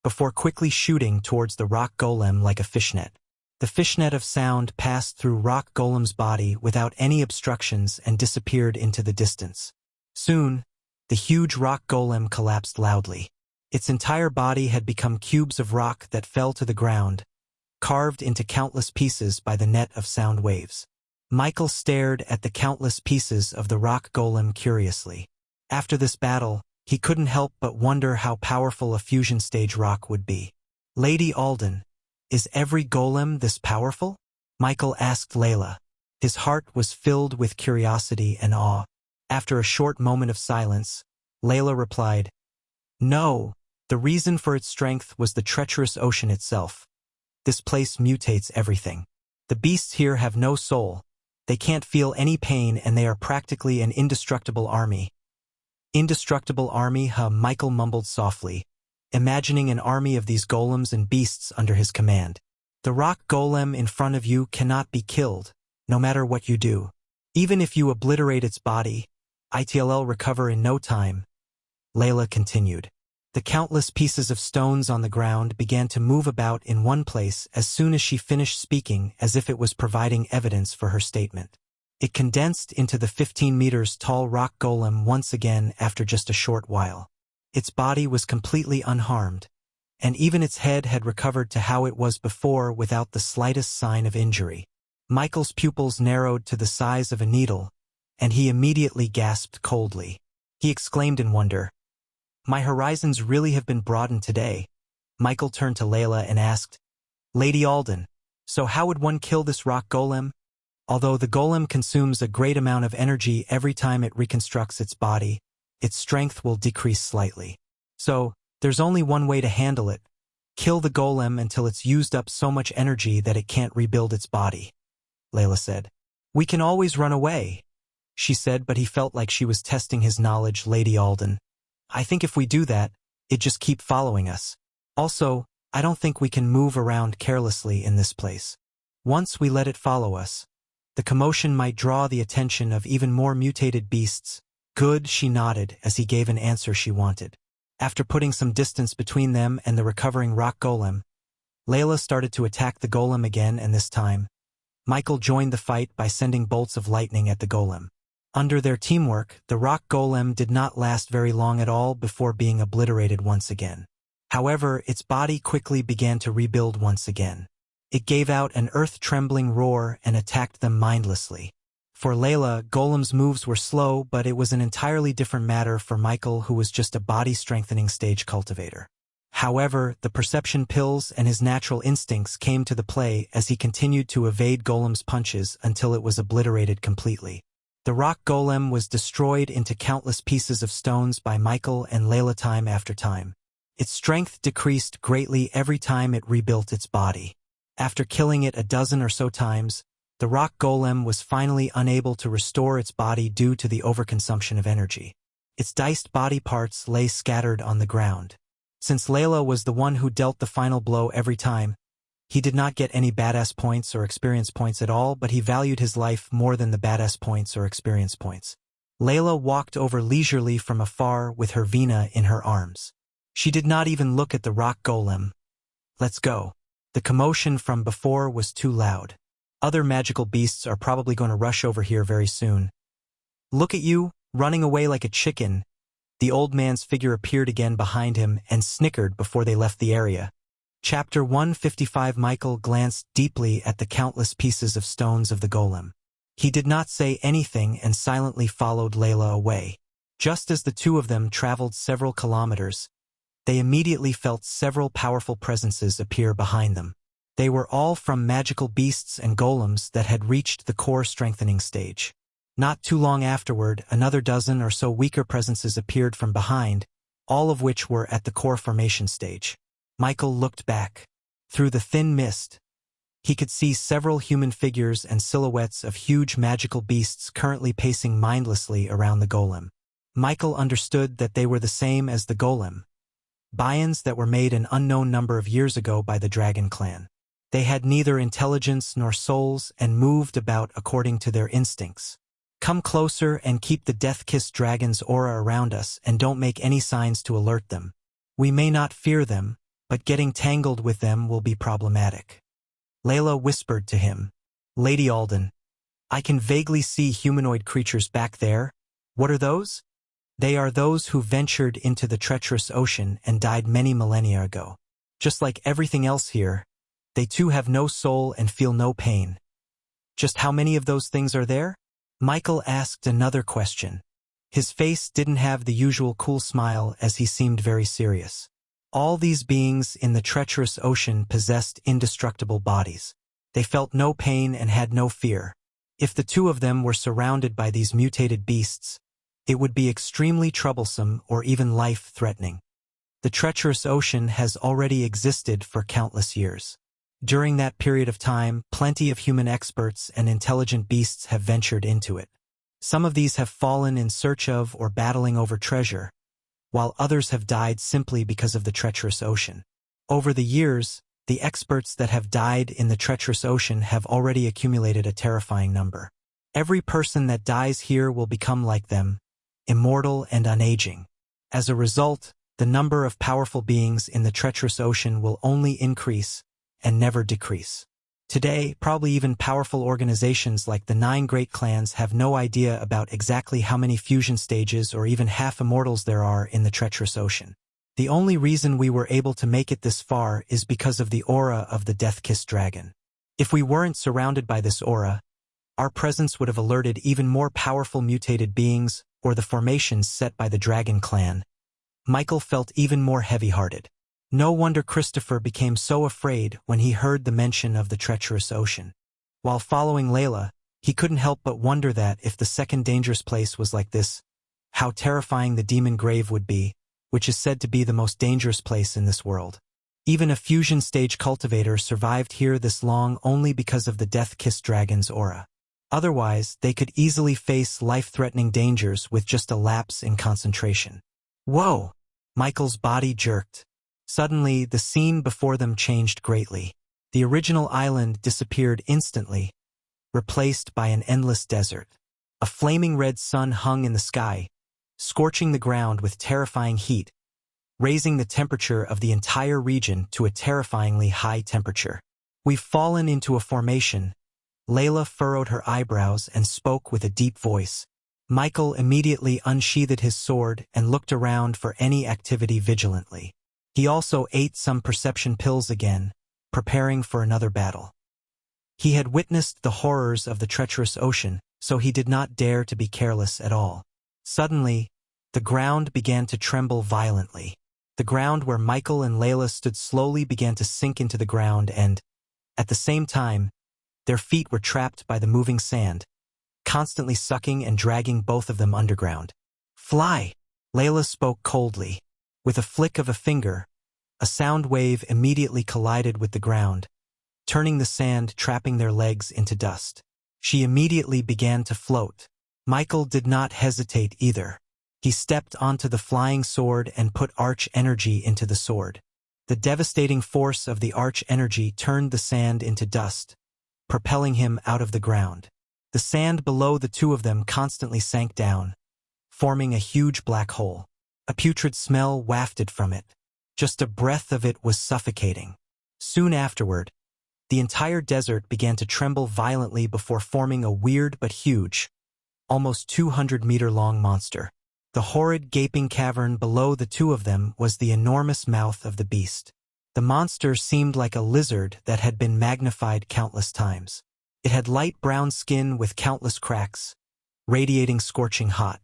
Speaker 1: before quickly shooting towards the rock golem like a fishnet. The fishnet of sound passed through rock golem's body without any obstructions and disappeared into the distance. Soon, the huge rock golem collapsed loudly. Its entire body had become cubes of rock that fell to the ground, carved into countless pieces by the net of sound waves. Michael stared at the countless pieces of the rock golem curiously. After this battle, he couldn't help but wonder how powerful a fusion stage rock would be. Lady Alden, is every golem this powerful? Michael asked Layla. His heart was filled with curiosity and awe. After a short moment of silence, Layla replied, "No, the reason for its strength was the treacherous ocean itself. This place mutates everything. The beasts here have no soul. They can't feel any pain and they are practically an indestructible army." Indestructible army, huh? Michael mumbled softly, imagining an army of these golems and beasts under his command. The rock golem in front of you cannot be killed, no matter what you do. Even if you obliterate its body, it'll recover in no time. Layla continued. The countless pieces of stones on the ground began to move about in one place as soon as she finished speaking, as if it was providing evidence for her statement. It condensed into the 15 meters tall rock golem once again after just a short while. Its body was completely unharmed, and even its head had recovered to how it was before without the slightest sign of injury. Michael's pupils narrowed to the size of a needle, and he immediately gasped coldly. He exclaimed in wonder, "My horizons really have been broadened today." Michael turned to Layla and asked, "Lady Alden, so how would one kill this rock golem?" Although the golem consumes a great amount of energy every time it reconstructs its body, its strength will decrease slightly. So, there's only one way to handle it. Kill the golem until it's used up so much energy that it can't rebuild its body, Layla said. "We can always run away," she said, but he felt like she was testing his knowledge. "Lady Alden, I think if we do that, it'd just keep following us. Also, I don't think we can move around carelessly in this place. Once we let it follow us, the commotion might draw the attention of even more mutated beasts." "Good," she nodded as he gave an answer she wanted. After putting some distance between them and the recovering rock golem, Layla started to attack the golem again, and this time, Michael joined the fight by sending bolts of lightning at the golem. Under their teamwork, the rock golem did not last very long at all before being obliterated once again. However, its body quickly began to rebuild once again. It gave out an earth-trembling roar and attacked them mindlessly. For Layla, Golem's moves were slow, but it was an entirely different matter for Michael, who was just a body-strengthening stage cultivator. However, the perception pills and his natural instincts came to the play as he continued to evade Golem's punches until it was obliterated completely. The rock golem was destroyed into countless pieces of stones by Michael and Layla time after time. Its strength decreased greatly every time it rebuilt its body. After killing it a dozen or so times, the rock golem was finally unable to restore its body due to the overconsumption of energy. Its diced body parts lay scattered on the ground. Since Layla was the one who dealt the final blow every time, He did not get any badass points or experience points at all, but he valued his life more than the badass points or experience points. Layla walked over leisurely from afar with her Vina in her arms. She did not even look at the rock golem. Let's go. The commotion from before was too loud. Other magical beasts are probably going to rush over here very soon. Look at you, running away like a chicken. The old man's figure appeared again behind him and snickered before they left the area. Chapter 155. Michael glanced deeply at the countless pieces of stones of the golem. He did not say anything and silently followed Layla away. Just as the two of them traveled several kilometers, they immediately felt several powerful presences appear behind them. They were all from magical beasts and golems that had reached the core strengthening stage. Not too long afterward, another dozen or so weaker presences appeared from behind, all of which were at the core formation stage. Michael looked back. Through the thin mist, he could see several human figures and silhouettes of huge magical beasts currently pacing mindlessly around the golem. Michael understood that they were the same as the golem, Bions that were made an unknown number of years ago by the Dragon Clan. They had neither intelligence nor souls and moved about according to their instincts. Come closer and keep the death-kissed dragon's aura around us and don't make any signs to alert them. We may not fear them, but getting tangled with them will be problematic. Layla whispered to him. Lady Alden, I can vaguely see humanoid creatures back there. What are those? They are those who ventured into the treacherous ocean and died many millennia ago. Just like everything else here, they too have no soul and feel no pain. Just how many of those things are there? Michael asked another question. His face didn't have the usual cool smile as he seemed very serious. All these beings in the treacherous ocean possessed indestructible bodies. They felt no pain and had no fear. If the two of them were surrounded by these mutated beasts, it would be extremely troublesome or even life-threatening. The treacherous ocean has already existed for countless years. During that period of time, plenty of human experts and intelligent beasts have ventured into it. Some of these have fallen in search of or battling over treasure, while others have died simply because of the treacherous ocean. Over the years, the experts that have died in the treacherous ocean have already accumulated a terrifying number. Every person that dies here will become like them, immortal and unaging. As a result, the number of powerful beings in the treacherous ocean will only increase and never decrease. Today, probably even powerful organizations like the 9 Great Clans have no idea about exactly how many fusion stages or even half-immortals there are in the treacherous ocean. The only reason we were able to make it this far is because of the aura of the death-kissed dragon. If we weren't surrounded by this aura, our presence would have alerted even more powerful mutated beings or the formations set by the Dragon Clan. Michael felt even more heavy-hearted. No wonder Christopher became so afraid when he heard the mention of the treacherous ocean. While following Layla, he couldn't help but wonder that if the second dangerous place was like this, how terrifying the demon grave would be, which is said to be the most dangerous place in this world. Even a fusion stage cultivator survived here this long only because of the death-kissed dragon's aura. Otherwise, they could easily face life-threatening dangers with just a lapse in concentration. Whoa! Michael's body jerked. Suddenly, the scene before them changed greatly. The original island disappeared instantly, replaced by an endless desert. A flaming red sun hung in the sky, scorching the ground with terrifying heat, raising the temperature of the entire region to a terrifyingly high temperature. We've fallen into a formation. Layla furrowed her eyebrows and spoke with a deep voice. Michael immediately unsheathed his sword and looked around for any activity vigilantly. He also ate some perception pills again, preparing for another battle. He had witnessed the horrors of the treacherous ocean, so he did not dare to be careless at all. Suddenly, the ground began to tremble violently. The ground where Michael and Layla stood slowly began to sink into the ground and, at the same time, their feet were trapped by the moving sand, constantly sucking and dragging both of them underground. Fly! Layla spoke coldly. With a flick of a finger, a sound wave immediately collided with the ground, turning the sand trapping their legs into dust. She immediately began to float. Michael did not hesitate either. He stepped onto the flying sword and put arch energy into the sword. The devastating force of the arch energy turned the sand into dust, propelling him out of the ground. The sand below the two of them constantly sank down, forming a huge black hole. A putrid smell wafted from it. Just a breath of it was suffocating. Soon afterward, the entire desert began to tremble violently before forming a weird but huge, almost 200-meter-long monster. The horrid gaping cavern below the two of them was the enormous mouth of the beast. The monster seemed like a lizard that had been magnified countless times. It had light brown skin with countless cracks, radiating scorching hot.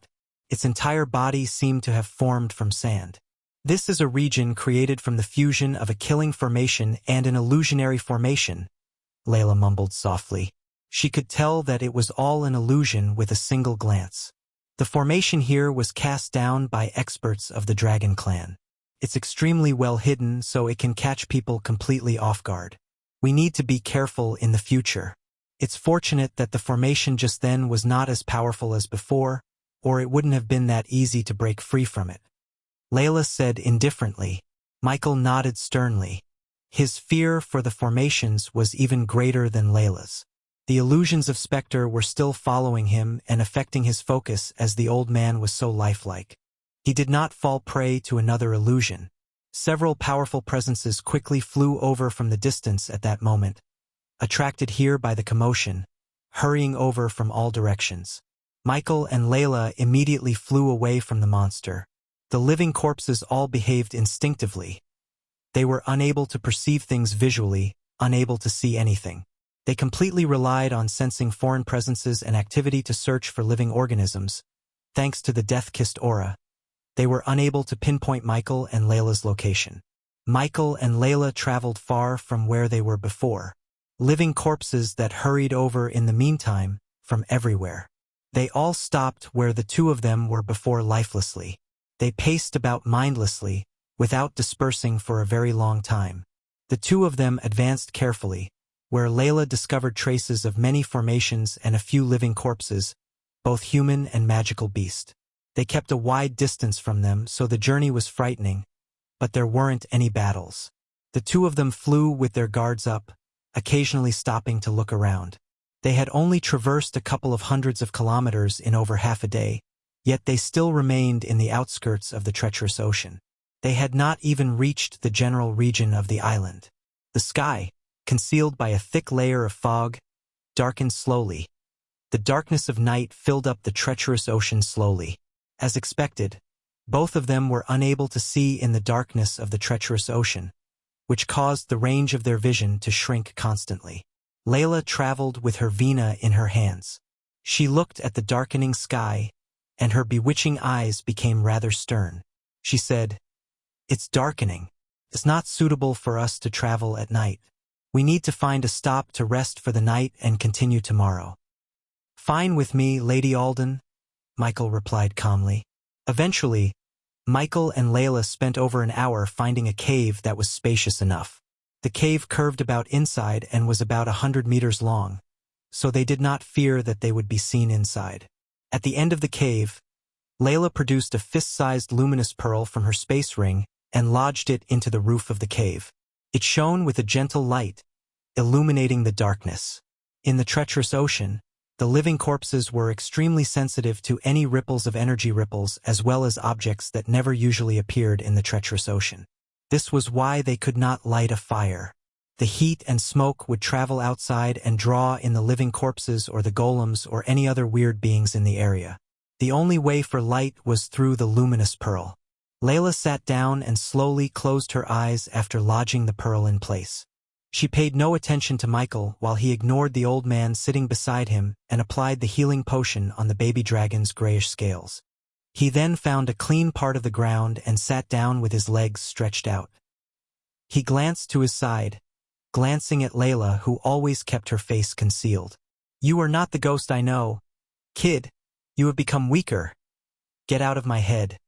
Speaker 1: Its entire body seemed to have formed from sand. This is a region created from the fusion of a killing formation and an illusionary formation, Layla mumbled softly. She could tell that it was all an illusion with a single glance. The formation here was cast down by experts of the Dragon Clan. It's extremely well hidden, so it can catch people completely off guard. We need to be careful in the future. It's fortunate that the formation just then was not as powerful as before, or it wouldn't have been that easy to break free from it. Layla said indifferently. Michael nodded sternly. His fear for the formations was even greater than Layla's. The illusions of Spectre were still following him and affecting his focus as the old man was so lifelike. He did not fall prey to another illusion. Several powerful presences quickly flew over from the distance at that moment, attracted here by the commotion, hurrying over from all directions. Michael and Layla immediately flew away from the monster. The living corpses all behaved instinctively. They were unable to perceive things visually, unable to see anything. They completely relied on sensing foreign presences and activity to search for living organisms. Thanks to the death-kissed aura, they were unable to pinpoint Michael and Layla's location. Michael and Layla traveled far from where they were before. Living corpses that hurried over in the meantime from everywhere. They all stopped where the two of them were before lifelessly. They paced about mindlessly, without dispersing for a very long time. The two of them advanced carefully, where Layla discovered traces of many formations and a few living corpses, both human and magical beast. They kept a wide distance from them, so the journey was frightening, but there weren't any battles. The two of them flew with their guards up, occasionally stopping to look around. They had only traversed a couple of hundreds of kilometers in over half a day, yet they still remained in the outskirts of the treacherous ocean. They had not even reached the general region of the island. The sky, concealed by a thick layer of fog, darkened slowly. The darkness of night filled up the treacherous ocean slowly. As expected, both of them were unable to see in the darkness of the treacherous ocean, which caused the range of their vision to shrink constantly. Layla traveled with her vina in her hands. She looked at the darkening sky, and her bewitching eyes became rather stern. She said, "It's darkening. It's not suitable for us to travel at night. We need to find a stop to rest for the night and continue tomorrow." "Fine with me, Lady Alden," Michael replied calmly. Eventually, Michael and Layla spent over an hour finding a cave that was spacious enough. The cave curved about inside and was about 100 meters long, so they did not fear that they would be seen inside. At the end of the cave, Layla produced a fist-sized luminous pearl from her space ring and lodged it into the roof of the cave. It shone with a gentle light, illuminating the darkness. In the treacherous ocean, the living corpses were extremely sensitive to any ripples of energy ripples as well as objects that never usually appeared in the treacherous ocean. This was why they could not light a fire. The heat and smoke would travel outside and draw in the living corpses or the golems or any other weird beings in the area. The only way for light was through the luminous pearl. Layla sat down and slowly closed her eyes after lodging the pearl in place. She paid no attention to Michael while he ignored the old man sitting beside him and applied the healing potion on the baby dragon's grayish scales. He then found a clean part of the ground and sat down with his legs stretched out. He glanced to his side, glancing at Layla, who always kept her face concealed. "You are not the ghost I know. Kid, you have become weaker. Get out of my head."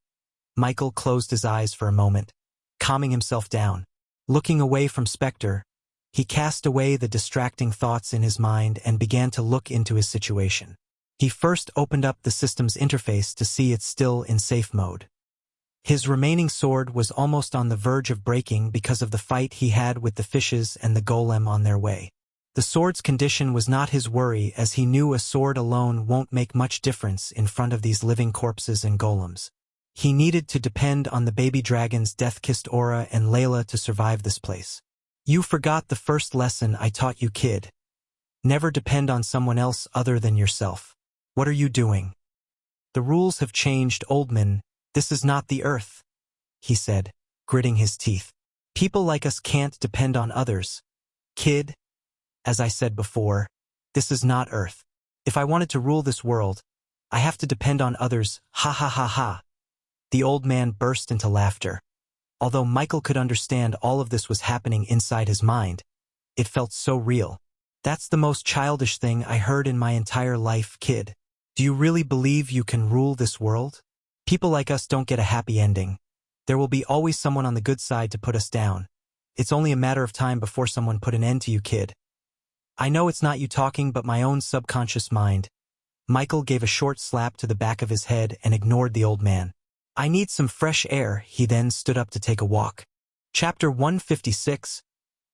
Speaker 1: Michael closed his eyes for a moment, calming himself down. Looking away from Spectre, he cast away the distracting thoughts in his mind and began to look into his situation. He first opened up the system's interface to see it's still in safe mode. His remaining sword was almost on the verge of breaking because of the fight he had with the fishes and the golem on their way. The sword's condition was not his worry, as he knew a sword alone won't make much difference in front of these living corpses and golems. He needed to depend on the baby dragon's death-kissed aura and Layla to survive this place. You forgot the first lesson I taught you, kid. Never depend on someone else other than yourself. What are you doing? The rules have changed, old man. This is not the Earth, he said, gritting his teeth. People like us can't depend on others. Kid, as I said before, this is not Earth. If I wanted to rule this world, I have to depend on others. Ha ha ha ha. The old man burst into laughter. Although Michael could understand all of this was happening inside his mind, it felt so real. That's the most childish thing I heard in my entire life, kid. Do you really believe you can rule this world? People like us don't get a happy ending. There will be always someone on the good side to put us down. It's only a matter of time before someone put an end to you, kid. I know it's not you talking, but my own subconscious mind. Michael gave a short slap to the back of his head and ignored the old man. I need some fresh air. He then stood up to take a walk. Chapter 156.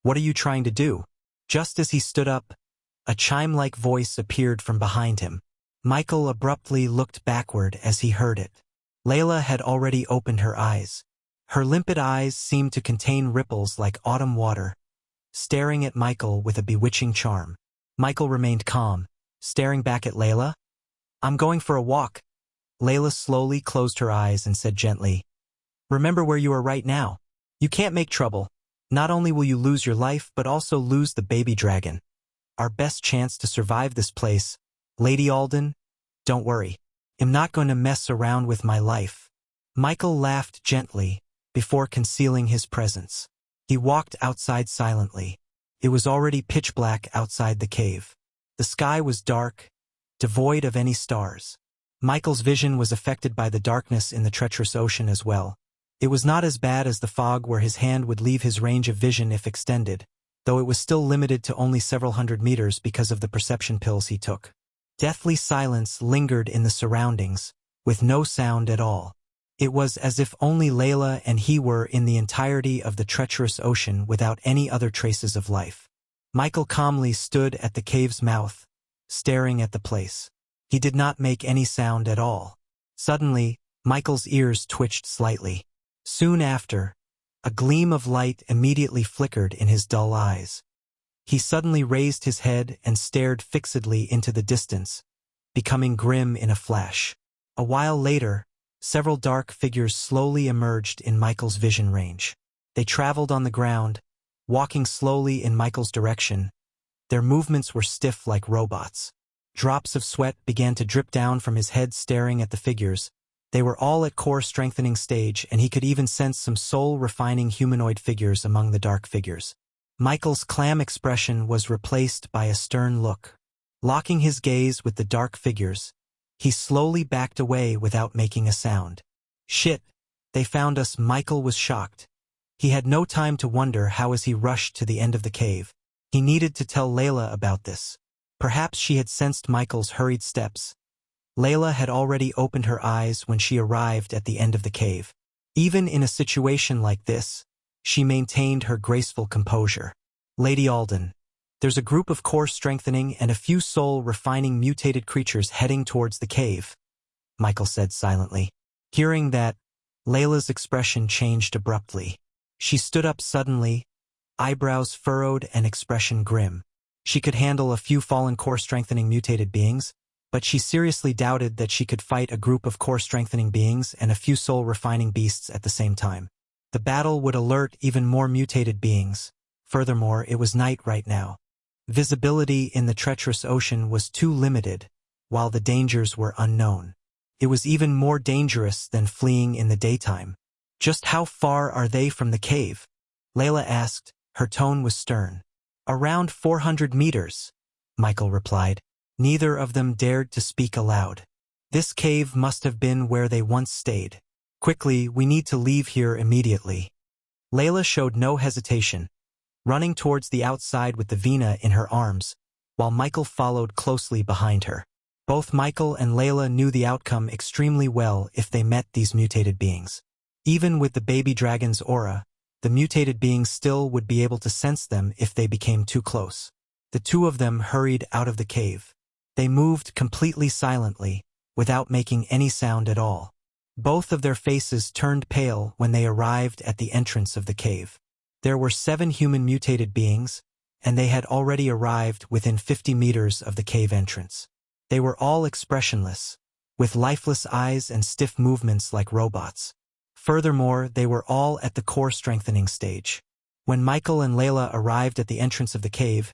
Speaker 1: What are you trying to do? Just as he stood up, a chime-like voice appeared from behind him. Michael abruptly looked backward as he heard it. Layla had already opened her eyes. Her limpid eyes seemed to contain ripples like autumn water, staring at Michael with a bewitching charm. Michael remained calm, staring back at Layla. I'm going for a walk. Layla slowly closed her eyes and said gently, remember where you are right now. You can't make trouble. Not only will you lose your life, but also lose the baby dragon. Our best chance to survive this place. Lady Alden, don't worry. I'm not going to mess around with my life. Michael laughed gently before concealing his presence. He walked outside silently. It was already pitch black outside the cave. The sky was dark, devoid of any stars. Michael's vision was affected by the darkness in the treacherous ocean as well. It was not as bad as the fog where his hand would leave his range of vision if extended, though it was still limited to only several hundred meters because of the perception pills he took. Deathly silence lingered in the surroundings, with no sound at all. It was as if only Layla and he were in the entirety of the treacherous ocean without any other traces of life. Michael calmly stood at the cave's mouth, staring at the place. He did not make any sound at all. Suddenly, Michael's ears twitched slightly. Soon after, a gleam of light immediately flickered in his dull eyes. He suddenly raised his head and stared fixedly into the distance, becoming grim in a flash. A while later, several dark figures slowly emerged in Michael's vision range. They traveled on the ground, walking slowly in Michael's direction. Their movements were stiff like robots. Drops of sweat began to drip down from his head staring at the figures. They were all at core strengthening stage, and he could even sense some soul-refining humanoid figures among the dark figures. Michael's calm expression was replaced by a stern look. Locking his gaze with the dark figures, he slowly backed away without making a sound. Shit, they found us. Michael was shocked. He had no time to wonder how as he rushed to the end of the cave. He needed to tell Layla about this. Perhaps she had sensed Michael's hurried steps. Layla had already opened her eyes when she arrived at the end of the cave. Even in a situation like this, she maintained her graceful composure. Lady Alden, there's a group of core strengthening and a few soul-refining mutated creatures heading towards the cave, Michael said silently. Hearing that, Layla's expression changed abruptly. She stood up suddenly, eyebrows furrowed and expression grim. She could handle a few fallen core-strengthening mutated beings, but she seriously doubted that she could fight a group of core-strengthening beings and a few soul-refining beasts at the same time. The battle would alert even more mutated beings. Furthermore, it was night right now. Visibility in the treacherous ocean was too limited, while the dangers were unknown. It was even more dangerous than fleeing in the daytime. Just how far are they from the cave? Layla asked. Her tone was stern. Around 400 meters, Michael replied. Neither of them dared to speak aloud. This cave must have been where they once stayed. Quickly, we need to leave here immediately. Layla showed no hesitation, running towards the outside with the Vina in her arms, while Michael followed closely behind her. Both Michael and Layla knew the outcome extremely well if they met these mutated beings. Even with the baby dragon's aura, the mutated beings still would be able to sense them if they became too close. The two of them hurried out of the cave. They moved completely silently, without making any sound at all. Both of their faces turned pale when they arrived at the entrance of the cave. There were 7 human mutated beings, and they had already arrived within 50 meters of the cave entrance. They were all expressionless, with lifeless eyes and stiff movements like robots. Furthermore, they were all at the core strengthening stage. When Michael and Layla arrived at the entrance of the cave,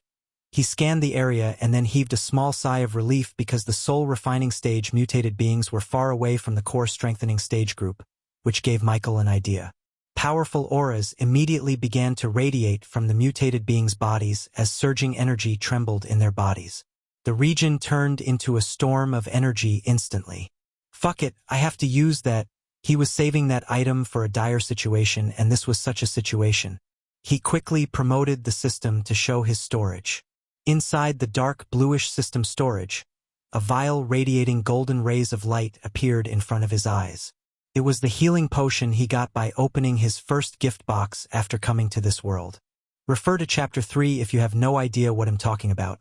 Speaker 1: he scanned the area and then heaved a small sigh of relief because the soul refining stage mutated beings were far away from the core strengthening stage group, which gave Michael an idea. Powerful auras immediately began to radiate from the mutated beings' bodies as surging energy trembled in their bodies. The region turned into a storm of energy instantly. Fuck it, I have to use that. He was saving that item for a dire situation, and this was such a situation. He quickly promoted the system to show his storage. Inside the dark bluish system storage, a vial radiating golden rays of light appeared in front of his eyes. It was the healing potion he got by opening his first gift box after coming to this world. Refer to Chapter 3 if you have no idea what I'm talking about.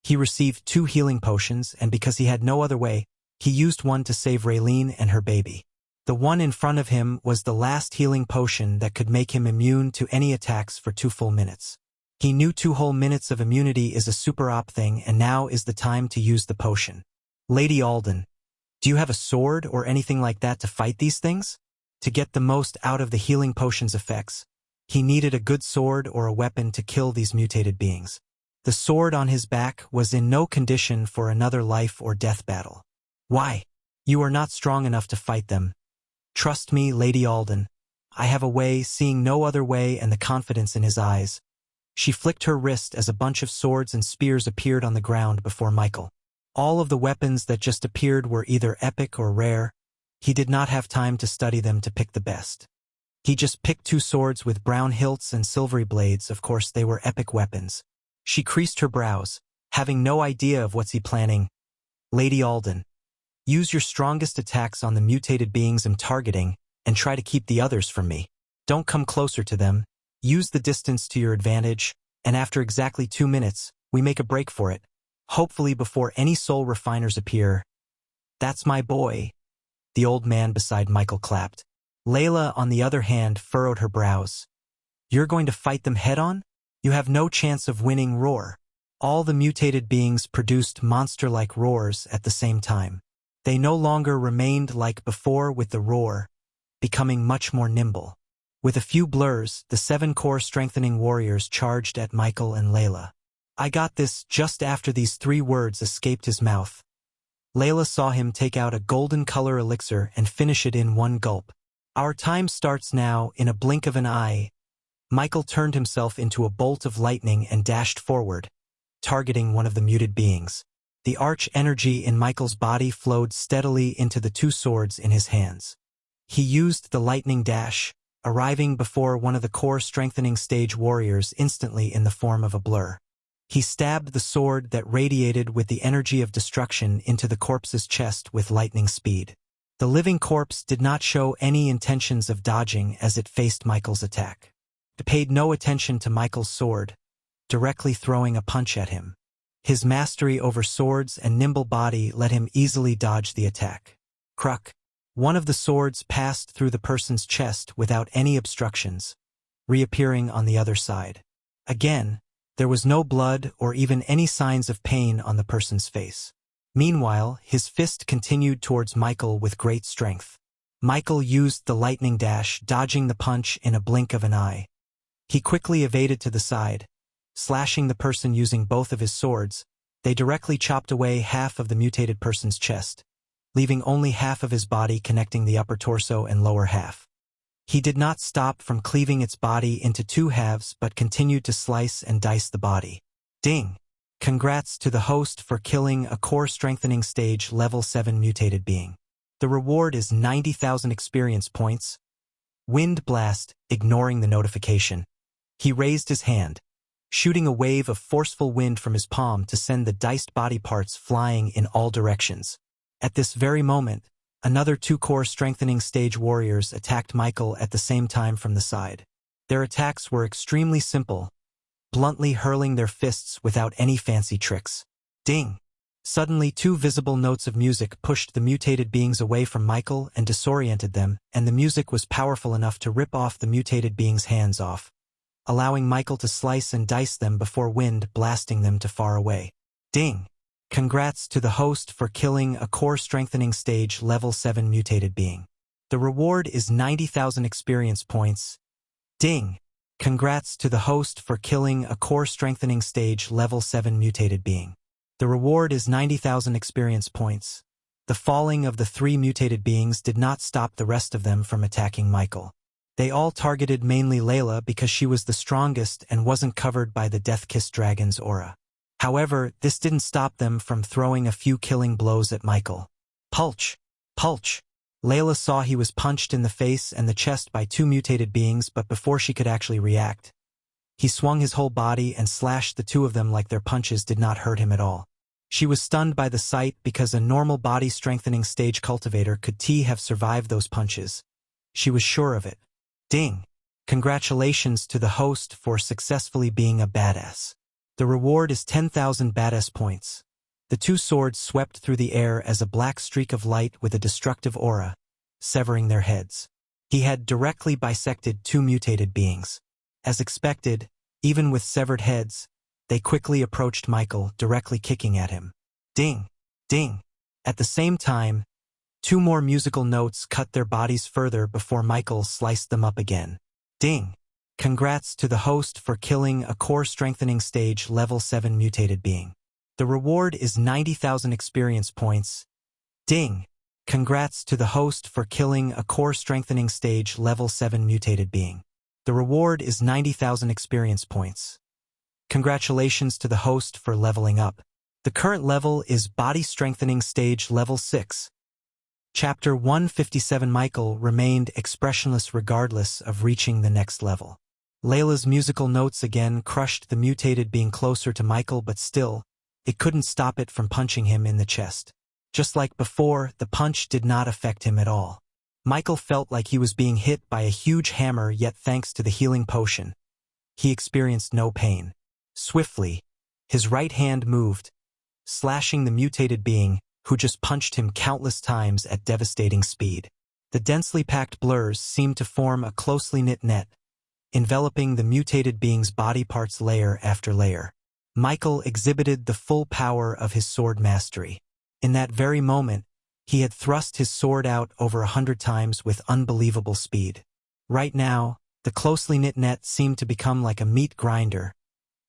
Speaker 1: He received 2 healing potions, and because he had no other way, he used one to save Raylene and her baby. The one in front of him was the last healing potion that could make him immune to any attacks for 2 full minutes. He knew 2 whole minutes of immunity is a super op thing, and now is the time to use the potion. Lady Alden, do you have a sword or anything like that to fight these things? To get the most out of the healing potion's effects, he needed a good sword or a weapon to kill these mutated beings. The sword on his back was in no condition for another life or death battle. Why? You are not strong enough to fight them. Trust me, Lady Alden. I have a way, seeing no other way, and the confidence in his eyes. She flicked her wrist as a bunch of swords and spears appeared on the ground before Michael. All of the weapons that just appeared were either epic or rare. He did not have time to study them to pick the best. He just picked 2 swords with brown hilts and silvery blades. Of course, they were epic weapons. She creased her brows, having no idea of what's he planning. Lady Alden, use your strongest attacks on the mutated beings I'm targeting and try to keep the others from me. Don't come closer to them. Use the distance to your advantage, and after exactly 2 minutes, we make a break for it, hopefully before any soul refiners appear. That's my boy. The old man beside Michael clapped. Layla, on the other hand, furrowed her brows. You're going to fight them head-on? You have no chance of winning. Roar. All the mutated beings produced monster-like roars at the same time. They no longer remained like before with the roar, becoming much more nimble. With a few blurs, the 7 core strengthening warriors charged at Michael and Layla. I got this. Just after these 3 words escaped his mouth, Layla saw him take out a golden color elixir and finish it in one gulp. Our time starts now. In a blink of an eye, Michael turned himself into a bolt of lightning and dashed forward, targeting one of the muted beings. The arch energy in Michael's body flowed steadily into the 2 swords in his hands. He used the lightning dash, arriving before one of the core strengthening stage warriors instantly in the form of a blur. He stabbed the sword that radiated with the energy of destruction into the corpse's chest with lightning speed. The living corpse did not show any intentions of dodging as it faced Michael's attack. It paid no attention to Michael's sword, directly throwing a punch at him. His mastery over swords and nimble body let him easily dodge the attack. Cruck. One of the swords passed through the person's chest without any obstructions, reappearing on the other side. Again, there was no blood or even any signs of pain on the person's face. Meanwhile, his fist continued towards Michael with great strength. Michael used the lightning dash, dodging the punch in a blink of an eye. He quickly evaded to the side, slashing the person using both of his swords. They directly chopped away half of the mutated person's chest, leaving only half of his body connecting the upper torso and lower half. He did not stop from cleaving its body into 2 halves but continued to slice and dice the body. Ding! Congrats to the host for killing a core strengthening stage level 7 mutated being. The reward is 90,000 experience points. Wind blast, ignoring the notification. He raised his hand, shooting a wave of forceful wind from his palm to send the diced body parts flying in all directions. At this very moment, Another two core strengthening stage warriors attacked Michael at the same time from the side. Their attacks were extremely simple, bluntly hurling their fists without any fancy tricks. Ding! Suddenly, two visible notes of music pushed the mutated beings away from Michael and disoriented them, and the music was powerful enough to rip off the mutated beings' hands off, allowing Michael to slice and dice them before wind blasting them to far away. Ding! Congrats to the host for killing a core strengthening stage level 7 mutated being. The reward is 90,000 experience points. Ding! Congrats to the host for killing a core strengthening stage level 7 mutated being. The reward is 90,000 experience points. The falling of the three mutated beings did not stop the rest of them from attacking Michael. They all targeted mainly Layla because she was the strongest and wasn't covered by the Death-Kiss Dragon's aura. However, this didn't stop them from throwing a few killing blows at Michael. Pulch! Pulch! Layla saw he was punched in the face and the chest by two mutated beings, but before she could actually react, he swung his whole body and slashed the two of them like their punches did not hurt him at all. She was stunned by the sight because a normal body-strengthening stage cultivator could have survived those punches. She was sure of it. Ding! Congratulations to the host for successfully being a badass. The reward is 10,000 badass points. The two swords swept through the air as a black streak of light with a destructive aura, severing their heads. He had directly bisected two mutated beings. As expected, even with severed heads, they quickly approached Michael, directly kicking at him. Ding! Ding! At the same time, two more musical notes cut their bodies further before Michael sliced them up again. Ding! Congrats to the host for killing a core strengthening stage level 7 mutated being. The reward is 90,000 experience points. Ding! Congrats to the host for killing a core strengthening stage level 7 mutated being. The reward is 90,000 experience points. Congratulations to the host for leveling up. The current level is Body Strengthening Stage Level 6. Chapter 157. Michael remained expressionless regardless of reaching the next level. Layla's musical notes again crushed the mutated being closer to Michael, but still, it couldn't stop it from punching him in the chest. Just like before, the punch did not affect him at all. Michael felt like he was being hit by a huge hammer, yet thanks to the healing potion, he experienced no pain. Swiftly, his right hand moved, slashing the mutated being, who just punched him countless times at devastating speed. The densely packed blurs seemed to form a closely knit net, enveloping the mutated being's body parts layer after layer. Michael exhibited the full power of his sword mastery. In that very moment, he had thrust his sword out over 100 times with unbelievable speed. Right now, the closely knit net seemed to become like a meat grinder,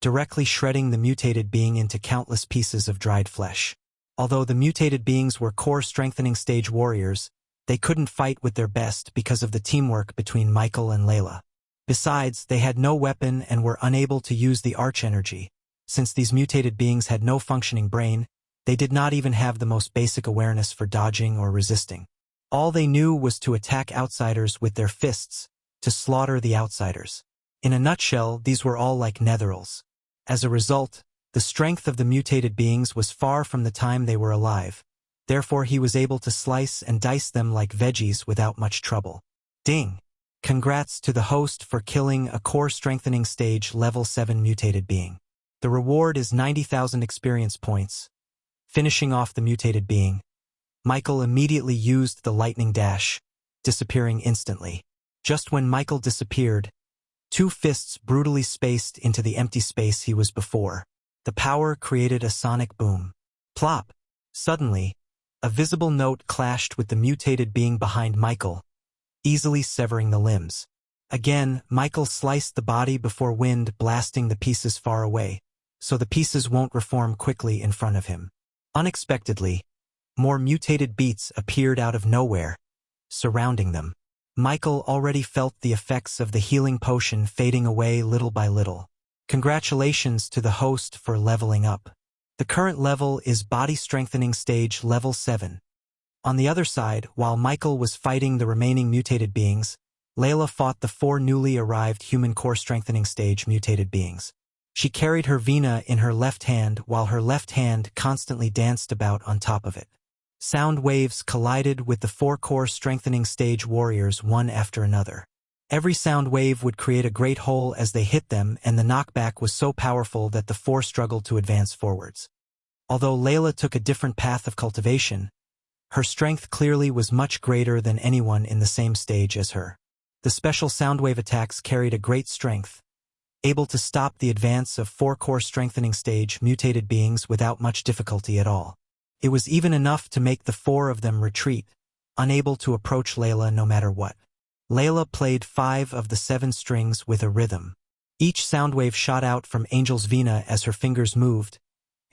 Speaker 1: directly shredding the mutated being into countless pieces of dried flesh. Although the mutated beings were core strengthening stage warriors, they couldn't fight with their best because of the teamwork between Michael and Layla. Besides, they had no weapon and were unable to use the arch energy. Since these mutated beings had no functioning brain, they did not even have the most basic awareness for dodging or resisting. All they knew was to attack outsiders with their fists, to slaughter the outsiders. In a nutshell, these were all like netherils. As a result, the strength of the mutated beings was far from the time they were alive. Therefore, he was able to slice and dice them like veggies without much trouble. Ding! Congrats to the host for killing a core strengthening stage level 7 mutated being. The reward is 90,000 experience points. Finishing off the mutated being, Michael immediately used the lightning dash, disappearing instantly. Just when Michael disappeared, two fists brutally spaced into the empty space he was before. The power created a sonic boom. Plop! Suddenly, a visible note clashed with the mutated being behind Michael, easily severing the limbs. Again, Michael sliced the body before wind blasting the pieces far away, so the pieces won't reform quickly in front of him. Unexpectedly, more mutated beats appeared out of nowhere, surrounding them. Michael already felt the effects of the healing potion fading away little by little. Congratulations to the host for leveling up. The current level is Body Strengthening Stage Level 7. On the other side, while Michael was fighting the remaining mutated beings, Layla fought the four newly arrived human core strengthening stage mutated beings. She carried her Vina in her left hand while her left hand constantly danced about on top of it. Sound waves collided with the four-core strengthening stage warriors one after another. Every sound wave would create a great hole as they hit them, and the knockback was so powerful that the four struggled to advance forwards. Although Layla took a different path of cultivation, her strength clearly was much greater than anyone in the same stage as her. The special soundwave attacks carried a great strength, able to stop the advance of four-core strengthening stage mutated beings without much difficulty at all. It was even enough to make the four of them retreat, unable to approach Layla no matter what. Layla played 5 of the 7 strings with a rhythm. Each soundwave shot out from Angel's Vina as her fingers moved,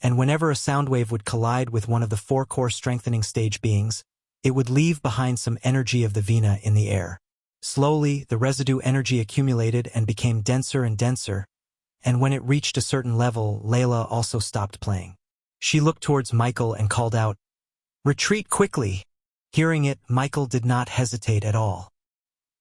Speaker 1: and whenever a soundwave would collide with one of the four-core strengthening stage beings, it would leave behind some energy of the Vina in the air. Slowly, the residue energy accumulated and became denser and denser, and when it reached a certain level, Layla also stopped playing. She looked towards Michael and called out, "Retreat quickly!" Hearing it, Michael did not hesitate at all.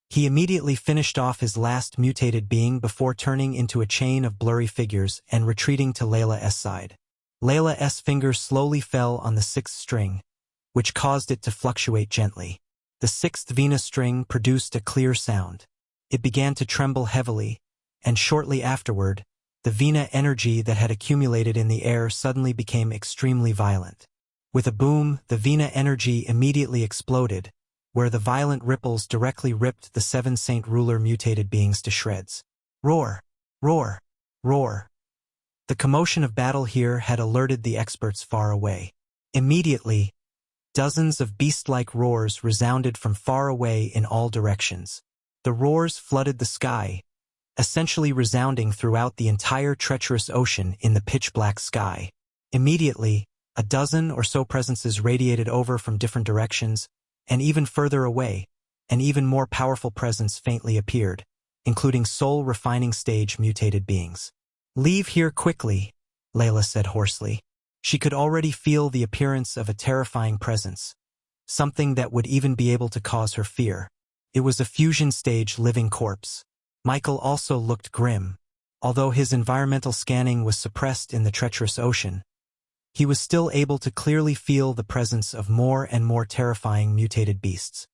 Speaker 1: He immediately finished off his last mutated being before turning into a chain of blurry figures and retreating to Layla's side. Layla's fingers slowly fell on the 6th string, which caused it to fluctuate gently. The 6th Vina string produced a clear sound. It began to tremble heavily, and shortly afterward, the Vina energy that had accumulated in the air suddenly became extremely violent. With a boom, the Vina energy immediately exploded, where the violent ripples directly ripped the 7 Saint Ruler mutated beings to shreds. Roar! Roar! Roar! The commotion of battle here had alerted the experts far away. Immediately, dozens of beast-like roars resounded from far away in all directions. The roars flooded the sky, essentially resounding throughout the entire treacherous ocean in the pitch-black sky. Immediately, a dozen or so presences radiated over from different directions, and even further away, an even more powerful presence faintly appeared, including soul-refining stage mutated beings. "Leave here quickly," Layla said hoarsely. She could already feel the appearance of a terrifying presence, something that would even be able to cause her fear. It was a fusion stage living corpse. Michael also looked grim. Although his environmental scanning was suppressed in the treacherous ocean, he was still able to clearly feel the presence of more and more terrifying mutated beasts.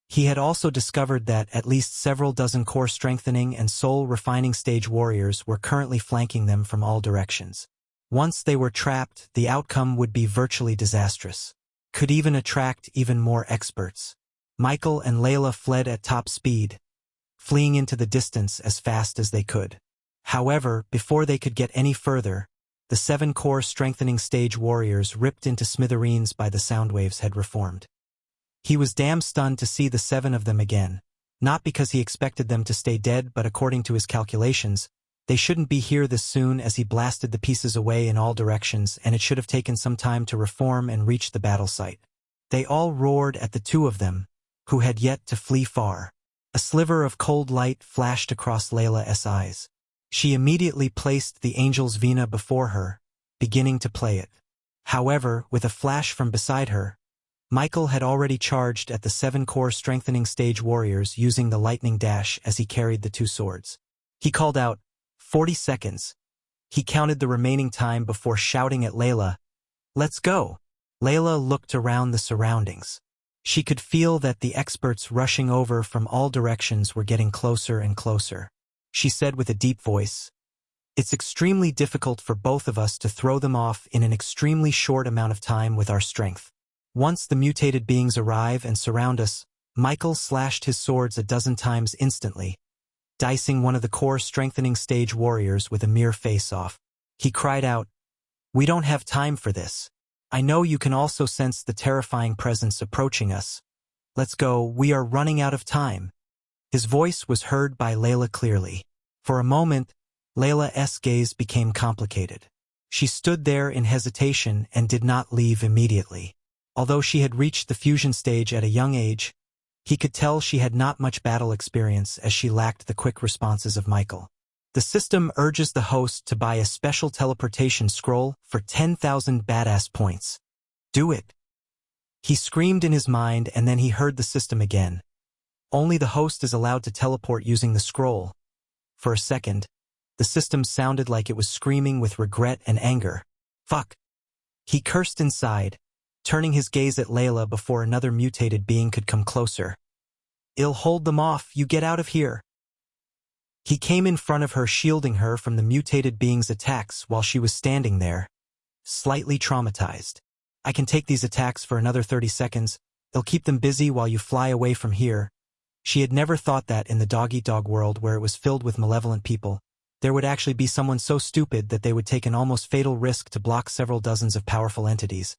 Speaker 1: He had also discovered that at least several dozen core strengthening and soul refining stage warriors were currently flanking them from all directions. Once they were trapped, the outcome would be virtually disastrous. Could even attract even more experts. Michael and Layla fled at top speed, fleeing into the distance as fast as they could. However, before they could get any further, the 7 core strengthening stage warriors ripped into smithereens by the soundwaves had reformed. He was damn stunned to see the 7 of them again, not because he expected them to stay dead, but according to his calculations, they shouldn't be here this soon, as he blasted the pieces away in all directions, and it should have taken some time to reform and reach the battle site. They all roared at the 2 of them, who had yet to flee far. A sliver of cold light flashed across Layla's eyes. She immediately placed the Angel's Vina before her, beginning to play it. However, with a flash from beside her, Michael had already charged at the 7 core strengthening stage warriors using the lightning dash as he carried the 2 swords. He called out, 40 seconds. He counted the remaining time before shouting at Layla, "Let's go." Layla looked around the surroundings. She could feel that the experts rushing over from all directions were getting closer and closer. She said with a deep voice, "It's extremely difficult for both of us to throw them off in an extremely short amount of time with our strength. Once the mutated beings arrive and surround us, Michael slashed his swords a dozen times instantly, dicing one of the core strengthening stage warriors with a mere face-off. He cried out, "We don't have time for this. I know you can also sense the terrifying presence approaching us. Let's go, we are running out of time." His voice was heard by Layla clearly. For a moment, Layla's gaze became complicated. She stood there in hesitation and did not leave immediately. Although she had reached the fusion stage at a young age, he could tell she had not much battle experience, as she lacked the quick responses of Michael. The system urges the host to buy a special teleportation scroll for 10,000 badass points. Do it. He screamed in his mind, and then he heard the system again. Only the host is allowed to teleport using the scroll. For a second, the system sounded like it was screaming with regret and anger. Fuck. He cursed inside, turning his gaze at Layla before another mutated being could come closer. "I'll hold them off, you get out of here." He came in front of her, shielding her from the mutated being's attacks while she was standing there, slightly traumatized. "I can take these attacks for another 30 seconds. It'll keep them busy while you fly away from here." She had never thought that in the dog-eat-dog world, where it was filled with malevolent people, there would actually be someone so stupid that they would take an almost fatal risk to block several dozens of powerful entities,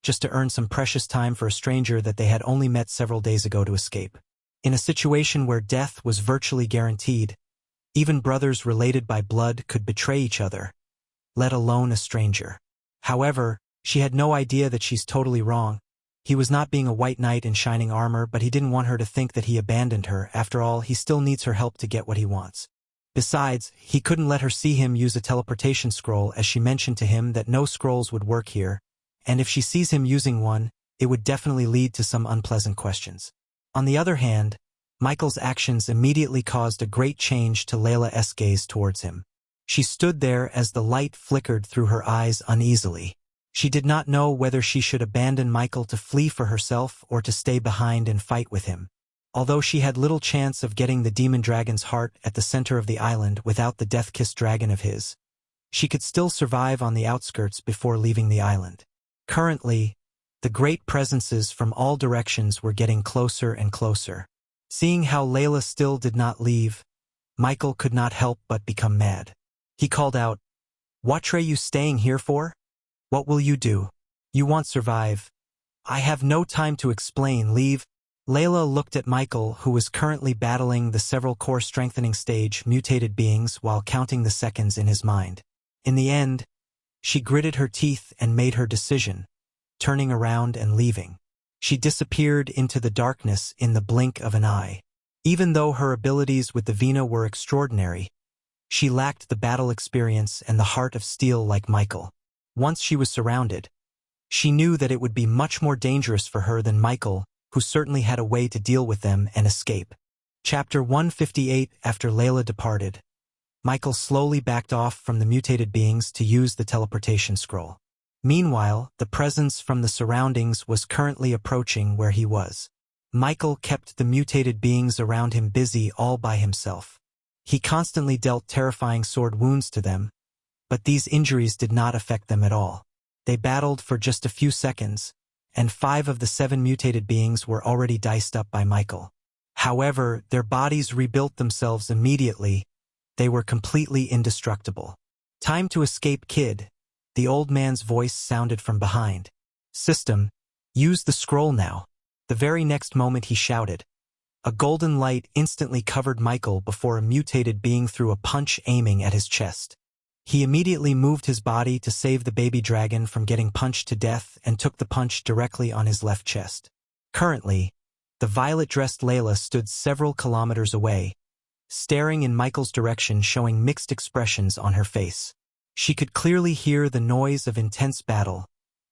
Speaker 1: just to earn some precious time for a stranger that they had only met several days ago to escape. In a situation where death was virtually guaranteed, even brothers related by blood could betray each other, let alone a stranger. However, she had no idea that she's totally wrong. He was not being a white knight in shining armor, but he didn't want her to think that he abandoned her. After all, he still needs her help to get what he wants. Besides, he couldn't let her see him use a teleportation scroll, as she mentioned to him that no scrolls would work here, and if she sees him using one, it would definitely lead to some unpleasant questions. On the other hand, Michael's actions immediately caused a great change to Layla's gaze towards him. She stood there as the light flickered through her eyes uneasily. She did not know whether she should abandon Michael to flee for herself or to stay behind and fight with him. Although she had little chance of getting the demon dragon's heart at the center of the island without the death-kissed dragon of his, she could still survive on the outskirts before leaving the island. Currently, the great presences from all directions were getting closer and closer. Seeing how Layla still did not leave, Michael could not help but become mad. He called out, "What are you staying here for? What will you do? You won't survive. I have no time to explain, leave." Layla looked at Michael, who was currently battling the several core strengthening stage mutated beings while counting the seconds in his mind. In the end, she gritted her teeth and made her decision, turning around and leaving. She disappeared into the darkness in the blink of an eye. Even though her abilities with the Vina were extraordinary, she lacked the battle experience and the heart of steel like Michael. Once she was surrounded, she knew that it would be much more dangerous for her than Michael, who certainly had a way to deal with them and escape. Chapter 158. After Layla departed, Michael slowly backed off from the mutated beings to use the teleportation scroll. Meanwhile, the presence from the surroundings was currently approaching where he was. Michael kept the mutated beings around him busy all by himself. He constantly dealt terrifying sword wounds to them, but these injuries did not affect them at all. They battled for just a few seconds, and 5 of the 7 mutated beings were already diced up by Michael. However, their bodies rebuilt themselves immediately. They were completely indestructible. "Time to escape, kid," the old man's voice sounded from behind. "System, use the scroll now." The very next moment he shouted. A golden light instantly covered Michael before a mutated being threw a punch aiming at his chest. He immediately moved his body to save the baby dragon from getting punched to death and took the punch directly on his left chest. Currently, the violet-dressed Layla stood several kilometers away, staring in Michael's direction, showing mixed expressions on her face. She could clearly hear the noise of intense battle,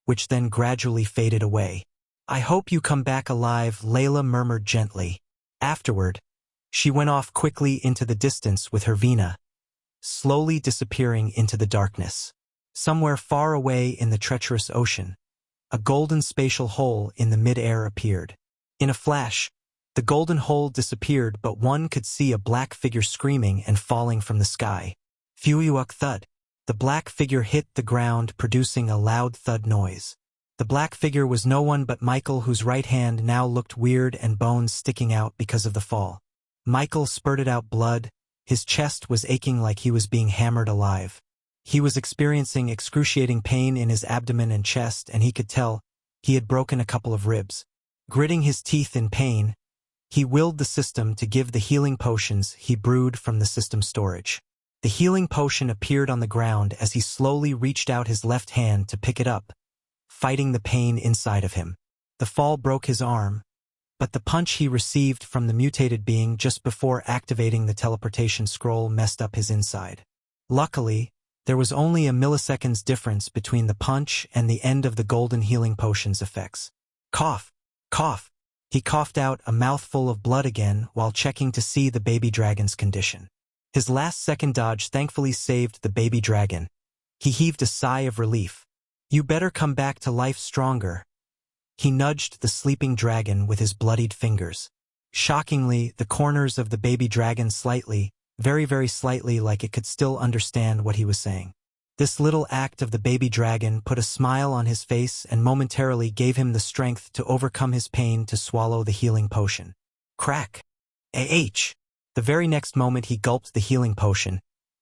Speaker 1: which then gradually faded away. "I hope you come back alive," Layla murmured gently. Afterward, she went off quickly into the distance with her Vina, slowly disappearing into the darkness. Somewhere far away in the treacherous ocean, a golden spatial hole in the mid-air appeared. In a flash, the golden hole disappeared, but one could see a black figure screaming and falling from the sky. Fuyuuk thud. The black figure hit the ground, producing a loud thud noise. The black figure was no one but Michael, whose right hand now looked weird and bones sticking out because of the fall. Michael spurted out blood. His chest was aching like he was being hammered alive. He was experiencing excruciating pain in his abdomen and chest, and he could tell he had broken a couple of ribs. Gritting his teeth in pain, he willed the system to give the healing potions he brewed from the system storage. The healing potion appeared on the ground as he slowly reached out his left hand to pick it up, fighting the pain inside of him. The fall broke his arm, but the punch he received from the mutated being just before activating the teleportation scroll messed up his inside. Luckily, there was only a millisecond's difference between the punch and the end of the golden healing potion's effects. Cough, cough. He coughed out a mouthful of blood again while checking to see the baby dragon's condition. His last-second dodge thankfully saved the baby dragon. He heaved a sigh of relief. "You better come back to life stronger. He nudged the sleeping dragon with his bloodied fingers. Shockingly, the corners of the baby dragon slightly, very, very slightly, like it could still understand what he was saying. This little act of the baby dragon put a smile on his face and momentarily gave him the strength to overcome his pain to swallow the healing potion. Crack! Ah! The very next moment he gulped the healing potion.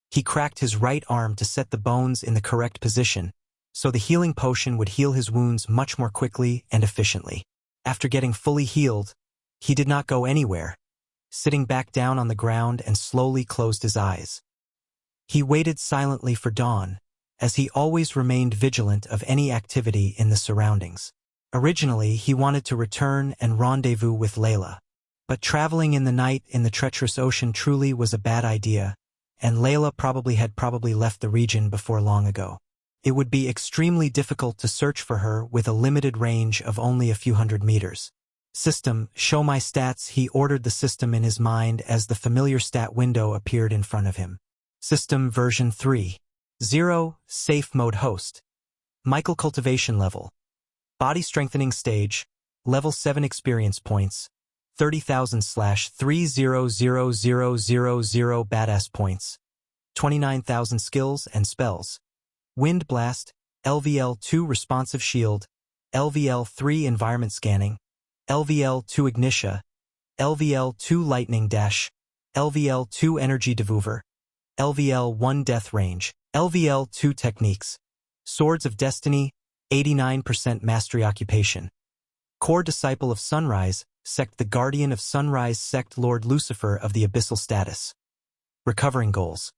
Speaker 1: He cracked his right arm to set the bones in the correct position, so the healing potion would heal his wounds much more quickly and efficiently. After getting fully healed, he did not go anywhere, sitting back down on the ground and slowly closed his eyes. He waited silently for dawn, as he always remained vigilant of any activity in the surroundings. Originally, he wanted to return and rendezvous with Layla, but traveling in the night in the treacherous ocean truly was a bad idea, and Layla probably left the region before long ago. It would be extremely difficult to search for her with a limited range of only a few hundred meters. System, show my stats. He ordered the system in his mind as the familiar stat window appeared in front of him. System version 3.0, safe mode host. Michael cultivation level. Body strengthening stage, level 7 experience points, 30,000/3000000 badass points, 29,000 skills and spells. Wind Blast, LVL2 Responsive Shield, LVL3 Environment Scanning, LVL2 Ignitia, LVL2 Lightning Dash, LVL2 Energy Devolver, LVL1 Death Range, LVL2 Techniques, Swords of Destiny, 89% Mastery Occupation. Core Disciple of Sunrise, Sect the Guardian of Sunrise, Sect Lord Lucifer of the Abyssal Status. Recovering Goals.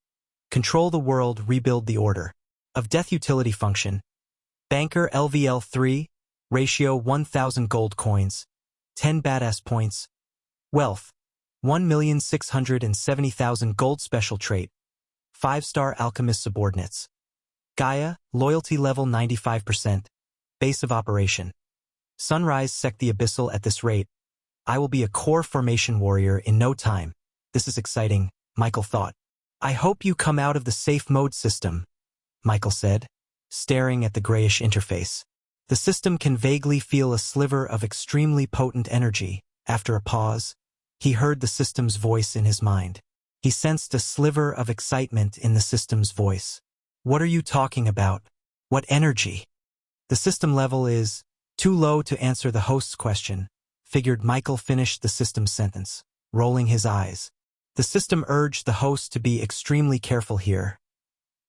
Speaker 1: Control the world, rebuild the order. Of Death Utility Function. Banker LVL3, Ratio 1,000 Gold Coins, 10 Badass Points. Wealth, 1,670,000 Gold. Special Trait, 5-star Alchemist Subordinates. Gaia, Loyalty Level 95%. Base of Operation. Sunrise Sect the Abyssal. At this rate, I will be a core formation warrior in no time. This is exciting, Michael thought. I hope you come out of the safe mode system, Michael said, staring at the grayish interface. The system can vaguely feel a sliver of extremely potent energy. After a pause, he heard the system's voice in his mind. He sensed a sliver of excitement in the system's voice. What are you talking about? What energy? The system level is too low to answer the host's question, figured. Michael finished the system's sentence, rolling his eyes. The system urged the host to be extremely careful here.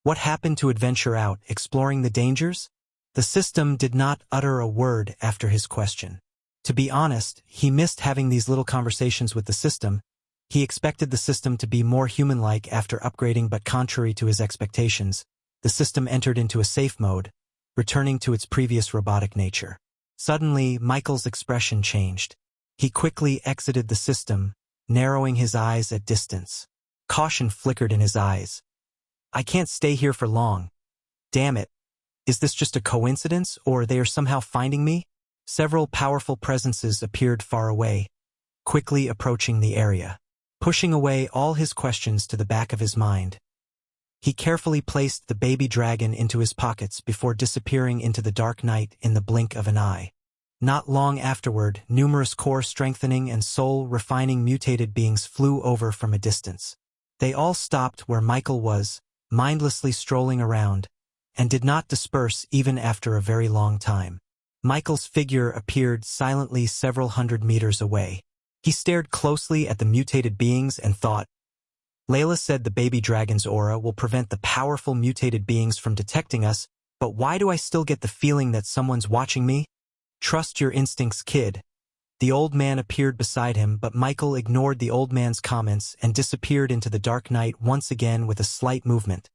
Speaker 1: What happened to adventure out, exploring the dangers? The system did not utter a word after his question. To be honest, he missed having these little conversations with the system. He expected the system to be more human-like after upgrading, but contrary to his expectations, the system entered into a safe mode, returning to its previous robotic nature. Suddenly, Michael's expression changed. He quickly exited the system, narrowing his eyes at distance. Caution flickered in his eyes. I can't stay here for long. Damn it. Is this just a coincidence, or they are somehow finding me? Several powerful presences appeared far away, quickly approaching the area. Pushing away all his questions to the back of his mind, he carefully placed the baby dragon into his pockets before disappearing into the dark night in the blink of an eye. Not long afterward, numerous core-strengthening and soul-refining mutated beings flew over from a distance. They all stopped where Michael was, mindlessly strolling around, and did not disperse even after a very long time. Michael's figure appeared silently several hundred meters away. He stared closely at the mutated beings and thought, Layla said the baby dragon's aura will prevent the powerful mutated beings from detecting us, but why do I still get the feeling that someone's watching me? Trust your instincts, kid. The old man appeared beside him, but Michael ignored the old man's comments and disappeared into the dark night once again with a slight movement,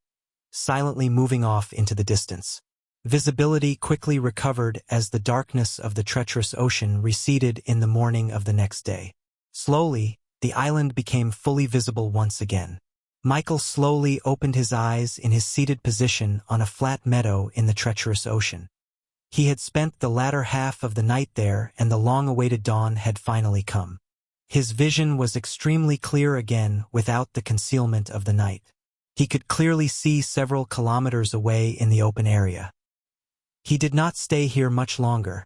Speaker 1: silently moving off into the distance. Visibility quickly recovered as the darkness of the treacherous ocean receded in the morning of the next day. Slowly, the island became fully visible once again. Michael slowly opened his eyes in his seated position on a flat meadow in the treacherous ocean. He had spent the latter half of the night there, and the long-awaited dawn had finally come. His vision was extremely clear again without the concealment of the night. He could clearly see several kilometers away in the open area. He did not stay here much longer.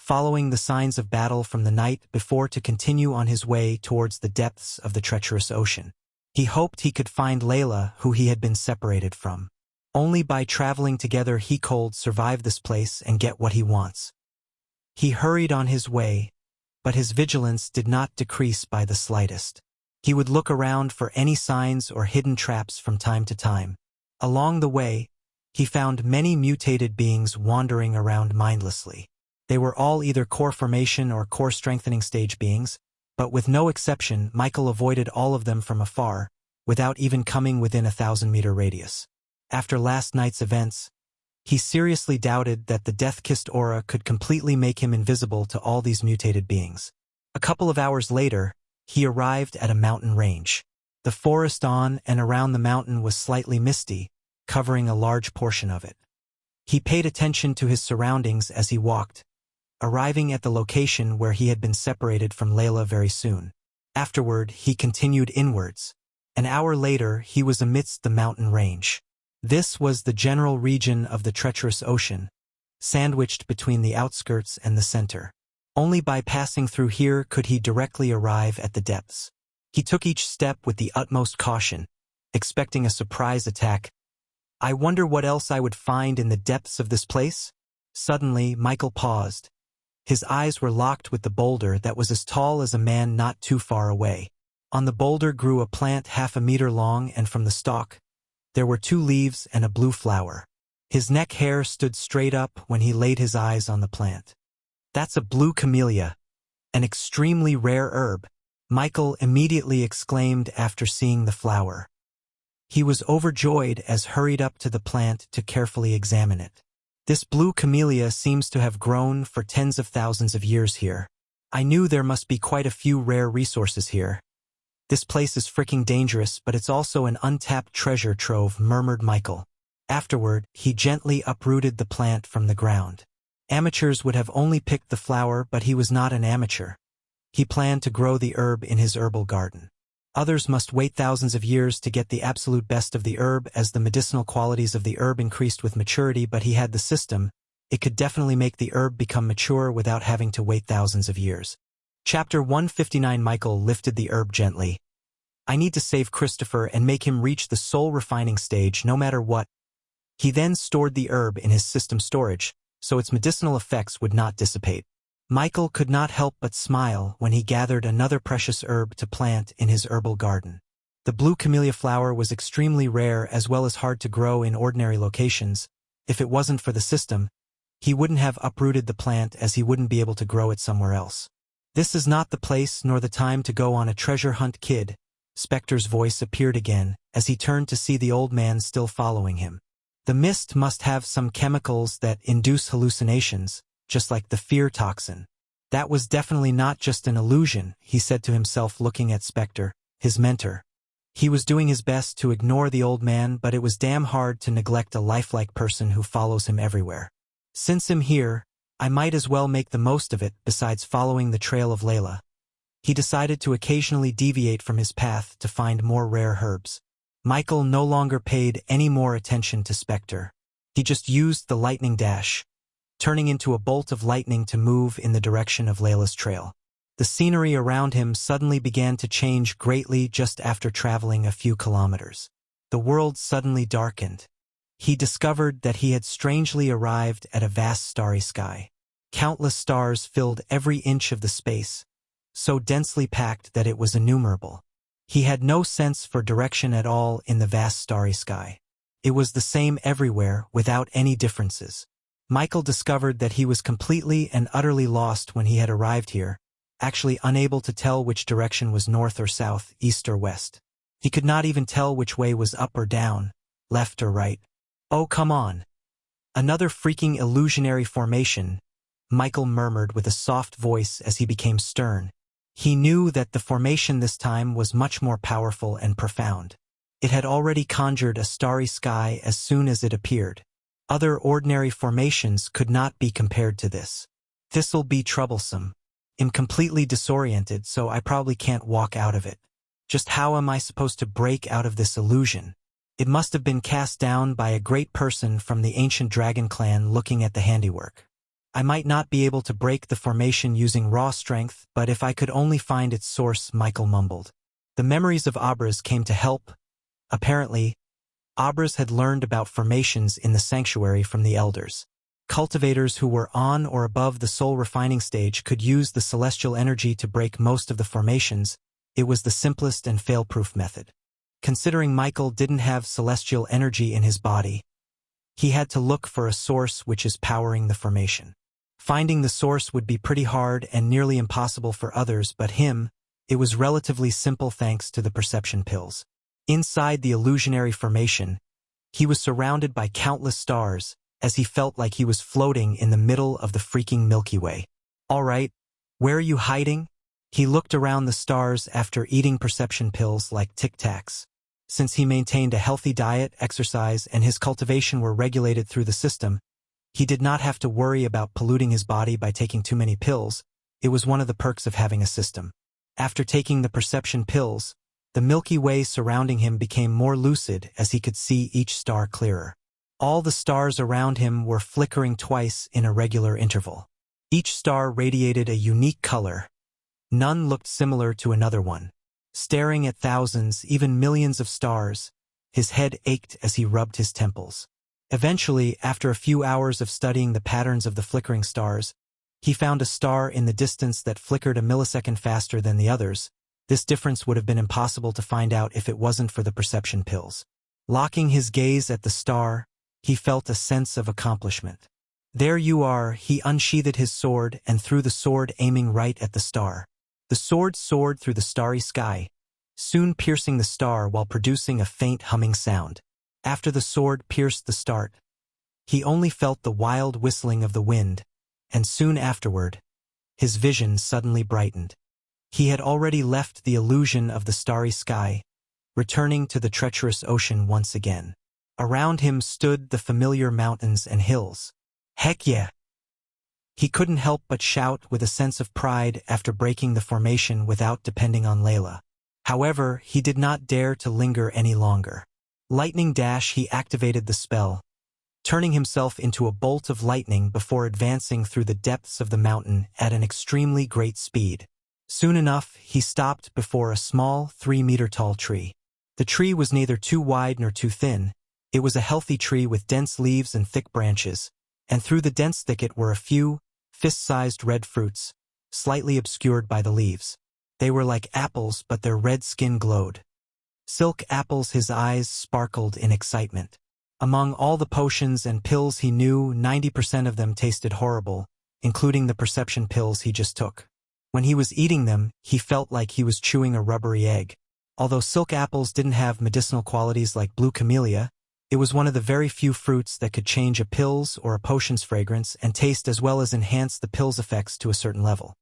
Speaker 1: following the signs of battle from the night before to continue on his way towards the depths of the treacherous ocean. He hoped he could find Layla, who he had been separated from. Only by traveling together he could survive this place and get what he wants. He hurried on his way, but his vigilance did not decrease by the slightest. He would look around for any signs or hidden traps from time to time. Along the way, he found many mutated beings wandering around mindlessly. They were all either core formation or core strengthening stage beings, but with no exception, Michael avoided all of them from afar, without even coming within a 1,000-meter radius. After last night's events, he seriously doubted that the death-kissed aura could completely make him invisible to all these mutated beings. A couple of hours later, he arrived at a mountain range. The forest on and around the mountain was slightly misty, covering a large portion of it. He paid attention to his surroundings as he walked, arriving at the location where he had been separated from Layla very soon. Afterward, he continued inwards. An hour later, he was amidst the mountain range. This was the general region of the treacherous ocean, sandwiched between the outskirts and the center. Only by passing through here could he directly arrive at the depths. He took each step with the utmost caution, expecting a surprise attack. I wonder what else I would find in the depths of this place? Suddenly, Michael paused. His eyes were locked with the boulder that was as tall as a man not too far away. On the boulder grew a plant 1/2 meter long, and from the stalk, there were 2 leaves and a blue flower. His neck hair stood straight up when he laid his eyes on the plant. That's a blue camellia, an extremely rare herb, Michael immediately exclaimed after seeing the flower. He was overjoyed as hurried up to the plant to carefully examine it. This blue camellia seems to have grown for tens of thousands of years here. I knew there must be quite a few rare resources here. This place is freaking dangerous, but it's also an untapped treasure trove, murmured Michael. Afterward, he gently uprooted the plant from the ground. Amateurs would have only picked the flower, but he was not an amateur. He planned to grow the herb in his herbal garden. Others must wait thousands of years to get the absolute best of the herb as the medicinal qualities of the herb increased with maturity, but he had the system. It could definitely make the herb become mature without having to wait thousands of years. Chapter 159. Michael lifted the herb gently. I need to save Christopher and make him reach the soul refining stage no matter what. He then stored the herb in his system storage, so its medicinal effects would not dissipate. Michael could not help but smile when he gathered another precious herb to plant in his herbal garden. The blue camellia flower was extremely rare as well as hard to grow in ordinary locations. If it wasn't for the system, he wouldn't have uprooted the plant, as he wouldn't be able to grow it somewhere else. This is not the place nor the time to go on a treasure hunt, kid. Spectre's voice appeared again as he turned to see the old man still following him. The mist must have some chemicals that induce hallucinations, just like the fear toxin. That was definitely not just an illusion, he said to himself, looking at Spectre, his mentor. He was doing his best to ignore the old man, but it was damn hard to neglect a lifelike person who follows him everywhere. Since I'm here, I might as well make the most of it. Besides following the trail of Layla, he decided to occasionally deviate from his path to find more rare herbs. Michael no longer paid any more attention to Spectre. He just used the lightning dash, turning into a bolt of lightning to move in the direction of Layla's trail. The scenery around him suddenly began to change greatly just after traveling a few kilometers. The world suddenly darkened. He discovered that he had strangely arrived at a vast starry sky. Countless stars filled every inch of the space, so densely packed that it was innumerable. He had no sense for direction at all in the vast starry sky. It was the same everywhere, without any differences. Michael discovered that he was completely and utterly lost when he had arrived here, actually unable to tell which direction was north or south, east or west. He could not even tell which way was up or down, left or right. Oh, come on. Another freaking illusionary formation, Michael murmured with a soft voice as he became stern. He knew that the formation this time was much more powerful and profound. It had already conjured a starry sky as soon as it appeared. Other ordinary formations could not be compared to this. This'll be troublesome. I'm completely disoriented, so I probably can't walk out of it. Just how am I supposed to break out of this illusion? It must have been cast down by a great person from the ancient dragon clan. Looking at the handiwork, I might not be able to break the formation using raw strength, but if I could only find its source, Michael mumbled. The memories of Abras came to help. Apparently, Abras had learned about formations in the sanctuary from the elders. Cultivators who were on or above the soul refining stage could use the celestial energy to break most of the formations. It was the simplest and fail-proof method. Considering Michael didn't have celestial energy in his body, he had to look for a source which is powering the formation. Finding the source would be pretty hard and nearly impossible for others, but him, it was relatively simple thanks to the perception pills. Inside the illusionary formation, he was surrounded by countless stars, as he felt like he was floating in the middle of the freaking Milky Way. All right, where are you hiding? He looked around the stars after eating perception pills like Tic Tacs. Since he maintained a healthy diet, exercise, and his cultivation were regulated through the system, he did not have to worry about polluting his body by taking too many pills. It was one of the perks of having a system. After taking the perception pills, the Milky Way surrounding him became more lucid as he could see each star clearer. All the stars around him were flickering twice in a regular interval. Each star radiated a unique color. None looked similar to another one. Staring at thousands, even millions of stars, his head ached as he rubbed his temples. Eventually, after a few hours of studying the patterns of the flickering stars, he found a star in the distance that flickered a millisecond faster than the others. This difference would have been impossible to find out if it wasn't for the perception pills. Locking his gaze at the star, he felt a sense of accomplishment. There you are, he unsheathed his sword and threw the sword aiming right at the star. The sword soared through the starry sky, soon piercing the star while producing a faint humming sound. After the sword pierced the star, he only felt the wild whistling of the wind, and soon afterward, his vision suddenly brightened. He had already left the illusion of the starry sky, returning to the treacherous ocean once again. Around him stood the familiar mountains and hills. Heck yeah! He couldn't help but shout with a sense of pride after breaking the formation without depending on Layla. However, he did not dare to linger any longer. Lightning Dash, he activated the spell, turning himself into a bolt of lightning before advancing through the depths of the mountain at an extremely great speed. Soon enough, he stopped before a small, 3-meter-tall tree. The tree was neither too wide nor too thin. It was a healthy tree with dense leaves and thick branches, and through the dense thicket were a few, fist-sized red fruits, slightly obscured by the leaves. They were like apples, but their red skin glowed. Silk apples, his eyes sparkled in excitement. Among all the potions and pills he knew, 90% of them tasted horrible, including the perception pills he just took. When he was eating them, he felt like he was chewing a rubbery egg. Although silk apples didn't have medicinal qualities like blue camellia, it was one of the very few fruits that could change a pill's or a potion's fragrance and taste as well as enhance the pill's effects to a certain level.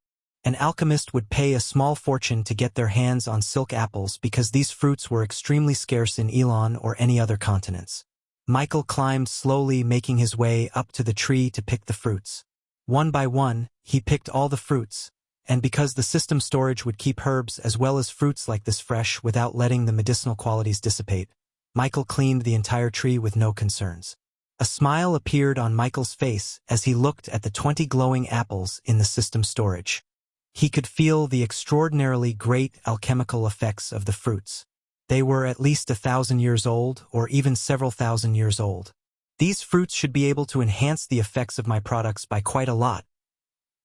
Speaker 1: An alchemist would pay a small fortune to get their hands on silk apples because these fruits were extremely scarce in Elon or any other continents. Michael climbed slowly, making his way up to the tree to pick the fruits. One by one, he picked all the fruits, and because the system storage would keep herbs as well as fruits like this fresh without letting the medicinal qualities dissipate, Michael cleaned the entire tree with no concerns. A smile appeared on Michael's face as he looked at the 20 glowing apples in the system storage. He could feel the extraordinarily great alchemical effects of the fruits. They were at least 1,000 years old, or even several thousand years old. These fruits should be able to enhance the effects of my products by quite a lot,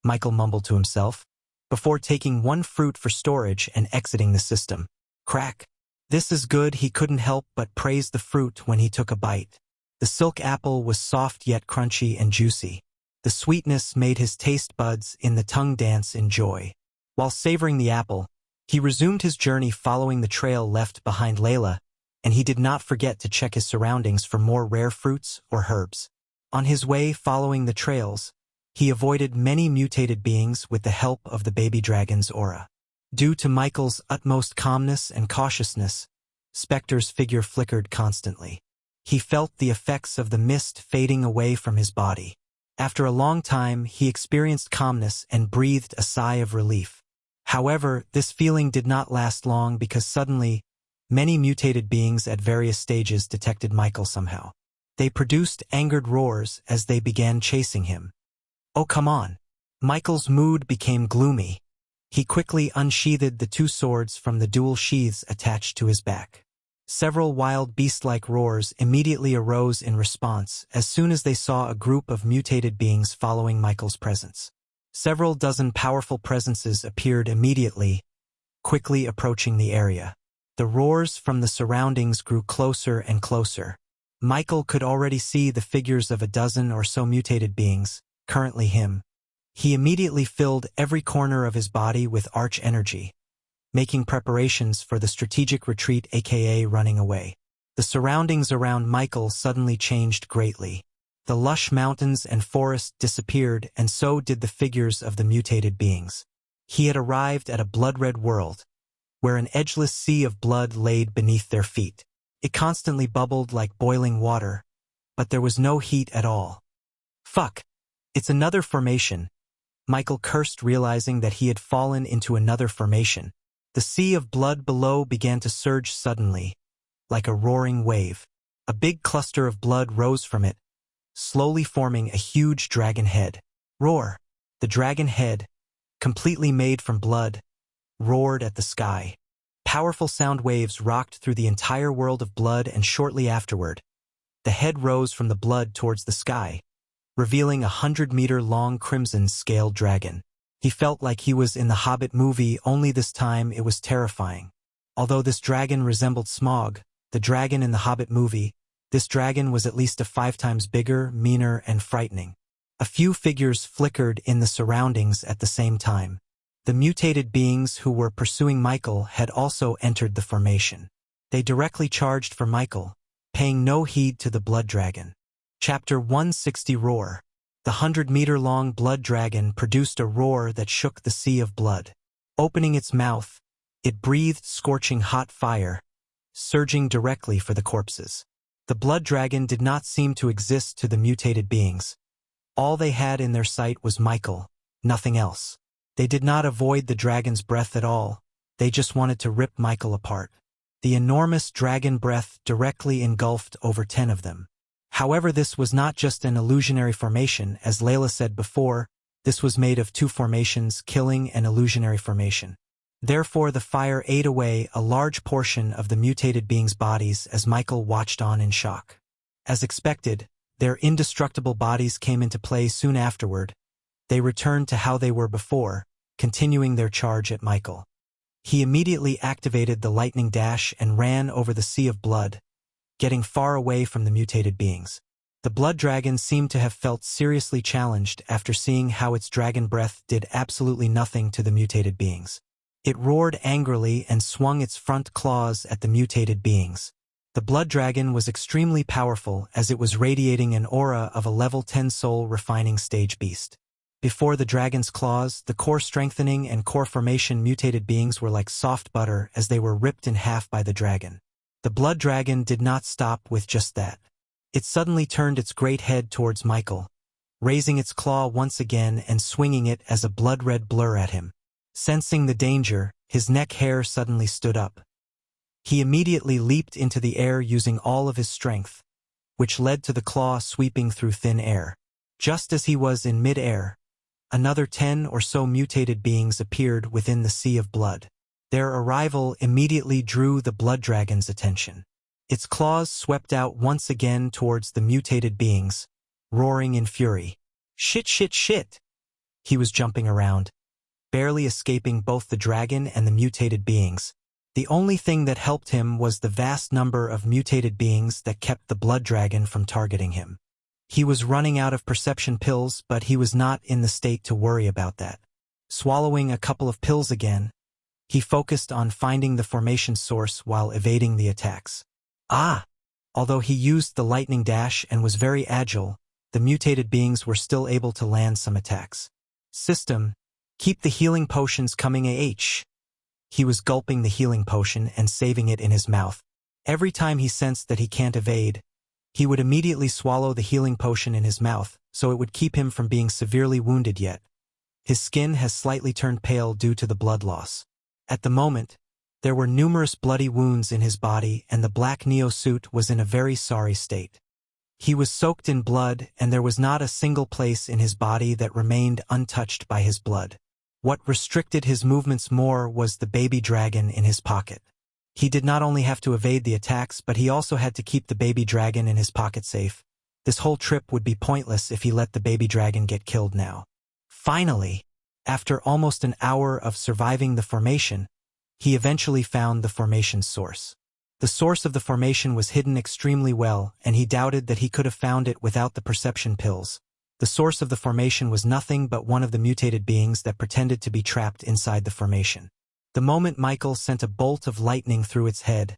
Speaker 1: Michael mumbled to himself, before taking one fruit for storage and exiting the system. Crack. This is good, he couldn't help but praise the fruit when he took a bite. The silk apple was soft yet crunchy and juicy. The sweetness made his taste buds in the tongue dance in joy. While savoring the apple, he resumed his journey following the trail left behind Layla, and he did not forget to check his surroundings for more rare fruits or herbs. On his way following the trails, he avoided many mutated beings with the help of the baby dragon's aura. Due to Michael's utmost calmness and cautiousness, Spectre's figure flickered constantly. He felt the effects of the mist fading away from his body. After a long time, he experienced calmness and breathed a sigh of relief. However, this feeling did not last long because suddenly, many mutated beings at various stages detected Michael somehow. They produced angered roars as they began chasing him. Oh, come on. Michael's mood became gloomy. He quickly unsheathed the two swords from the dual sheaths attached to his back. Several wild beast-like roars immediately arose in response as soon as they saw a group of mutated beings following Michael's presence. Several dozen powerful presences appeared immediately, quickly approaching the area. The roars from the surroundings grew closer and closer. Michael could already see the figures of a dozen or so mutated beings, currently him. He immediately filled every corner of his body with arch energy, making preparations for the strategic retreat, aka running away. The surroundings around Michael suddenly changed greatly. The lush mountains and forest disappeared, and so did the figures of the mutated beings. He had arrived at a blood-red world, where an edgeless sea of blood laid beneath their feet. It constantly bubbled like boiling water, but there was no heat at all. Fuck! It's another formation. Michael cursed, realizing that he had fallen into another formation. The sea of blood below began to surge suddenly, like a roaring wave. A big cluster of blood rose from it, slowly forming a huge dragon head. Roar! The dragon head, completely made from blood, roared at the sky. Powerful sound waves rocked through the entire world of blood, and shortly afterward, the head rose from the blood towards the sky, revealing a 100-meter-long crimson-scaled dragon. He felt like he was in the Hobbit movie, only this time it was terrifying. Although this dragon resembled Smaug, the dragon in the Hobbit movie, this dragon was at least 5 times bigger, meaner, and frightening. A few figures flickered in the surroundings at the same time. The mutated beings who were pursuing Michael had also entered the formation. They directly charged for Michael, paying no heed to the blood dragon. Chapter 160 Roar. The 100-meter-long blood dragon produced a roar that shook the sea of blood. Opening its mouth, it breathed scorching hot fire, surging directly for the corpses. The blood dragon did not seem to exist to the mutated beings. All they had in their sight was Michael, nothing else. They did not avoid the dragon's breath at all. They just wanted to rip Michael apart. The enormous dragon breath directly engulfed over 10 of them. However, this was not just an illusionary formation. As Layla said before, this was made of 2 formations, killing and illusionary formation. Therefore, the fire ate away a large portion of the mutated beings' bodies as Michael watched on in shock. As expected, their indestructible bodies came into play soon afterward. They returned to how they were before, continuing their charge at Michael. He immediately activated the lightning dash and ran over the sea of blood, getting far away from the mutated beings. The blood dragon seemed to have felt seriously challenged after seeing how its dragon breath did absolutely nothing to the mutated beings. It roared angrily and swung its front claws at the mutated beings. The blood dragon was extremely powerful as it was radiating an aura of a level 10 soul refining stage beast. Before the dragon's claws, the core strengthening and core formation mutated beings were like soft butter as they were ripped in half by the dragon. The blood dragon did not stop with just that. It suddenly turned its great head towards Michael, raising its claw once again and swinging it as a blood-red blur at him. Sensing the danger, his neck hair suddenly stood up. He immediately leaped into the air using all of his strength, which led to the claw sweeping through thin air. Just as he was in mid-air, another 10 or so mutated beings appeared within the sea of blood. Their arrival immediately drew the blood dragon's attention. Its claws swept out once again towards the mutated beings, roaring in fury. Shit, shit, shit! He was jumping around, barely escaping both the dragon and the mutated beings. The only thing that helped him was the vast number of mutated beings that kept the blood dragon from targeting him. He was running out of perception pills, but he was not in the state to worry about that. Swallowing a couple of pills again, he focused on finding the formation source while evading the attacks. Although he used the lightning dash and was very agile, the mutated beings were still able to land some attacks. System, keep the healing potions coming. He was gulping the healing potion and saving it in his mouth. Every time he sensed that he can't evade, he would immediately swallow the healing potion in his mouth, so it would keep him from being severely wounded yet. His skin has slightly turned pale due to the blood loss. At the moment, there were numerous bloody wounds in his body and the black Neo suit was in a very sorry state. He was soaked in blood, and there was not a single place in his body that remained untouched by his blood. What restricted his movements more was the baby dragon in his pocket. He did not only have to evade the attacks, but he also had to keep the baby dragon in his pocket safe. This whole trip would be pointless if he let the baby dragon get killed now. Finally, after almost an hour of surviving the formation, he eventually found the formation's source. The source of the formation was hidden extremely well, and he doubted that he could have found it without the perception pills. The source of the formation was nothing but one of the mutated beings that pretended to be trapped inside the formation. The moment Michael sent a bolt of lightning through its head,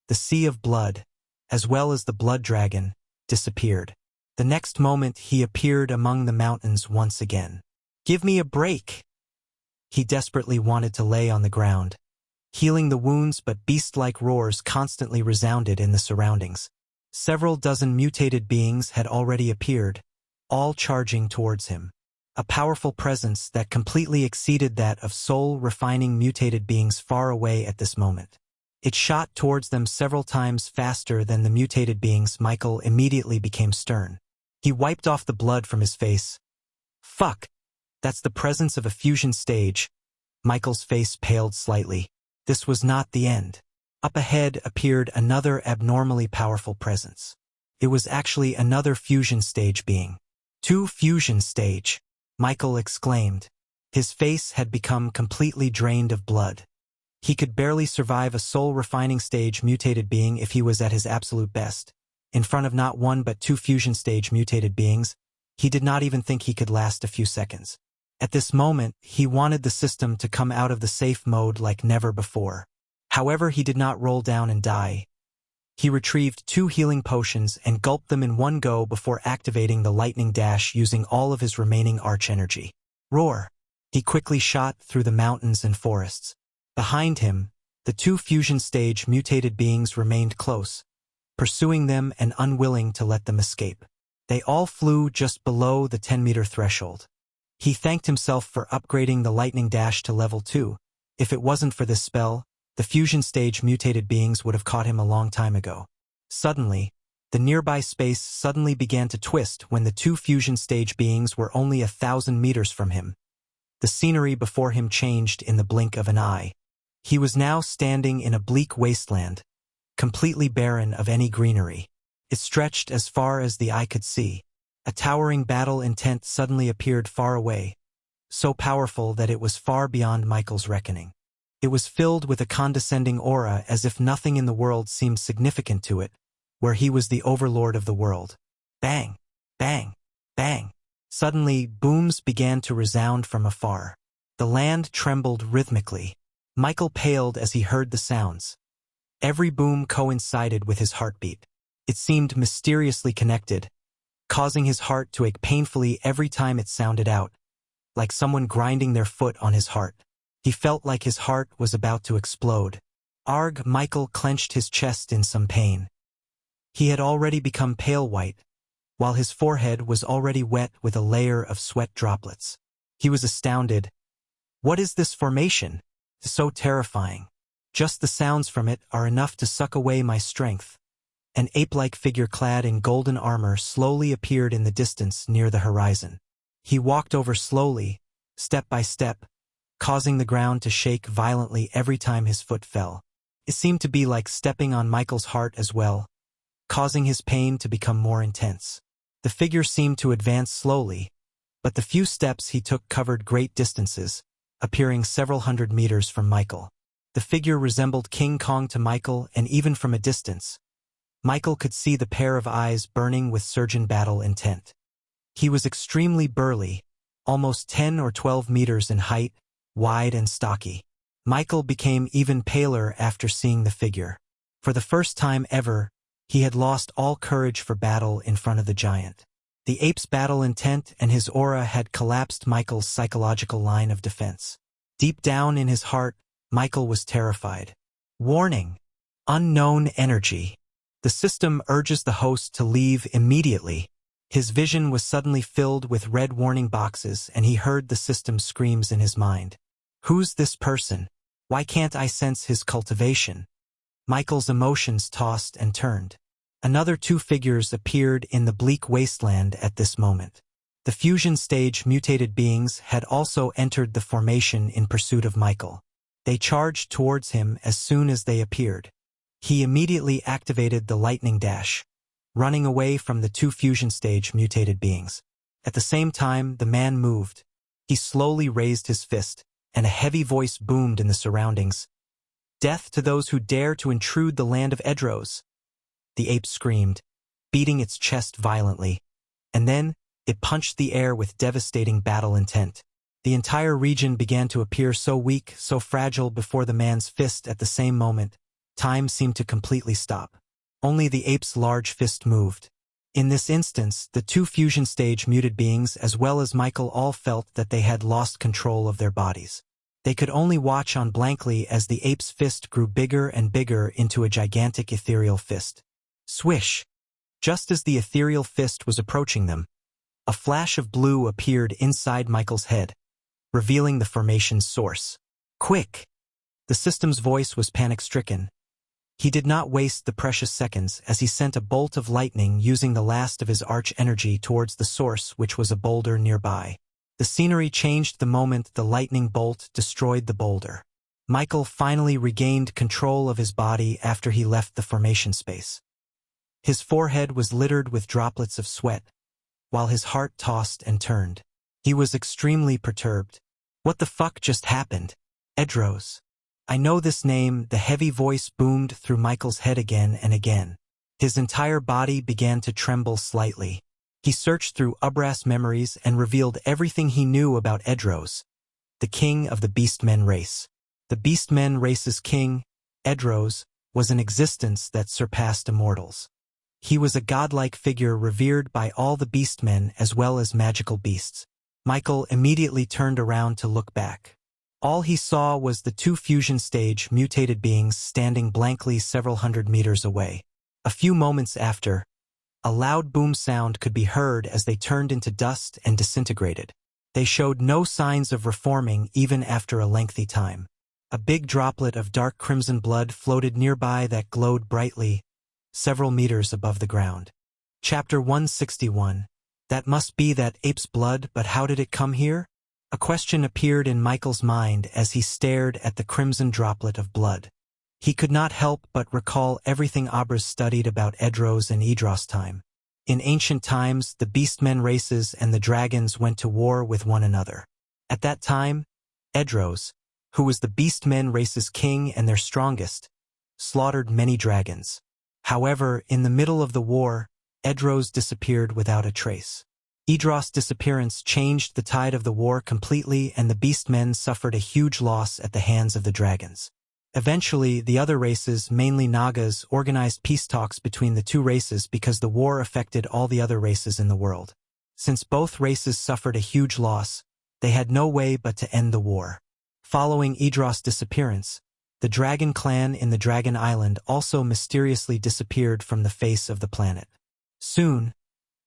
Speaker 1: the sea of blood, as well as the blood dragon, disappeared. The next moment he appeared among the mountains once again. "Give me a break!" He desperately wanted to lay on the ground, healing the wounds, but beast-like roars constantly resounded in the surroundings. Several dozen mutated beings had already appeared, all charging towards him. A powerful presence that completely exceeded that of soul-refining mutated beings far away at this moment. It shot towards them several times faster than the mutated beings. Michael immediately became stern. He wiped off the blood from his face. "Fuck! That's the presence of a fusion stage." Michael's face paled slightly. This was not the end. Up ahead appeared another abnormally powerful presence. It was actually another fusion stage being. "Two fusion stage," Michael exclaimed. His face had become completely drained of blood. He could barely survive a soul-refining stage mutated being if he was at his absolute best. In front of not one but two fusion stage mutated beings, he did not even think he could last a few seconds. At this moment, he wanted the system to come out of the safe mode like never before. However, he did not roll down and die. He retrieved 2 healing potions and gulped them in one go before activating the lightning dash using all of his remaining arch energy. Roar! He quickly shot through the mountains and forests. Behind him, the 2 fusion stage mutated beings remained close, pursuing them and unwilling to let them escape. They all flew just below the 10-meter threshold. He thanked himself for upgrading the lightning dash to level 2. If it wasn't for this spell, the fusion stage mutated beings would have caught him a long time ago. Suddenly, the nearby space suddenly began to twist when the 2 fusion stage beings were only 1,000 meters from him. The scenery before him changed in the blink of an eye. He was now standing in a bleak wasteland, completely barren of any greenery. It stretched as far as the eye could see. A towering battle intent suddenly appeared far away, so powerful that it was far beyond Michael's reckoning. It was filled with a condescending aura as if nothing in the world seemed significant to it, where he was the overlord of the world. Bang! Bang! Bang! Suddenly, booms began to resound from afar. The land trembled rhythmically. Michael paled as he heard the sounds. Every boom coincided with his heartbeat. It seemed mysteriously connected, causing his heart to ache painfully every time it sounded out, like someone grinding their foot on his heart. He felt like his heart was about to explode. Arg! Michael clenched his chest in some pain. He had already become pale white, while his forehead was already wet with a layer of sweat droplets. He was astounded. What is this formation? So terrifying. Just the sounds from it are enough to suck away my strength. An ape-like figure clad in golden armor slowly appeared in the distance near the horizon. He walked over slowly, step by step, causing the ground to shake violently every time his foot fell. It seemed to be like stepping on Michael's heart as well, causing his pain to become more intense. The figure seemed to advance slowly, but the few steps he took covered great distances, appearing several hundred meters from Michael. The figure resembled King Kong to Michael, and even from a distance, Michael could see the pair of eyes burning with surgeon battle intent. He was extremely burly, almost 10 or 12 meters in height, wide and stocky. Michael became even paler after seeing the figure. For the first time ever, he had lost all courage for battle in front of the giant. The ape's battle intent and his aura had collapsed Michael's psychological line of defense. Deep down in his heart, Michael was terrified. Warning! Unknown energy. The system urges the host to leave immediately. His vision was suddenly filled with red warning boxes, and he heard the system's screams in his mind. Who's this person? Why can't I sense his cultivation? Michael's emotions tossed and turned. Another two figures appeared in the bleak wasteland at this moment. The fusion stage mutated beings had also entered the formation in pursuit of Michael. They charged towards him as soon as they appeared. He immediately activated the lightning dash, running away from the two fusion stage mutated beings. At the same time, the man moved. He slowly raised his fist, and a heavy voice boomed in the surroundings. "Death to those who dare to intrude the land of Edros!" The ape screamed, beating its chest violently, and then it punched the air with devastating battle intent. The entire region began to appear so weak, so fragile before the man's fist. At the same moment, time seemed to completely stop. Only the ape's large fist moved. In this instance, the two fusion stage muted beings as well as Michael all felt that they had lost control of their bodies. They could only watch on blankly as the ape's fist grew bigger and bigger into a gigantic ethereal fist. Swish! Just as the ethereal fist was approaching them, a flash of blue appeared inside Michael's head, revealing the formation's source. "Quick!" The system's voice was panic-stricken. He did not waste the precious seconds as he sent a bolt of lightning using the last of his arch energy towards the source, which was a boulder nearby. The scenery changed the moment the lightning bolt destroyed the boulder. Michael finally regained control of his body after he left the formation space. His forehead was littered with droplets of sweat, while his heart tossed and turned. He was extremely perturbed. What the fuck just happened? Edros. I know this name. The heavy voice boomed through Michael's head again and again. His entire body began to tremble slightly. He searched through Ubras memories and revealed everything he knew about Edros, the king of the Beastmen race. The Beastmen race's king, Edros, was an existence that surpassed immortals. He was a godlike figure revered by all the beastmen as well as magical beasts. Michael immediately turned around to look back. All he saw was the two fusion stage mutated beings standing blankly several hundred meters away. A few moments after, a loud boom sound could be heard as they turned into dust and disintegrated. They showed no signs of reforming even after a lengthy time. A big droplet of dark crimson blood floated nearby that glowed brightly, several meters above the ground. Chapter 161. That must be that ape's blood, but how did it come here? A question appeared in Michael's mind as he stared at the crimson droplet of blood. He could not help but recall everything Abras studied about Edros and Idros time. In ancient times, the beastmen races and the dragons went to war with one another. At that time, Edros, who was the beastmen race's king and their strongest, slaughtered many dragons. However, in the middle of the war, Edros disappeared without a trace. Idros' disappearance changed the tide of the war completely, and the beastmen suffered a huge loss at the hands of the dragons. Eventually, the other races, mainly Nagas, organized peace talks between the two races because the war affected all the other races in the world. Since both races suffered a huge loss, they had no way but to end the war. Following Idros' disappearance, the dragon clan in the Dragon Island also mysteriously disappeared from the face of the planet. Soon,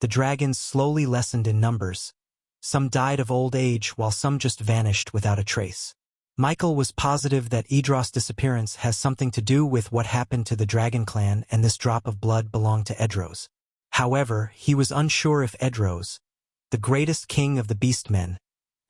Speaker 1: the dragons slowly lessened in numbers. Some died of old age while some just vanished without a trace. Michael was positive that Idros' disappearance has something to do with what happened to the Dragon Clan, and this drop of blood belonged to Edros. However, he was unsure if Edros, the greatest king of the beastmen,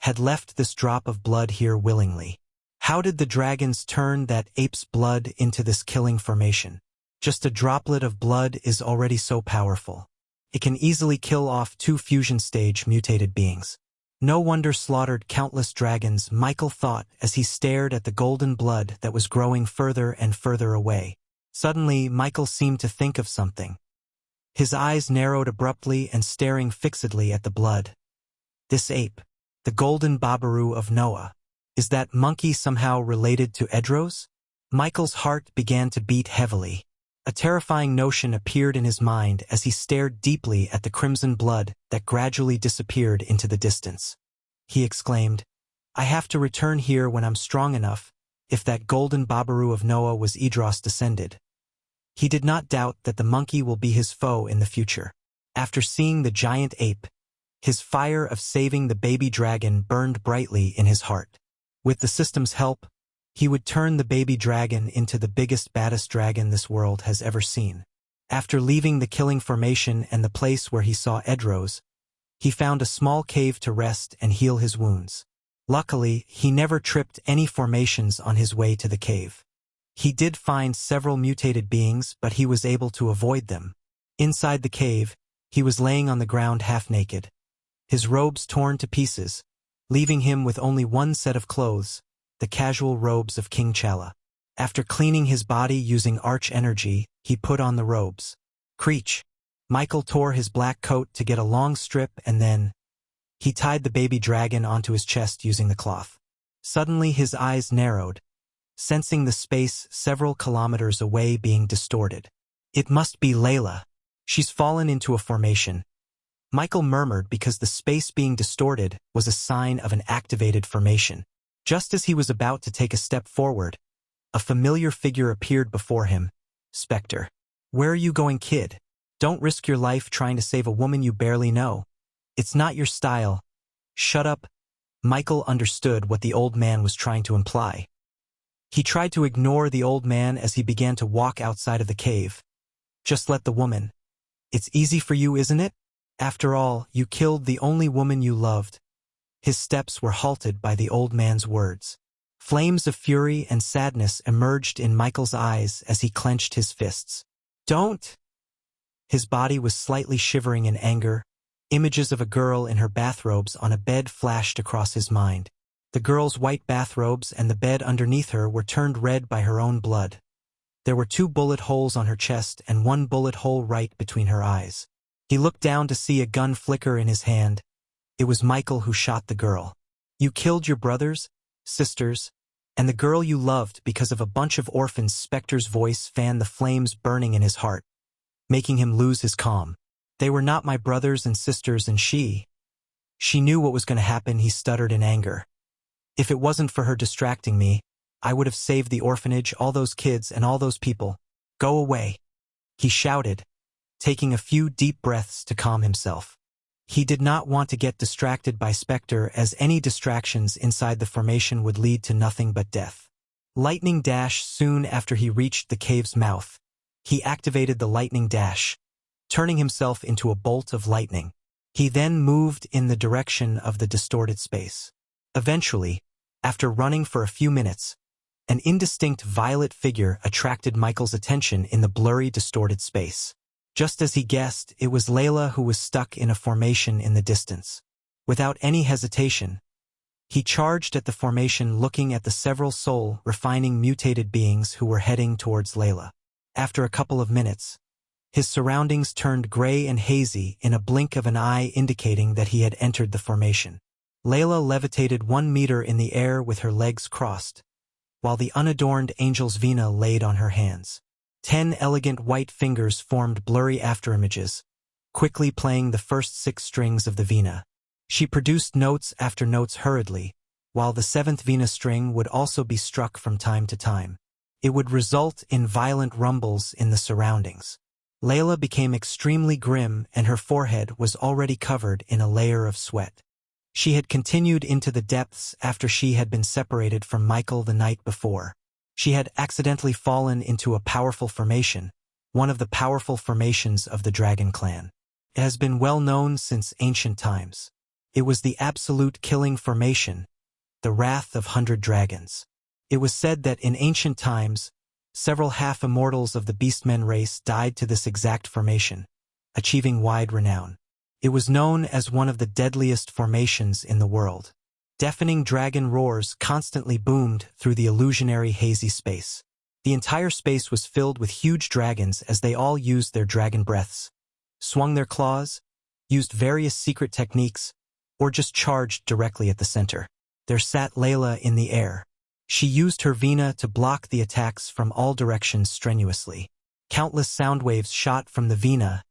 Speaker 1: had left this drop of blood here willingly. How did the dragons turn that ape's blood into this killing formation? Just a droplet of blood is already so powerful. It can easily kill off two fusion stage mutated beings. No wonder slaughtered countless dragons, Michael thought as he stared at the golden blood that was growing further and further away. Suddenly, Michael seemed to think of something. His eyes narrowed abruptly and staring fixedly at the blood. This ape, the golden Babaru of Noah, is that monkey somehow related to Edros? Michael's heart began to beat heavily. A terrifying notion appeared in his mind as he stared deeply at the crimson blood that gradually disappeared into the distance. He exclaimed, "I have to return here when I'm strong enough, if that golden Babaru of Noah was Idros descended." He did not doubt that the monkey will be his foe in the future. After seeing the giant ape, his fire of saving the baby dragon burned brightly in his heart. With the system's help, he would turn the baby dragon into the biggest, baddest dragon this world has ever seen. After leaving the killing formation and the place where he saw Edros, he found a small cave to rest and heal his wounds. Luckily, he never tripped any formations on his way to the cave. He did find several mutated beings, but he was able to avoid them. Inside the cave, he was laying on the ground half-naked, his robes torn to pieces, leaving him with only one set of clothes, the casual robes of King Chala. After cleaning his body using arch energy, he put on the robes. Creech. Michael tore his black coat to get a long strip and then he tied the baby dragon onto his chest using the cloth. Suddenly his eyes narrowed, sensing the space several kilometers away being distorted. It must be Layla. She's fallen into a formation. Michael murmured because the space being distorted was a sign of an activated formation. Just as he was about to take a step forward, a familiar figure appeared before him. Spectre. Where are you going, kid? Don't risk your life trying to save a woman you barely know. It's not your style. Shut up. Michael understood what the old man was trying to imply. He tried to ignore the old man as he began to walk outside of the cave. Just let the woman. It's easy for you, isn't it? After all, you killed the only woman you loved. His steps were halted by the old man's words. Flames of fury and sadness emerged in Michael's eyes as he clenched his fists. Don't! His body was slightly shivering in anger. Images of a girl in her bathrobes on a bed flashed across his mind. The girl's white bathrobes and the bed underneath her were turned red by her own blood. There were 2 bullet holes on her chest and 1 bullet hole right between her eyes. He looked down to see a gun flicker in his hand. It was Michael who shot the girl. You killed your brothers, sisters, and the girl you loved because of a bunch of orphans. Spectre's voice fanned the flames burning in his heart, making him lose his calm. They were not my brothers and sisters, and she knew what was going to happen. He stuttered in anger. If it wasn't for her distracting me, I would have saved the orphanage, all those kids, and all those people. Go away, he shouted, taking a few deep breaths to calm himself. He did not want to get distracted by Spectre, as any distractions inside the formation would lead to nothing but death. Lightning dash. Soon after he reached the cave's mouth, he activated the lightning dash, turning himself into a bolt of lightning. He then moved in the direction of the distorted space. Eventually, after running for a few minutes, an indistinct violet figure attracted Michael's attention in the blurry, distorted space. Just as he guessed, it was Layla, who was stuck in a formation in the distance. Without any hesitation, he charged at the formation, looking at the several soul-refining mutated beings who were heading towards Layla. After a couple of minutes, his surroundings turned gray and hazy in a blink of an eye, indicating that he had entered the formation. Layla levitated 1 meter in the air with her legs crossed, while the unadorned angel's vina laid on her hands. 10 elegant white fingers formed blurry afterimages, quickly playing the first 6 strings of the vina. She produced notes after notes hurriedly, while the 7th vina string would also be struck from time to time. It would result in violent rumbles in the surroundings. Layla became extremely grim, and her forehead was already covered in a layer of sweat. She had continued into the depths after she had been separated from Michael the night before. She had accidentally fallen into a powerful formation, one of the powerful formations of the Dragon Clan. It has been well known since ancient times. It was the absolute killing formation, the Wrath of 100 Dragons. It was said that in ancient times, several half-immortals of the Beastmen race died to this exact formation, achieving wide renown. It was known as one of the deadliest formations in the world. Deafening dragon roars constantly boomed through the illusionary hazy space. The entire space was filled with huge dragons as they all used their dragon breaths, swung their claws, used various secret techniques, or just charged directly at the center. There sat Layla in the air. She used her vina to block the attacks from all directions strenuously. Countless sound waves shot from the vina,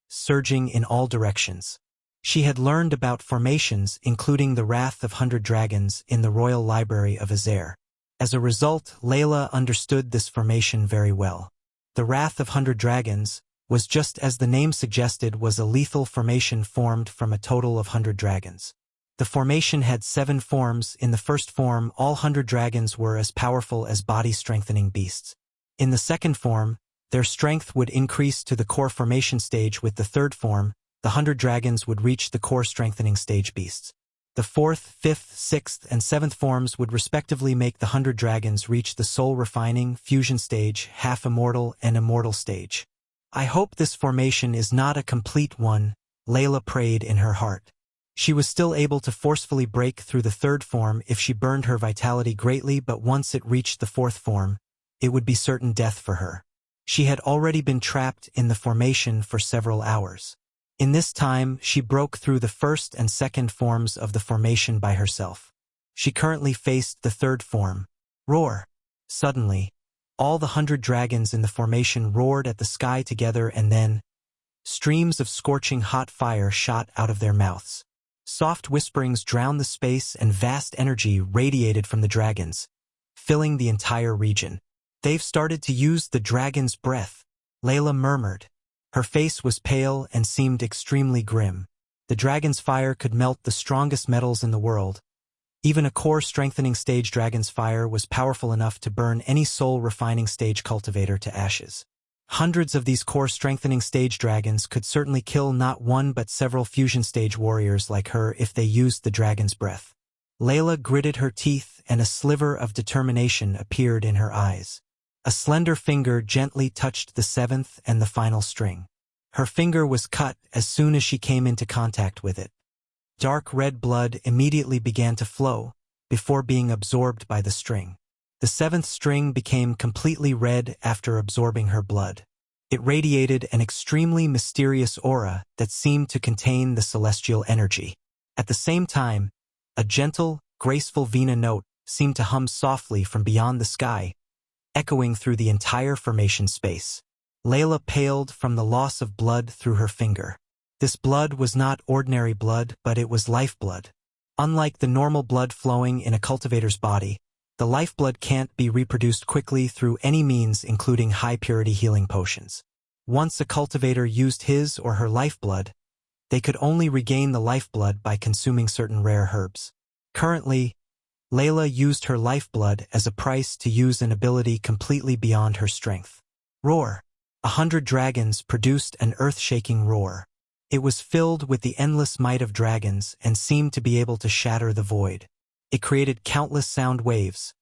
Speaker 1: surging in all directions. She had learned about formations, including the Wrath of 100 Dragons, in the Royal Library of Azair. As a result, Layla understood this formation very well. The Wrath of 100 Dragons was, just as the name suggested, was a lethal formation formed from a total of 100 dragons. The formation had 7 forms. In the first form, all 100 dragons were as powerful as body-strengthening beasts. In the second form, Their strength would increase to the core formation stage with the third form. The 100 dragons would reach the core strengthening stage beasts. The fourth, fifth, sixth, and seventh forms would respectively make the 100 dragons reach the soul refining, fusion stage, half-immortal, and immortal stage. I hope this formation is not a complete one, Layla prayed in her heart. She was still able to forcefully break through the third form if she burned her vitality greatly, but once it reached the fourth form, it would be certain death for her. She had already been trapped in the formation for several hours. In this time, she broke through the first and second forms of the formation by herself. She currently faced the third form. Roar! Suddenly, all the 100 dragons in the formation roared at the sky together, and then streams of scorching hot fire shot out of their mouths. Soft whisperings drowned the space, and vast energy radiated from the dragons, filling the entire region. They've started to use the dragon's breath, Layla murmured. Her face was pale and seemed extremely grim. The dragon's fire could melt the strongest metals in the world. Even a core strengthening stage dragon's fire was powerful enough to burn any soul refining stage cultivator to ashes. Hundreds of these core strengthening stage dragons could certainly kill not one but several fusion stage warriors like her if they used the dragon's breath. Layla gritted her teeth, and a sliver of determination appeared in her eyes. A slender finger gently touched the seventh and the final string. Her finger was cut as soon as she came into contact with it. Dark red blood immediately began to flow, before being absorbed by the string. The seventh string became completely red after absorbing her blood. It radiated an extremely mysterious aura that seemed to contain the celestial energy. At the same time, a gentle, graceful vina note seemed to hum softly from beyond the sky, echoing through the entire formation space. Layla paled from the loss of blood through her finger. This blood was not ordinary blood, but it was lifeblood. Unlike the normal blood flowing in a cultivator's body, the lifeblood can't be reproduced quickly through any means, including high-purity healing potions. Once a cultivator used his or her lifeblood, they could only regain the lifeblood by consuming certain rare herbs. Currently, Layla used her lifeblood as a price to use an ability completely beyond her strength. Roar! 100 dragons produced an earth-shaking roar. It was filled with the endless might of dragons and seemed to be able to shatter the void. It created countless sound waves,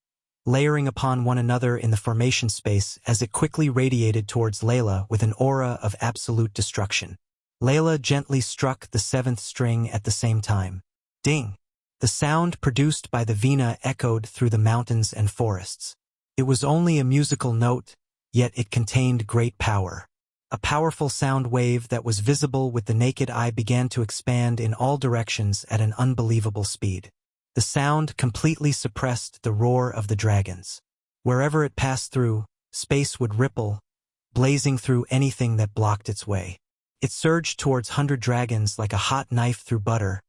Speaker 1: layering upon one another in the formation space as it quickly radiated towards Layla with an aura of absolute destruction. Layla gently struck the seventh string at the same time. Ding! The sound produced by the vina echoed through the mountains and forests. It was only a musical note, yet it contained great power. A powerful sound wave that was visible with the naked eye began to expand in all directions at an unbelievable speed. The sound completely suppressed the roar of the dragons. Wherever it passed through, space would ripple, blazing through anything that blocked its way. It surged towards 100 dragons like a hot knife through butter,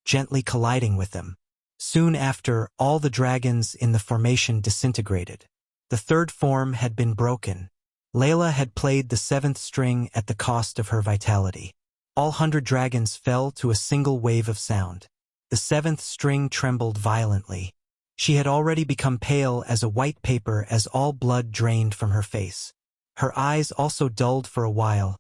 Speaker 1: gently colliding with them. Soon after, all the dragons in the formation disintegrated. The third form had been broken. Layla had played the seventh string at the cost of her vitality. All 100 dragons fell to a single wave of sound. The seventh string trembled violently. She had already become pale as a white paper as all blood drained from her face. Her eyes also dulled for a while,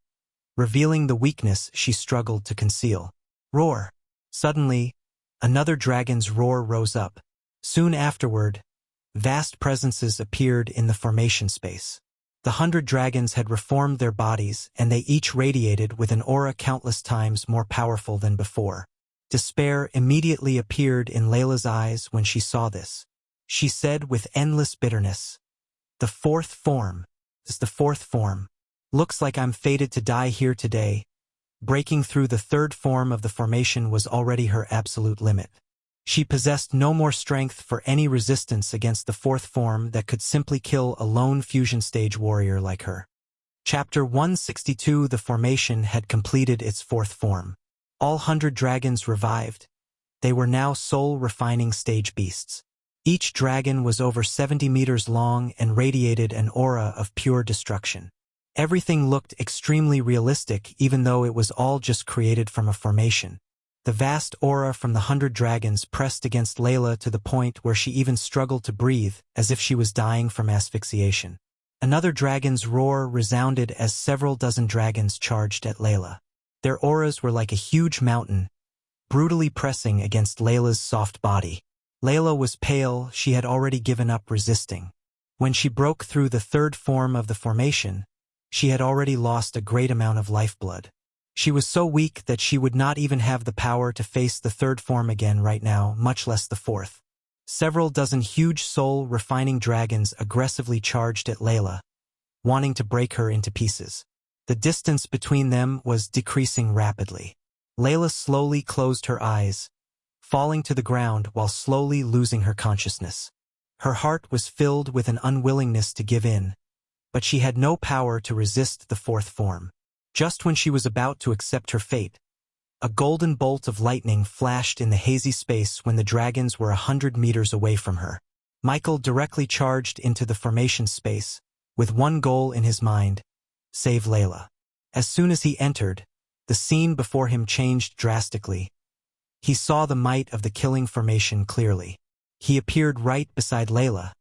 Speaker 1: revealing the weakness she struggled to conceal. Roar! Suddenly, another dragon's roar rose up. Soon afterward, vast presences appeared in the formation space. The 100 dragons had reformed their bodies, and they each radiated with an aura countless times more powerful than before. Despair immediately appeared in Layla's eyes when she saw this. She said with endless bitterness, "The fourth form is the fourth form. Looks like I'm fated to die here today." Breaking through the third form of the formation was already her absolute limit. She possessed no more strength for any resistance against the fourth form that could simply kill a lone fusion stage warrior like her. Chapter 162. The formation had completed its fourth form. All 100 dragons revived. They were now soul-refining stage beasts. Each dragon was over 70 meters long and radiated an aura of pure destruction. Everything looked extremely realistic, even though it was all just created from a formation. The vast aura from the 100 dragons pressed against Layla to the point where she even struggled to breathe, as if she was dying from asphyxiation. Another dragon's roar resounded as several dozen dragons charged at Layla. Their auras were like a huge mountain, brutally pressing against Layla's soft body. Layla was pale, she had already given up resisting. When she broke through the third form of the formation, she had already lost a great amount of lifeblood. She was so weak that she would not even have the power to face the third form again right now, much less the fourth. Several dozen huge soul-refining dragons aggressively charged at Layla, wanting to break her into pieces. The distance between them was decreasing rapidly. Layla slowly closed her eyes, falling to the ground while slowly losing her consciousness. Her heart was filled with an unwillingness to give in, but she had no power to resist the fourth form. Just when she was about to accept her fate, a golden bolt of lightning flashed in the hazy space when the dragons were 100 meters away from her. Michael directly charged into the formation space, with one goal in his mind: save Layla. As soon as he entered, the scene before him changed drastically. He saw the might of the killing formation clearly. He appeared right beside Layla,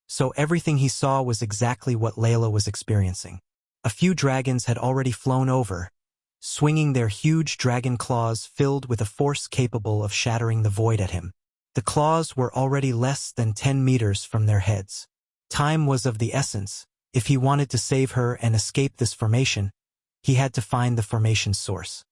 Speaker 1: so everything he saw was exactly what Layla was experiencing. A few dragons had already flown over, swinging their huge dragon claws filled with a force capable of shattering the void at him. The claws were already less than 10 meters from their heads. Time was of the essence. If he wanted to save her and escape this formation, he had to find the formation's source.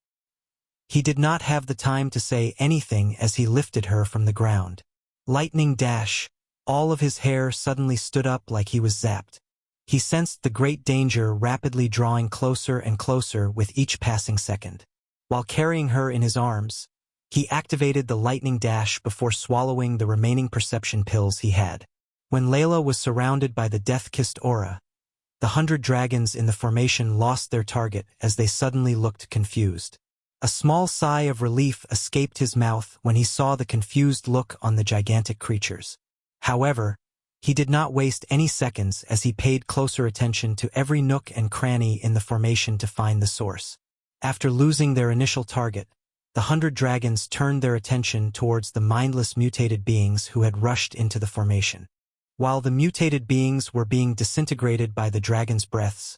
Speaker 1: He did not have the time to say anything as he lifted her from the ground. Lightning dash. All of his hair suddenly stood up like he was zapped. He sensed the great danger rapidly drawing closer and closer with each passing second. While carrying her in his arms, he activated the lightning dash before swallowing the remaining perception pills he had. When Layla was surrounded by the death-kissed aura, the 100 dragons in the formation lost their target as they suddenly looked confused. A small sigh of relief escaped his mouth when he saw the confused look on the gigantic creatures. However, he did not waste any seconds as he paid closer attention to every nook and cranny in the formation to find the source. After losing their initial target, the 100 dragons turned their attention towards the mindless mutated beings who had rushed into the formation. While the mutated beings were being disintegrated by the dragon's breaths,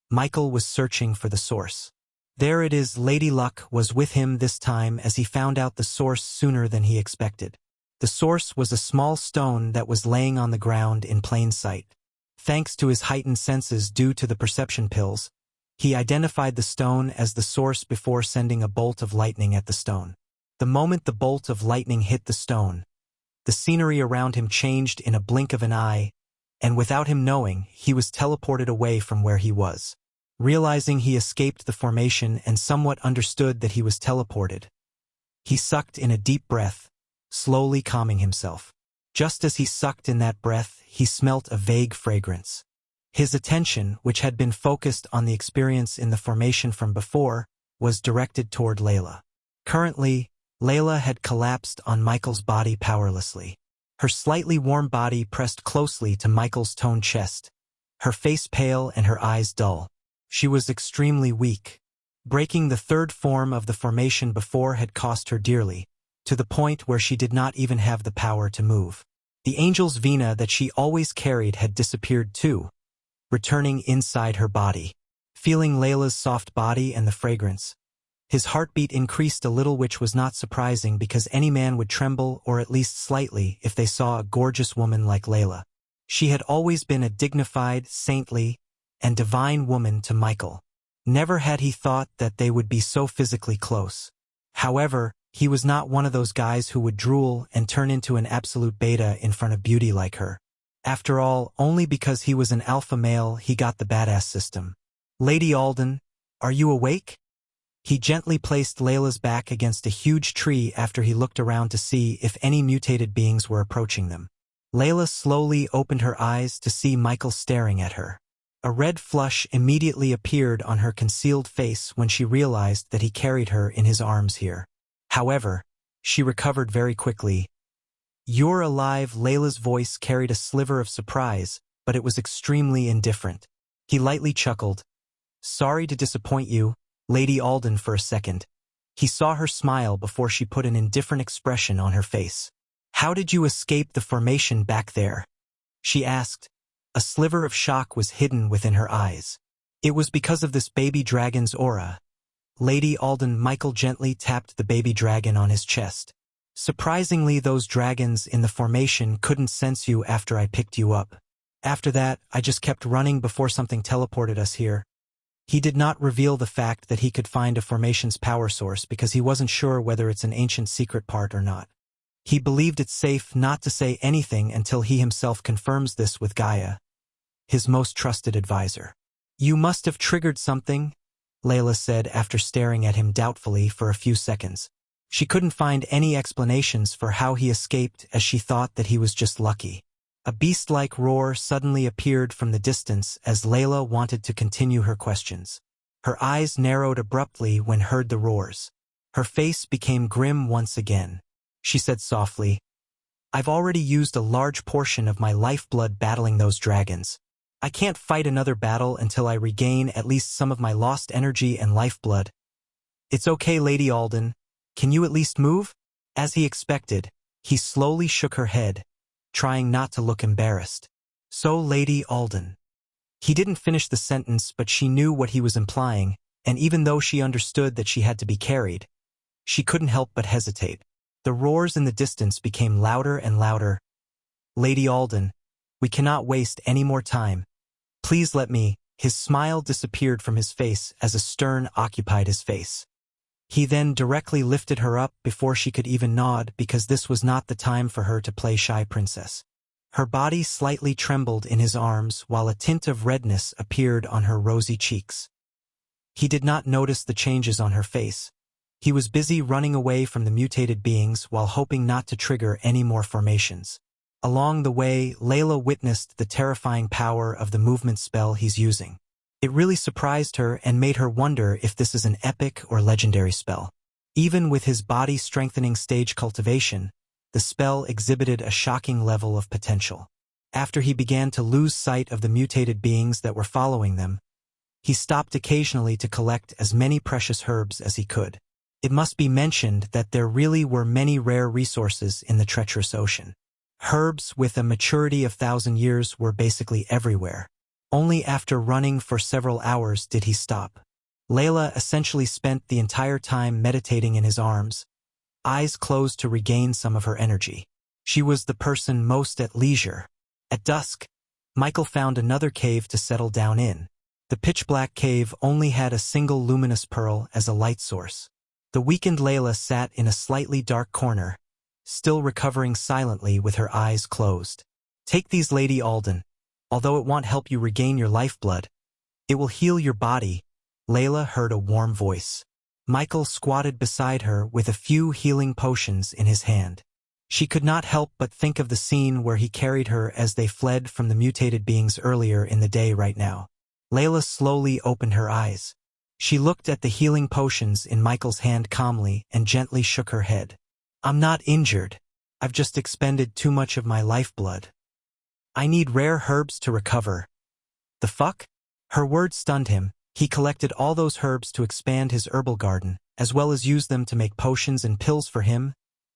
Speaker 1: Michael was searching for the source. There it is. Lady Luck was with him this time as he found out the source sooner than he expected. The source was a small stone that was laying on the ground in plain sight. Thanks to his heightened senses due to the perception pills, he identified the stone as the source before sending a bolt of lightning at the stone. The moment the bolt of lightning hit the stone, the scenery around him changed in a blink of an eye, and without him knowing, he was teleported away from where he was. Realizing he escaped the formation and somewhat understood that he was teleported, he sucked in a deep breath, slowly calming himself. Just as he sucked in that breath, he smelt a vague fragrance. His attention, which had been focused on the experience in the formation from before, was directed toward Layla. Currently, Layla had collapsed on Michael's body powerlessly. Her slightly warm body pressed closely to Michael's toned chest, her face pale and her eyes dull. She was extremely weak. Breaking the third form of the formation before had cost her dearly, to the point where she did not even have the power to move. The angel's vina that she always carried had disappeared too, returning inside her body. Feeling Layla's soft body and the fragrance, his heartbeat increased a little, which was not surprising because any man would tremble, or at least slightly, if they saw a gorgeous woman like Layla. She had always been a dignified, saintly, and divine woman to Michael. Never had he thought that they would be so physically close. However, he was not one of those guys who would drool and turn into an absolute beta in front of beauty like her. After all, only because he was an alpha male he got the badass system. Lady Alden, are you awake? He gently placed Layla's back against a huge tree after he looked around to see if any mutated beings were approaching them. Layla slowly opened her eyes to see Michael staring at her. A red flush immediately appeared on her concealed face when she realized that he carried her in his arms here. However, she recovered very quickly. "You're alive." Layla's voice carried a sliver of surprise, but it was extremely indifferent. He lightly chuckled. "Sorry to disappoint you, Lady Alden." For a second, he saw her smile before she put an indifferent expression on her face. "How did you escape the formation back there?" she asked, A sliver of shock was hidden within her eyes. It was because of this baby dragon's aura. Lady Alden. Michael gently tapped the baby dragon on his chest. Surprisingly, those dragons in the formation couldn't sense you after I picked you up. After that, I just kept running before something teleported us here. He did not reveal the fact that he could find a formation's power source because he wasn't sure whether it's an ancient secret part or not. He believed it's safe not to say anything until he himself confirms this with Gaia, his most trusted advisor. You must have triggered something, Layla said after staring at him doubtfully for a few seconds. She couldn't find any explanations for how he escaped, as she thought that he was just lucky. A beast-like roar suddenly appeared from the distance as Layla wanted to continue her questions. Her eyes narrowed abruptly when heard the roars. Her face became grim once again. She said softly, "I've already used a large portion of my lifeblood battling those dragons. I can't fight another battle until I regain at least some of my lost energy and lifeblood." "It's okay, Lady Alden. Can you at least move?" As he expected, he slowly shook her head, trying not to look embarrassed. "So, Lady Alden." He didn't finish the sentence, but she knew what he was implying, and even though she understood that she had to be carried, she couldn't help but hesitate. The roars in the distance became louder and louder. "Lady Alden, we cannot waste any more time. Please let me." His smile disappeared from his face as a stern occupied his face. He then directly lifted her up before she could even nod, because this was not the time for her to play shy princess. Her body slightly trembled in his arms while a tint of redness appeared on her rosy cheeks. He did not notice the changes on her face. He was busy running away from the mutated beings while hoping not to trigger any more formations. Along the way, Layla witnessed the terrifying power of the movement spell he's using. It really surprised her and made her wonder if this is an epic or legendary spell. Even with his body-strengthening stage cultivation, the spell exhibited a shocking level of potential. After he began to lose sight of the mutated beings that were following them, he stopped occasionally to collect as many precious herbs as he could. It must be mentioned that there really were many rare resources in the treacherous ocean. Herbs with a maturity of 1,000 years were basically everywhere. Only after running for several hours did he stop. Layla essentially spent the entire time meditating in his arms, eyes closed to regain some of her energy. She was the person most at leisure. At dusk, Michael found another cave to settle down in. The pitch-black cave only had a single luminous pearl as a light source. The weakened Layla sat in a slightly dark corner, still recovering silently with her eyes closed. "Take these, Lady Alden. Although it won't help you regain your lifeblood, it will heal your body." Layla heard a warm voice. Michael squatted beside her with a few healing potions in his hand. She could not help but think of the scene where he carried her as they fled from the mutated beings earlier in the day right now. Layla slowly opened her eyes. She looked at the healing potions in Michael's hand calmly and gently shook her head. "I'm not injured. I've just expended too much of my lifeblood. I need rare herbs to recover." "The fuck?" Her words stunned him. He collected all those herbs to expand his herbal garden, as well as use them to make potions and pills for him,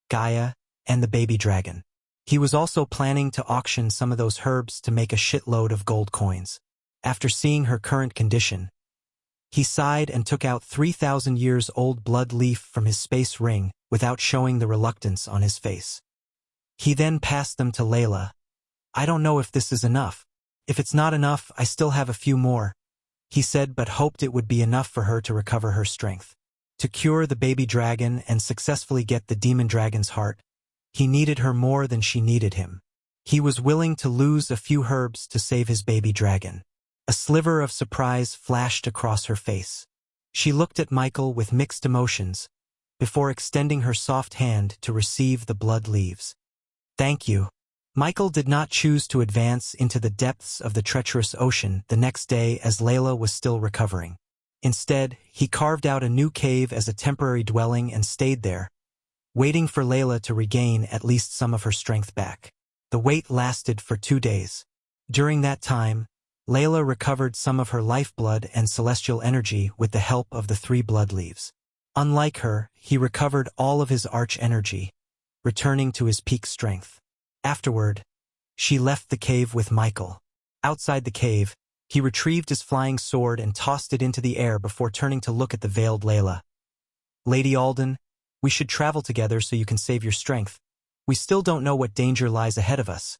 Speaker 1: Gaia, and the baby dragon. He was also planning to auction some of those herbs to make a shitload of gold coins. After seeing her current condition, he sighed and took out 3,000 years old blood leaf from his space ring without showing the reluctance on his face. He then passed them to Layla. "I don't know if this is enough. If it's not enough, I still have a few more," he said, but hoped it would be enough for her to recover her strength. To cure the baby dragon and successfully get the demon dragon's heart, he needed her more than she needed him. He was willing to lose a few herbs to save his baby dragon. A sliver of surprise flashed across her face. She looked at Michael with mixed emotions, before extending her soft hand to receive the blood leaves. "Thank you." Michael did not choose to advance into the depths of the treacherous ocean the next day as Layla was still recovering. Instead, he carved out a new cave as a temporary dwelling and stayed there, waiting for Layla to regain at least some of her strength back. The wait lasted for 2 days. During that time, Layla recovered some of her lifeblood and celestial energy with the help of the 3 blood leaves. Unlike her, he recovered all of his arch energy, returning to his peak strength. Afterward, she left the cave with Michael. Outside the cave, he retrieved his flying sword and tossed it into the air before turning to look at the veiled Layla. Lady Alden, we should travel together so you can save your strength. We still don't know what danger lies ahead of us.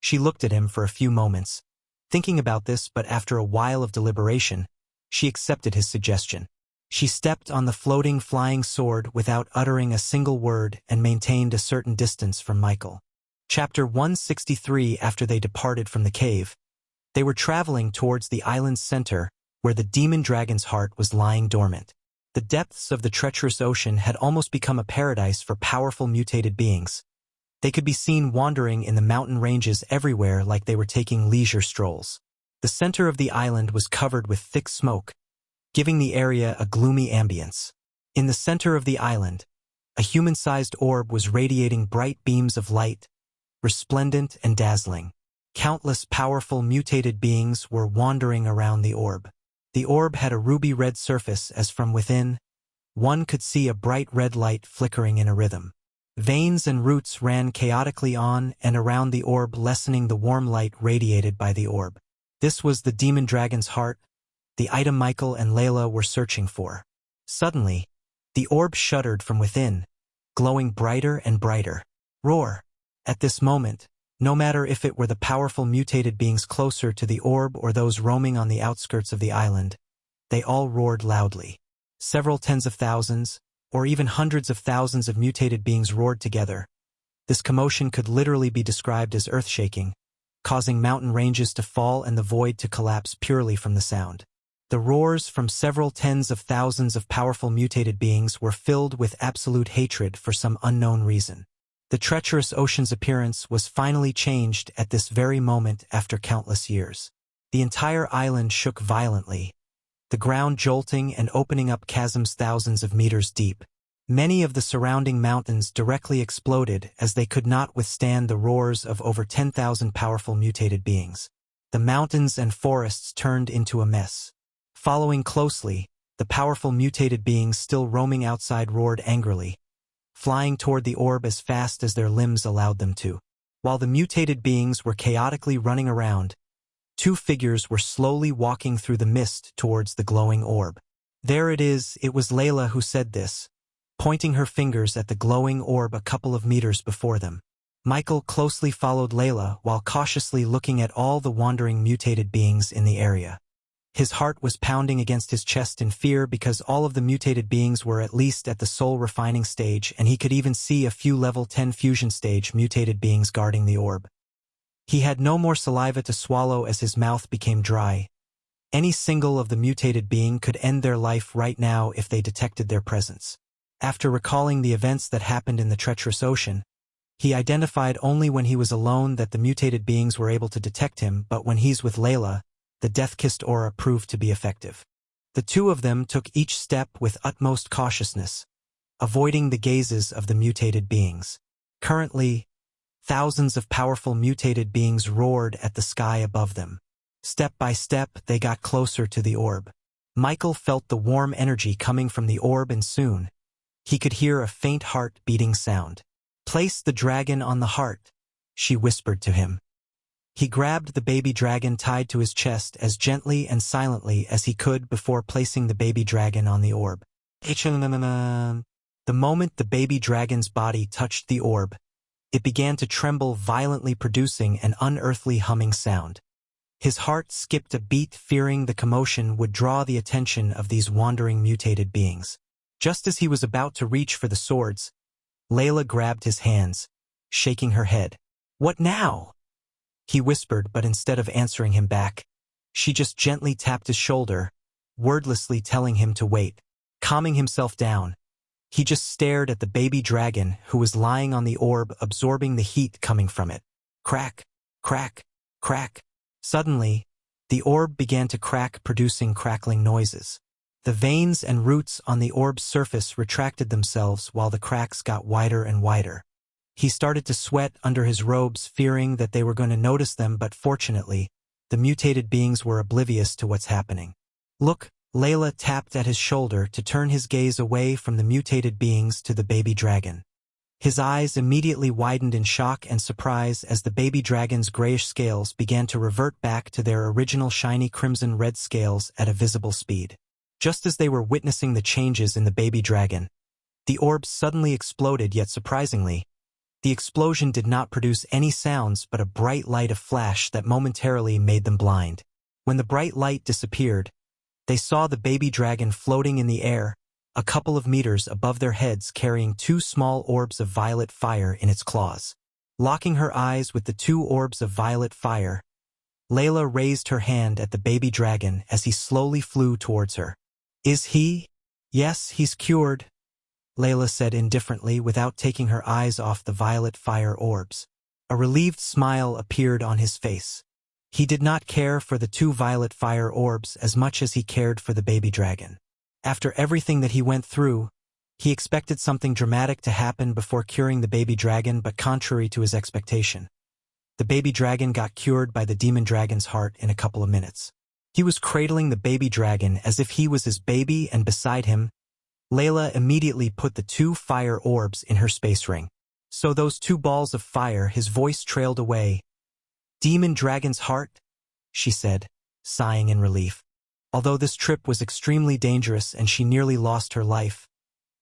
Speaker 1: She looked at him for a few moments, thinking about this, but after a while of deliberation, she accepted his suggestion. She stepped on the floating flying sword without uttering a single word and maintained a certain distance from Michael. Chapter 163. After they departed from the cave, they were traveling towards the island's center, where the demon dragon's heart was lying dormant. The depths of the treacherous ocean had almost become a paradise for powerful mutated beings. They could be seen wandering in the mountain ranges everywhere like they were taking leisure strolls. The center of the island was covered with thick smoke, giving the area a gloomy ambience. In the center of the island, a human-sized orb was radiating bright beams of light, resplendent and dazzling. Countless powerful mutated beings were wandering around the orb. The orb had a ruby-red surface as from within, one could see a bright red light flickering in a rhythm. Veins and roots ran chaotically on and around the orb, lessening the warm light radiated by the orb. This was the demon dragon's heart, the item Michael and Layla were searching for. Suddenly, the orb shuddered from within, glowing brighter and brighter. Roar! At this moment, no matter if it were the powerful mutated beings closer to the orb or those roaming on the outskirts of the island, they all roared loudly. Several tens of thousands, or even hundreds of thousands of mutated beings roared together. This commotion could literally be described as earth-shaking, causing mountain ranges to fall and the void to collapse purely from the sound. The roars from several tens of thousands of powerful mutated beings were filled with absolute hatred for some unknown reason. The treacherous ocean's appearance was finally changed at this very moment after countless years. The entire island shook violently, the ground jolting and opening up chasms thousands of meters deep. Many of the surrounding mountains directly exploded as they could not withstand the roars of over 10,000 powerful mutated beings. The mountains and forests turned into a mess. Following closely, the powerful mutated beings still roaming outside roared angrily, flying toward the orb as fast as their limbs allowed them to. While the mutated beings were chaotically running around, two figures were slowly walking through the mist towards the glowing orb. There it is, it was Layla who said this, pointing her fingers at the glowing orb a couple of meters before them. Michael closely followed Layla while cautiously looking at all the wandering mutated beings in the area. His heart was pounding against his chest in fear because all of the mutated beings were at least at the soul refining stage, and he could even see a few level 10 fusion stage mutated beings guarding the orb. He had no more saliva to swallow as his mouth became dry. Any single of the mutated being could end their life right now if they detected their presence. After recalling the events that happened in the treacherous ocean, he identified only when he was alone that the mutated beings were able to detect him, but when he's with Layla, the death-kissed aura proved to be effective. The two of them took each step with utmost cautiousness, avoiding the gazes of the mutated beings. Currently, thousands of powerful mutated beings roared at the sky above them. Step by step, they got closer to the orb. Michael felt the warm energy coming from the orb, and soon, he could hear a faint heart-beating sound. "Place the dragon on the heart," she whispered to him. He grabbed the baby dragon tied to his chest as gently and silently as he could before placing the baby dragon on the orb. The moment the baby dragon's body touched the orb, it began to tremble violently, producing an unearthly humming sound. His heart skipped a beat, fearing the commotion would draw the attention of these wandering mutated beings. Just as he was about to reach for the swords, Layla grabbed his hands, shaking her head. "What now?" he whispered, but instead of answering him back, she just gently tapped his shoulder, wordlessly telling him to wait. Calming himself down, he just stared at the baby dragon who was lying on the orb, absorbing the heat coming from it. Crack, crack, crack. Suddenly, the orb began to crack, producing crackling noises. The veins and roots on the orb's surface retracted themselves while the cracks got wider and wider. He started to sweat under his robes, fearing that they were going to notice them, but fortunately, the mutated beings were oblivious to what's happening. "Look," Layla tapped at his shoulder to turn his gaze away from the mutated beings to the baby dragon. His eyes immediately widened in shock and surprise as the baby dragon's grayish scales began to revert back to their original shiny crimson-red scales at a visible speed. Just as they were witnessing the changes in the baby dragon, the orbs suddenly exploded, yet surprisingly, the explosion did not produce any sounds but a bright light of flash that momentarily made them blind. When the bright light disappeared, they saw the baby dragon floating in the air, a couple of meters above their heads, carrying 2 small orbs of violet fire in its claws. Locking her eyes with the 2 orbs of violet fire, Layla raised her hand at the baby dragon as he slowly flew towards her. "Is he?" "Yes, he's cured," Layla said indifferently without taking her eyes off the violet fire orbs. A relieved smile appeared on his face. He did not care for the 2 violet fire orbs as much as he cared for the baby dragon. After everything that he went through, he expected something dramatic to happen before curing the baby dragon, but contrary to his expectation, the baby dragon got cured by the demon dragon's heart in a couple of minutes. He was cradling the baby dragon as if he was his baby, and beside him, Layla immediately put the 2 fire orbs in her space ring. "So those 2 balls of fire," his voice trailed away. "Demon dragon's heart?" she said, sighing in relief. Although this trip was extremely dangerous and she nearly lost her life,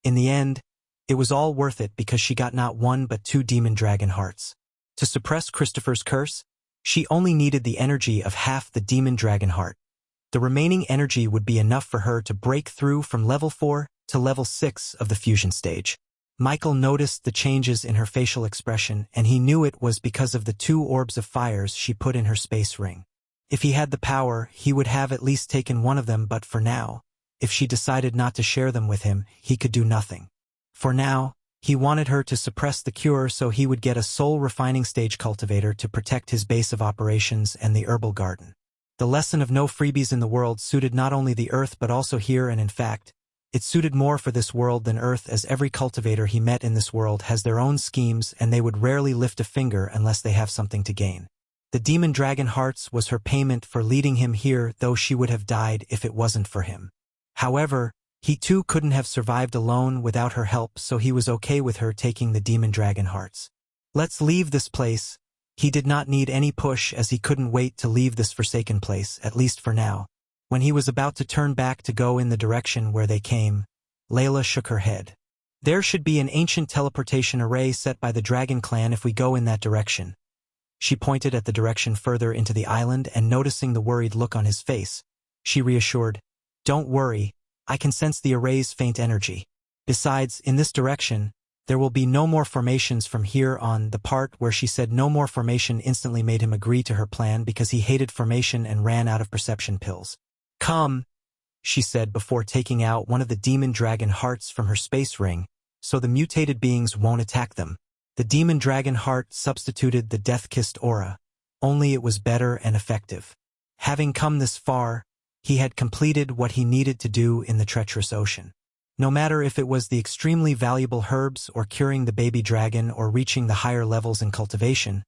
Speaker 1: in the end, it was all worth it because she got not 1 but 2 demon dragon hearts. To suppress Christopher's curse, she only needed the energy of half the demon dragon heart. The remaining energy would be enough for her to break through from level 4 to level 6 of the fusion stage. Michael noticed the changes in her facial expression, and he knew it was because of the 2 orbs of fires she put in her space ring. If he had the power, he would have at least taken 1 of them, but for now, if she decided not to share them with him, he could do nothing. For now, he wanted her to suppress the cure so he would get a soul refining stage cultivator to protect his base of operations and the herbal garden. The lesson of no freebies in the world suited not only the Earth but also here, and in fact, it suited more for this world than Earth, as every cultivator he met in this world has their own schemes and they would rarely lift a finger unless they have something to gain. The demon dragon hearts was her payment for leading him here, though she would have died if it wasn't for him. However, he too couldn't have survived alone without her help, so he was okay with her taking the demon dragon hearts. "Let's leave this place." He did not need any push, as he couldn't wait to leave this forsaken place, at least for now. When he was about to turn back to go in the direction where they came, Layla shook her head. "There should be an ancient teleportation array set by the Dragon Clan if we go in that direction." She pointed at the direction further into the island, and noticing the worried look on his face, she reassured, "Don't worry, I can sense the array's faint energy. Besides, in this direction, there will be no more formations from here on." The part where she said no more formation instantly made him agree to her plan because he hated formation and ran out of perception pills. "Come," she said before taking out 1 of the demon dragon hearts from her space ring, "so the mutated beings won't attack them." The demon dragon heart substituted the death-kissed aura, only it was better and effective. Having come this far, he had completed what he needed to do in the treacherous ocean. No matter if it was the extremely valuable herbs or curing the baby dragon or reaching the higher levels in cultivation,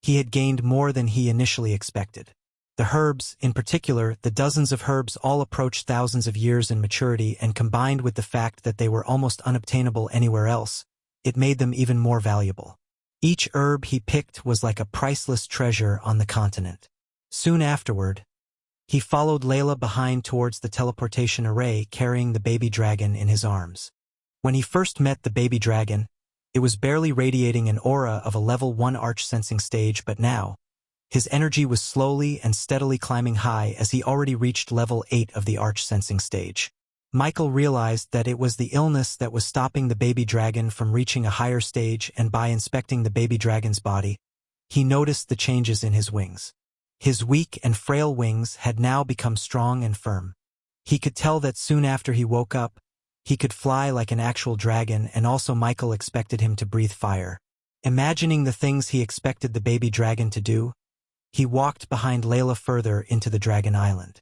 Speaker 1: he had gained more than he initially expected. The herbs, in particular, the dozens of herbs, all approached thousands of years in maturity, and combined with the fact that they were almost unobtainable anywhere else, it made them even more valuable. Each herb he picked was like a priceless treasure on the continent. Soon afterward, he followed Layla behind towards the teleportation array, carrying the baby dragon in his arms. When he first met the baby dragon, it was barely radiating an aura of a level 1 arch sensing stage, but now, his energy was slowly and steadily climbing high as he already reached level 8 of the arch sensing stage. Michael realized that it was the illness that was stopping the baby dragon from reaching a higher stage, and by inspecting the baby dragon's body, he noticed the changes in his wings. His weak and frail wings had now become strong and firm. He could tell that soon after he woke up, he could fly like an actual dragon, and also Michael expected him to breathe fire. Imagining the things he expected the baby dragon to do, he walked behind Layla further into the Dragon Island.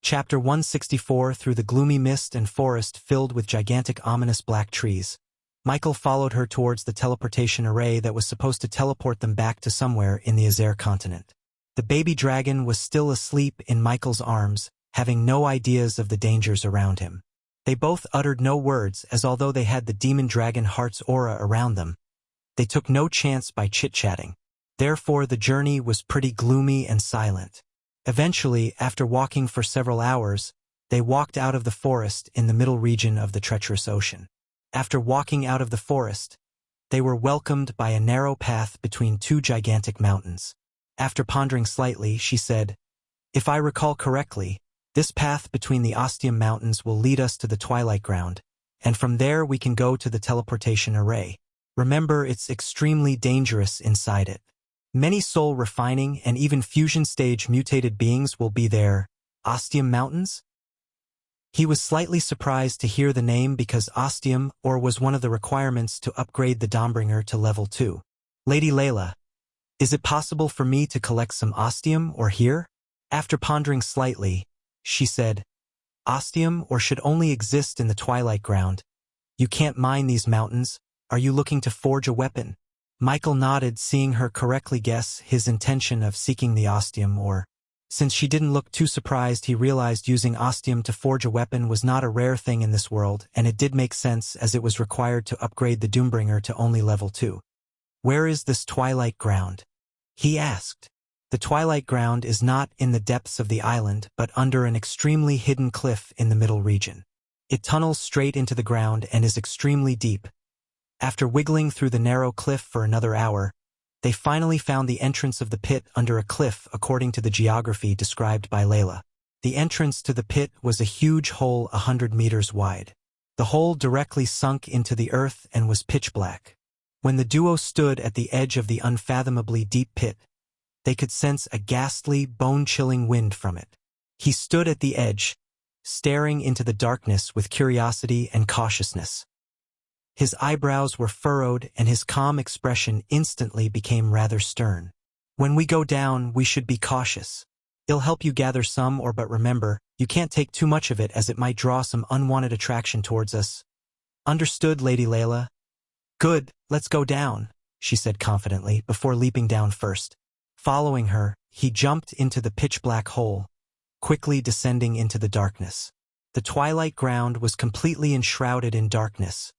Speaker 1: Chapter 164. Through the gloomy mist and forest filled with gigantic ominous black trees, Michael followed her towards the teleportation array that was supposed to teleport them back to somewhere in the Azer continent. The baby dragon was still asleep in Michael's arms, having no ideas of the dangers around him. They both uttered no words, as although they had the demon dragon heart's aura around them, They took no chance by chit-chatting. Therefore, the journey was pretty gloomy and silent. Eventually, after walking for several hours, they walked out of the forest in the middle region of the treacherous ocean. After walking out of the forest, they were welcomed by a narrow path between two gigantic mountains. After pondering slightly, she said, "If I recall correctly, this path between the Ostium Mountains will lead us to the Twilight Ground, and from there we can go to the teleportation array. Remember, it's extremely dangerous inside it. Many soul-refining and even fusion-stage mutated beings will be there. Ostium Mountains?" He was slightly surprised to hear the name because Ostium was one of the requirements to upgrade the Dawnbringer to level 2. "Lady Layla, is it possible for me to collect some Ostium here?" After pondering slightly, she said, "Ostium should only exist in the Twilight Ground. You can't mine these mountains. Are you looking to forge a weapon?" Michael nodded, seeing her correctly guess his intention of seeking the Ostium Since she didn't look too surprised, he realized using Ostium to forge a weapon was not a rare thing in this world, and it did make sense as it was required to upgrade the Doombringer to only level 2. "Where is this Twilight Ground?" he asked. The Twilight Ground is not in the depths of the island, but under an extremely hidden cliff in the middle region. It tunnels straight into the ground and is extremely deep. After wiggling through the narrow cliff for another hour, they finally found the entrance of the pit under a cliff according to the geography described by Layla. The entrance to the pit was a huge hole 100 meters wide. The hole directly sunk into the earth and was pitch black. When the duo stood at the edge of the unfathomably deep pit, they could sense a ghastly, bone-chilling wind from it. He stood at the edge, staring into the darkness with curiosity and cautiousness. His eyebrows were furrowed and his calm expression instantly became rather stern. "When we go down, we should be cautious. It'll help you gather some but remember, you can't take too much of it as it might draw some unwanted attraction towards us." "Understood, Lady Layla." "Good, let's go down," she said confidently before leaping down first. Following her, he jumped into the pitch-black hole, quickly descending into the darkness. The Twilight Ground was completely enshrouded in darkness.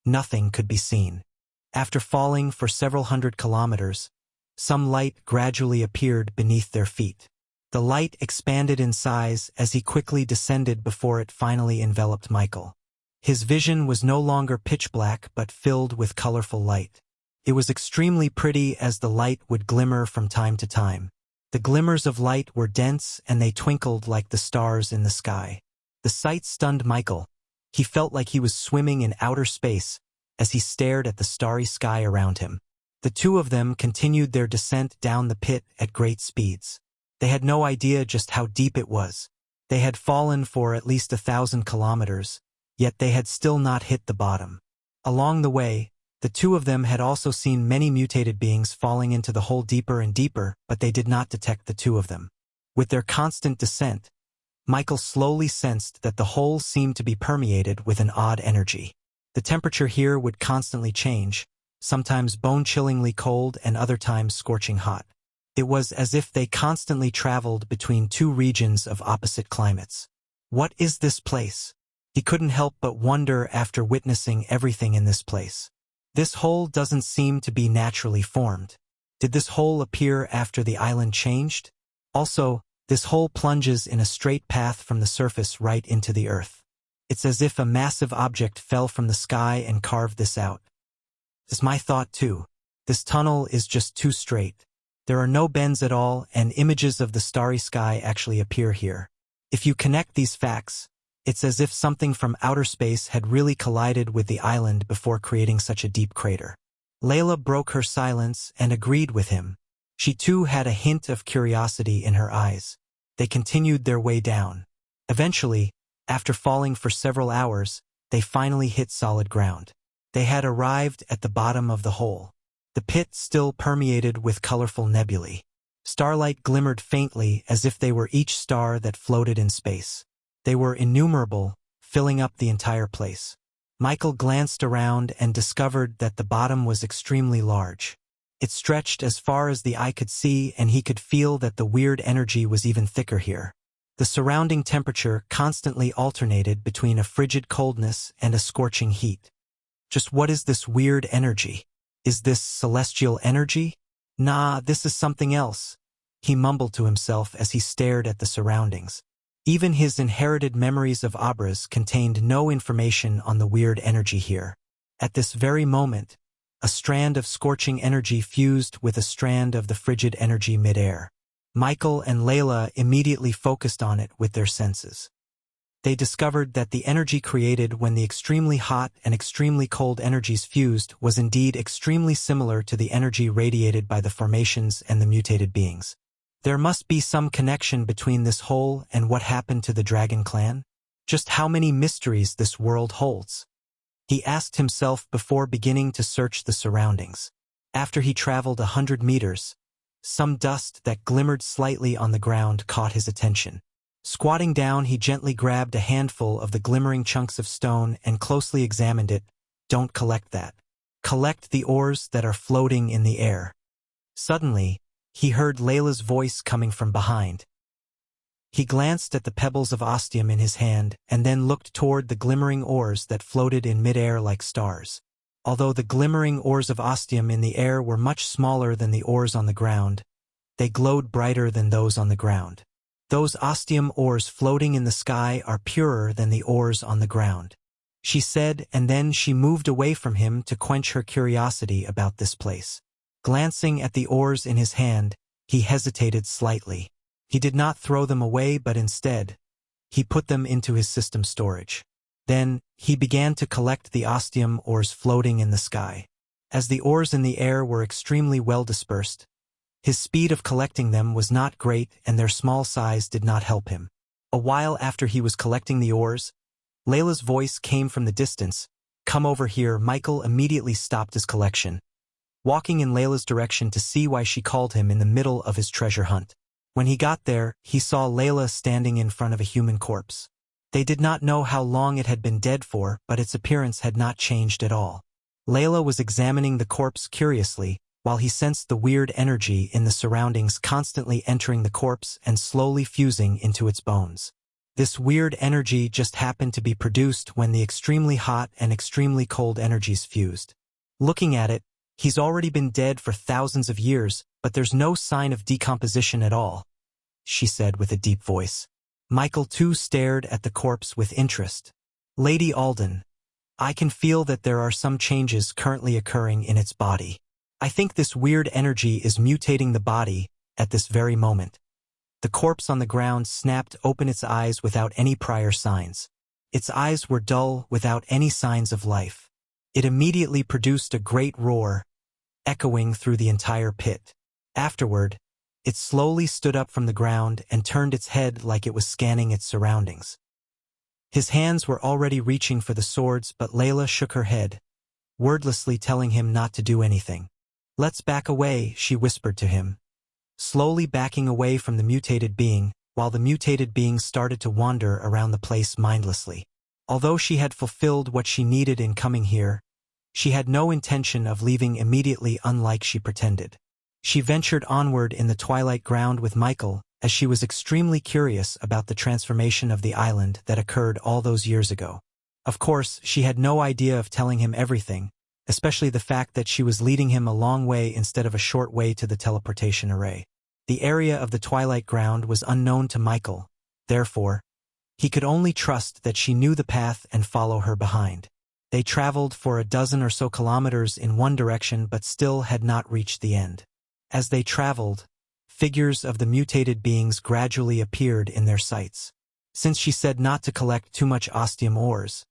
Speaker 1: Nothing could be seen. After falling for several hundred kilometers, some light gradually appeared beneath their feet. The light expanded in size as he quickly descended before it finally enveloped Michael. His vision was no longer pitch black but filled with colorful light. It was extremely pretty as the light would glimmer from time to time. The glimmers of light were dense and they twinkled like the stars in the sky. The sight stunned Michael. He felt like he was swimming in outer space as he stared at the starry sky around him. The two of them continued their descent down the pit at great speeds. They had no idea just how deep it was. They had fallen for at least 1,000 kilometers, yet they had still not hit the bottom. Along the way, the two of them had also seen many mutated beings falling into the hole deeper and deeper, but they did not detect the two of them. With their constant descent, Michael slowly sensed that the hole seemed to be permeated with an odd energy. The temperature here would constantly change, sometimes bone-chillingly cold and other times scorching hot. It was as if they constantly traveled between two regions of opposite climates. What is this place? He couldn't help but wonder after witnessing everything in this place. This hole doesn't seem to be naturally formed. Did this hole appear after the island changed? Also, this hole plunges in a straight path from the surface right into the earth. It's as if a massive object fell from the sky and carved this out. It's my thought too. This tunnel is just too straight. There are no bends at all, and images of the starry sky actually appear here. If you connect these facts, it's as if something from outer space had really collided with the island before creating such a deep crater. Layla broke her silence and agreed with him. She too had a hint of curiosity in her eyes. They continued their way down. Eventually, after falling for several hours, they finally hit solid ground. They had arrived at the bottom of the hole. The pit still permeated with colorful nebulae. Starlight glimmered faintly as if they were each star that floated in space. They were innumerable, filling up the entire place. Michael glanced around and discovered that the bottom was extremely large. It stretched as far as the eye could see, and he could feel that the weird energy was even thicker here. The surrounding temperature constantly alternated between a frigid coldness and a scorching heat. Just what is this weird energy? Is this celestial energy? Nah, this is something else, he mumbled to himself as he stared at the surroundings. Even his inherited memories of Abras contained no information on the weird energy here. At this very moment, a strand of scorching energy fused with a strand of the frigid energy midair. Michael and Layla immediately focused on it with their senses. They discovered that the energy created when the extremely hot and extremely cold energies fused was indeed extremely similar to the energy radiated by the formations and the mutated beings. There must be some connection between this whole and what happened to the Dragon Clan. Just how many mysteries this world holds? He asked himself before beginning to search the surroundings. After he traveled 100 meters, some dust that glimmered slightly on the ground caught his attention. Squatting down, he gently grabbed a handful of the glimmering chunks of stone and closely examined it. Don't collect that. Collect the ores that are floating in the air. Suddenly, he heard Layla's voice coming from behind. He glanced at the pebbles of ostium in his hand and then looked toward the glimmering ores that floated in midair like stars. Although the glimmering ores of ostium in the air were much smaller than the ores on the ground, they glowed brighter than those on the ground. Those ostium ores floating in the sky are purer than the ores on the ground, she said, and then she moved away from him to quench her curiosity about this place. Glancing at the ores in his hand, he hesitated slightly. He did not throw them away, but instead, he put them into his system storage. Then, he began to collect the ostium ores floating in the sky. As the ores in the air were extremely well dispersed, his speed of collecting them was not great and their small size did not help him. A while after he was collecting the ores, Layla's voice came from the distance. Come over here. Michael immediately stopped his collection, walking in Layla's direction to see why she called him in the middle of his treasure hunt. When he got there, he saw Layla standing in front of a human corpse. They did not know how long it had been dead for, but its appearance had not changed at all. Layla was examining the corpse curiously, while he sensed the weird energy in the surroundings constantly entering the corpse and slowly fusing into its bones. This weird energy just happened to be produced when the extremely hot and extremely cold energies fused. Looking at it, he's already been dead for thousands of years, but there's no sign of decomposition at all, she said with a deep voice. Michael too stared at the corpse with interest. Lady Alden, I can feel that there are some changes currently occurring in its body. I think this weird energy is mutating the body at this very moment. The corpse on the ground snapped open its eyes without any prior signs. Its eyes were dull without any signs of life. It immediately produced a great roar, echoing through the entire pit. Afterward, it slowly stood up from the ground and turned its head like it was scanning its surroundings. His hands were already reaching for the swords, but Layla shook her head, wordlessly telling him not to do anything. Let's back away, she whispered to him, slowly backing away from the mutated being, while the mutated being started to wander around the place mindlessly. Although she had fulfilled what she needed in coming here, she had no intention of leaving immediately, unlike she pretended. She ventured onward in the twilight ground with Michael, as she was extremely curious about the transformation of the island that occurred all those years ago. Of course, she had no idea of telling him everything, especially the fact that she was leading him a long way instead of a short way to the teleportation array. The area of the twilight ground was unknown to Michael, therefore, he could only trust that she knew the path and follow her behind. They traveled for a dozen or so kilometers in one direction but still had not reached the end. As they traveled, figures of the mutated beings gradually appeared in their sights. Since she said not to collect too much ostium ores,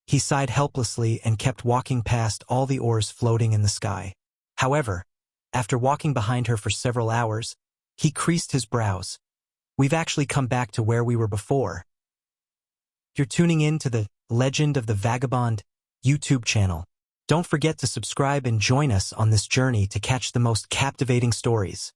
Speaker 1: he sighed helplessly and kept walking past all the ores floating in the sky. However, after walking behind her for several hours, he creased his brows. We've actually come back to where we were before. You're tuning in to the Legend of the Vagabond YouTube channel. Don't forget to subscribe and join us on this journey to catch the most captivating stories.